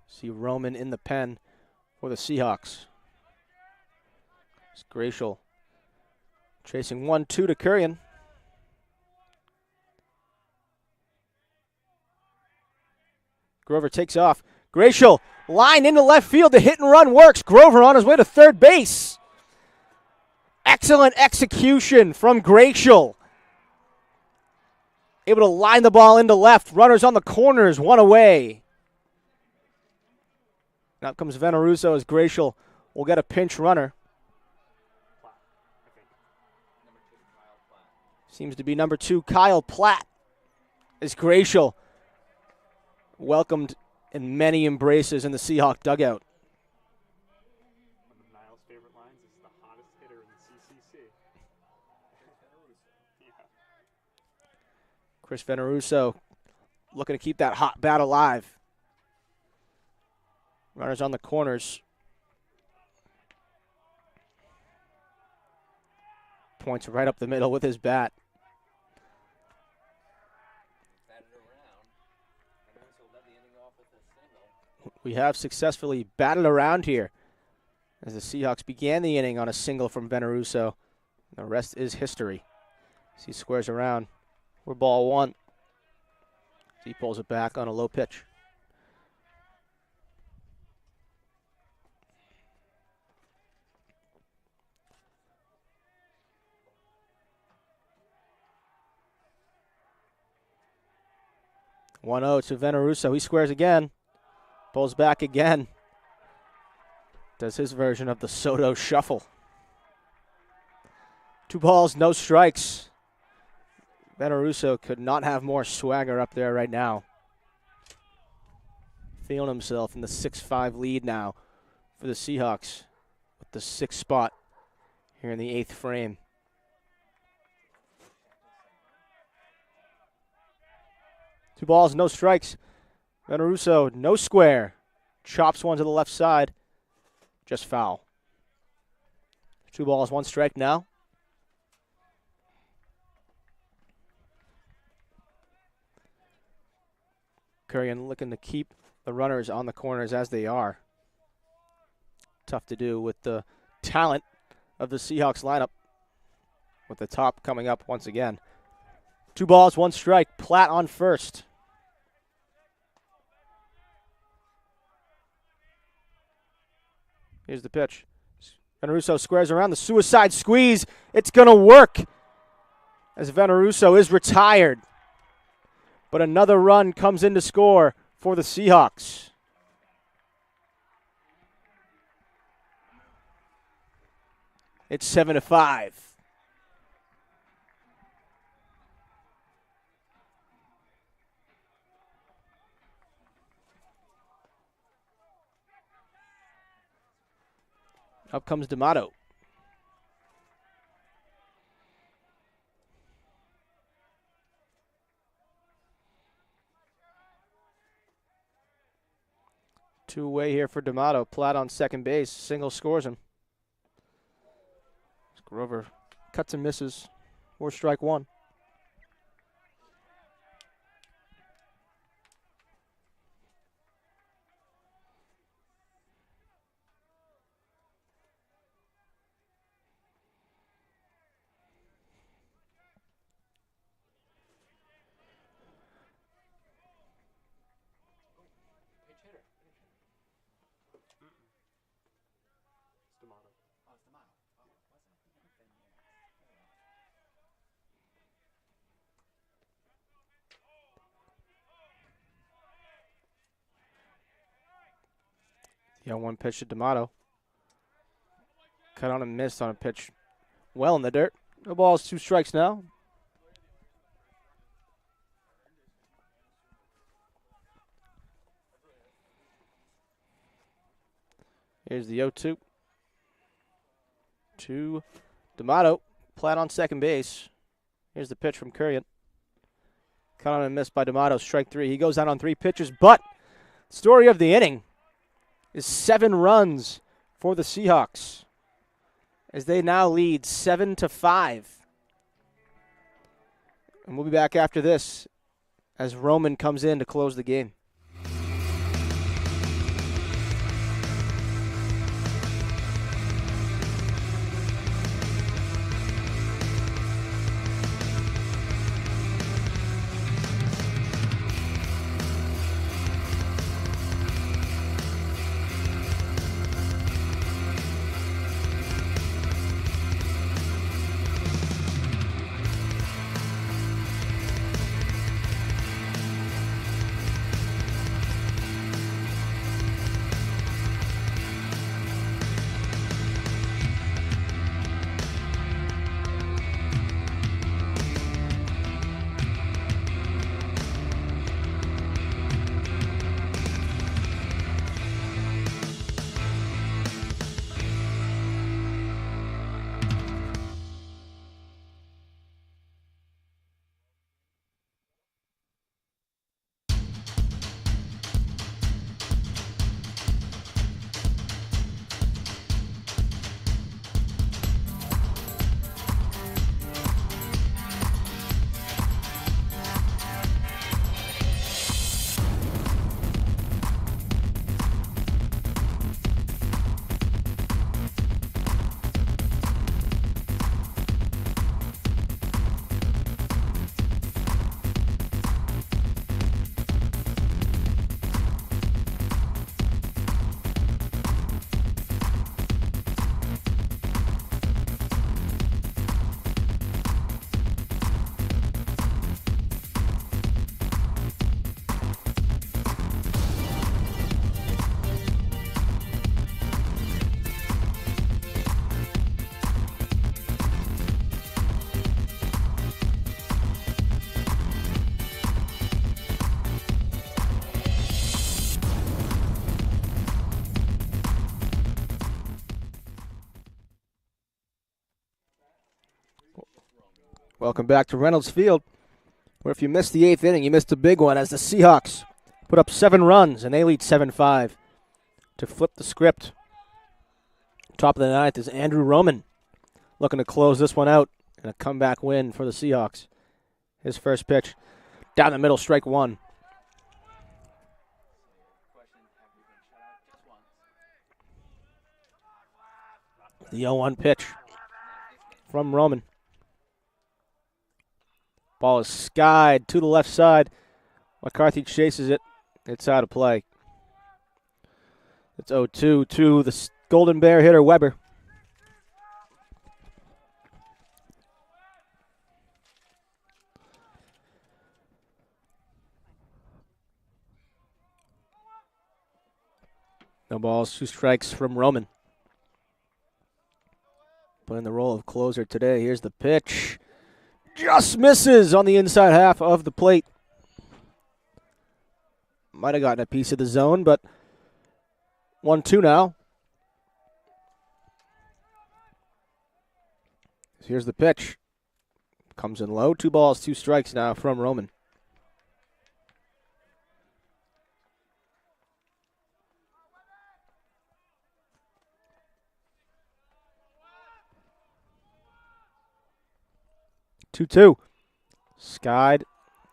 See Roman in the pen for the Seahawks. It's Gratial chasing 1-2 to Kurian. Grover takes off. Gratial, line into left field. The hit and run works. Grover on his way to third base. Excellent execution from Gratial. Able to line the ball into left. Runners on the corners, 1 away. Now comes Veneruso as Gratial will get a pinch runner. Seems to be number 2, Kyle Platt, as Gratial welcomed in many embraces in the Seahawk dugout. One of Niall's favorite lines is the hottest hitter in the CCC. Yeah. Chris Veneruso looking to keep that hot bat alive. Runners on the corners. Points right up the middle with his bat. We have successfully batted around here as the Seahawks began the inning on a single from Veneruso. The rest is history. As he squares around. We're ball 1. He pulls it back on a low pitch. One 0 to Veneruso. He squares again. Pulls back again. Does his version of the Soto shuffle. 2 balls, no strikes. Veneruso could not have more swagger up there right now. Feeling himself in the 6-5 lead now for the Seahawks with the 6th spot here in the 8th frame. Two balls, no strikes. Veneruso, no square. Chops one to the left side. Just foul. 2 balls, 1 strike now. Kurian looking to keep the runners on the corners as they are. Tough to do with the talent of the Seahawks lineup. With the top coming up once again. 2 balls, 1 strike. Platt on first. Here's the pitch. Veneruso squares around the suicide squeeze. It's going to work as Veneruso is retired. But another run comes in to score for the Seahawks. It's 7-5. Up comes D'Amato. Two away here for D'Amato. Platt on second base. Single scores him. Grover cuts and misses. 4 strike 1. The 0-1 pitch to D'Amato. Cut on and missed on a pitch well in the dirt. No balls, 2 strikes now. Here's the 0-2. To D'Amato. Platt on second base. Here's the pitch from Kurian. Caught on and missed by D'Amato, strike 3. He goes out on 3 pitches, but story of the inning is 7 runs for the Seahawks as they now lead 7-5. And we'll be back after this as Roman comes in to close the game. Welcome back to Reynolds Field, where if you missed the 8th inning, you missed a big one as the Seahawks put up 7 runs and they lead 7-5. To flip the script, top of the 9th is Andrew Roman looking to close this one out and a comeback win for the Seahawks. His first pitch down the middle, strike 1. The 0-1 pitch from Roman. Ball is skied to the left side. McCarthy chases it. It's out of play. It's 0-2 to the Golden Bear hitter, Weber. No balls, 2 strikes from Roman. Playing the role of closer today. Here's the pitch. Just misses on the inside half of the plate. Might have gotten a piece of the zone, but 1-2 now. Here's the pitch. Comes in low. 2 balls, 2 strikes now from Roman. Two. Skied.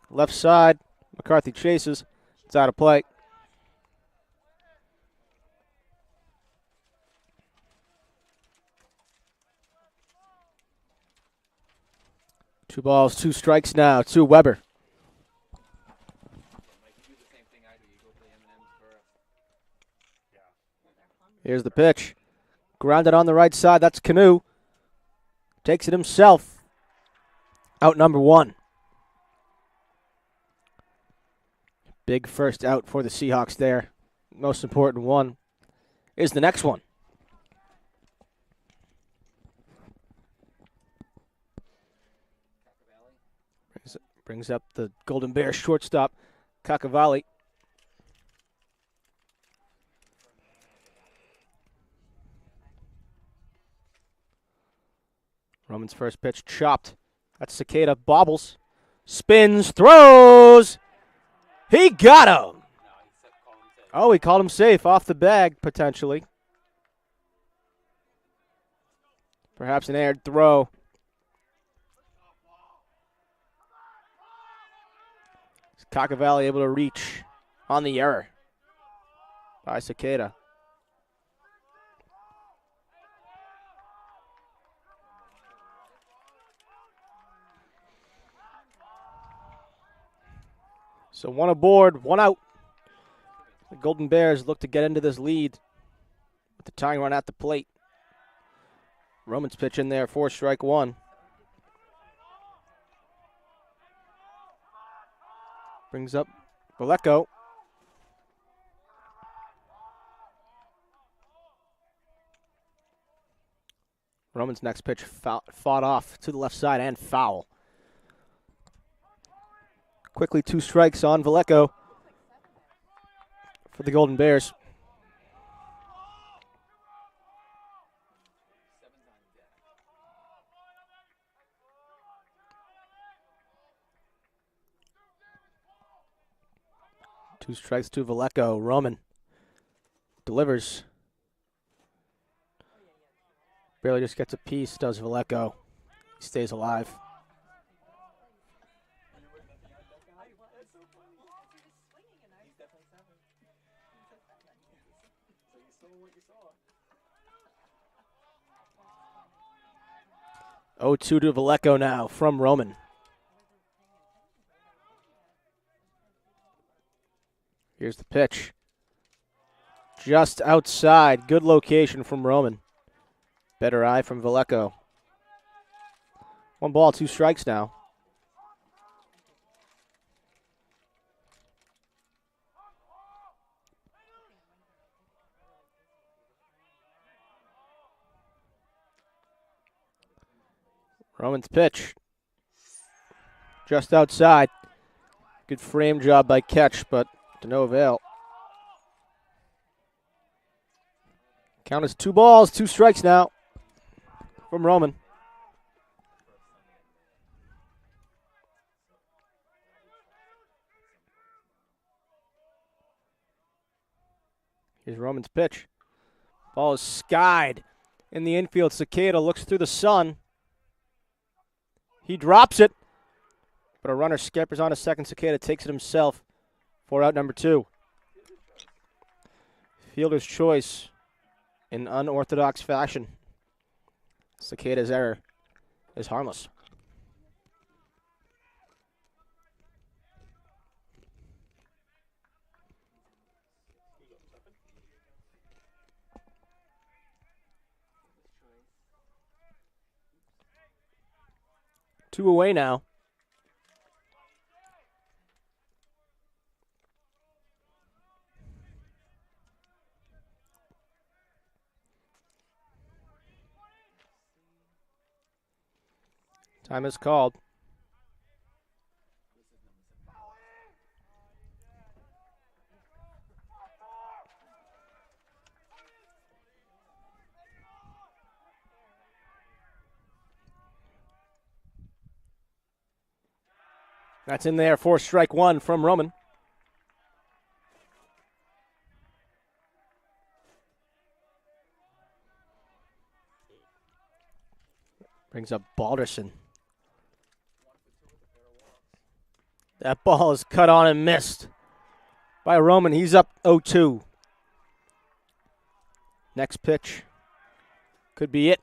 Left side. McCarthy chases. It's out of play. Two balls, 2 strikes now to Weber. Here's the pitch. Grounded on the right side. That's Canoe. Takes it himself. Out number 1. Big first out for the Seahawks there. Most important one is the next one. Brings up the Golden Bear shortstop, Cacavalli. Roman's first pitch chopped. That's Cicada, bobbles. Spins, throws. He got him. Oh, he called him safe off the bag, potentially. Perhaps an aired throw. Cacavalli able to reach on the error by Cicada. So one aboard, one out. The Golden Bears look to get into this lead with the tying run at the plate. Roman's pitch in there for strike one. Brings up Vallejo. Roman's next pitch fought off to the left side and foul. Quickly 2 strikes on Vallejo for the Golden Bears. Two strikes to Vallejo. Roman delivers. Barely just gets a piece, does Vallejo. He stays alive. Oh, 2 to Vallejo now from Roman. Here's the pitch. Just outside. Good location from Roman. Better eye from Vallejo. 1 ball, 2 strikes now. Roman's pitch. Just outside. Good frame job by Catch, but to no avail. Count is 2 balls, 2 strikes now from Roman. Here's Roman's pitch. Ball is skied in the infield. Cicada looks through the sun. He drops it, but a runner scampers on a second. Cicada takes it himself for out number 2. Fielder's choice in unorthodox fashion. Cicada's error is harmless. Two away now. Time is called. That's in there for strike 1 from Roman. Brings up Balderson. That ball is cut on and missed by Roman. He's up 0-2. Next pitch could be it.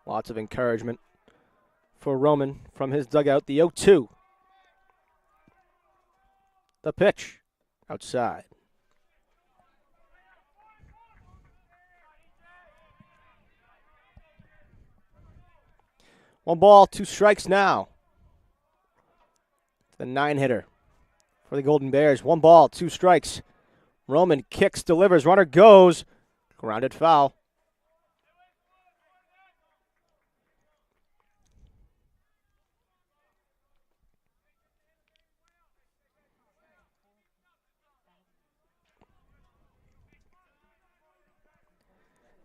Lots of encouragement for Roman from his dugout. The 0-2. The pitch outside. One ball, 2 strikes now. The 9-hitter for the Golden Bears. 1 ball, 2 strikes. Roman kicks, delivers, runner goes. Grounded foul.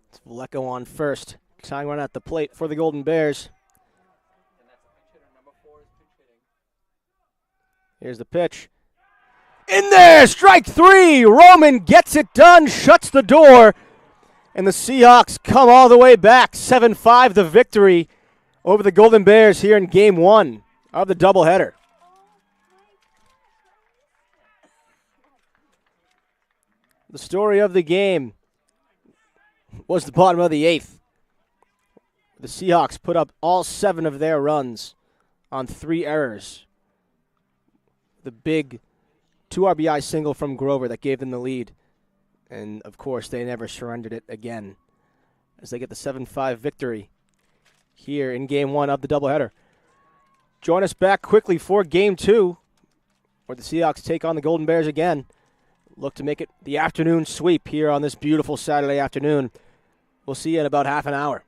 It's Vallejo on first. Tying run at the plate for the Golden Bears. Here's the pitch. In there, strike 3. Roman gets it done, shuts the door, and the Seahawks come all the way back. 7-5 the victory over the Golden Bears here in Game 1 of the doubleheader. The story of the game was the bottom of the 8th. The Seahawks put up all 7 of their runs on 3 errors. The big 2 RBI single from Grover that gave them the lead. And, of course, they never surrendered it again as they get the 7-5 victory here in Game 1 of the doubleheader. Join us back quickly for Game 2, where the Seahawks take on the Golden Bears again. Look to make it the afternoon sweep here on this beautiful Saturday afternoon. We'll see you in about half an hour.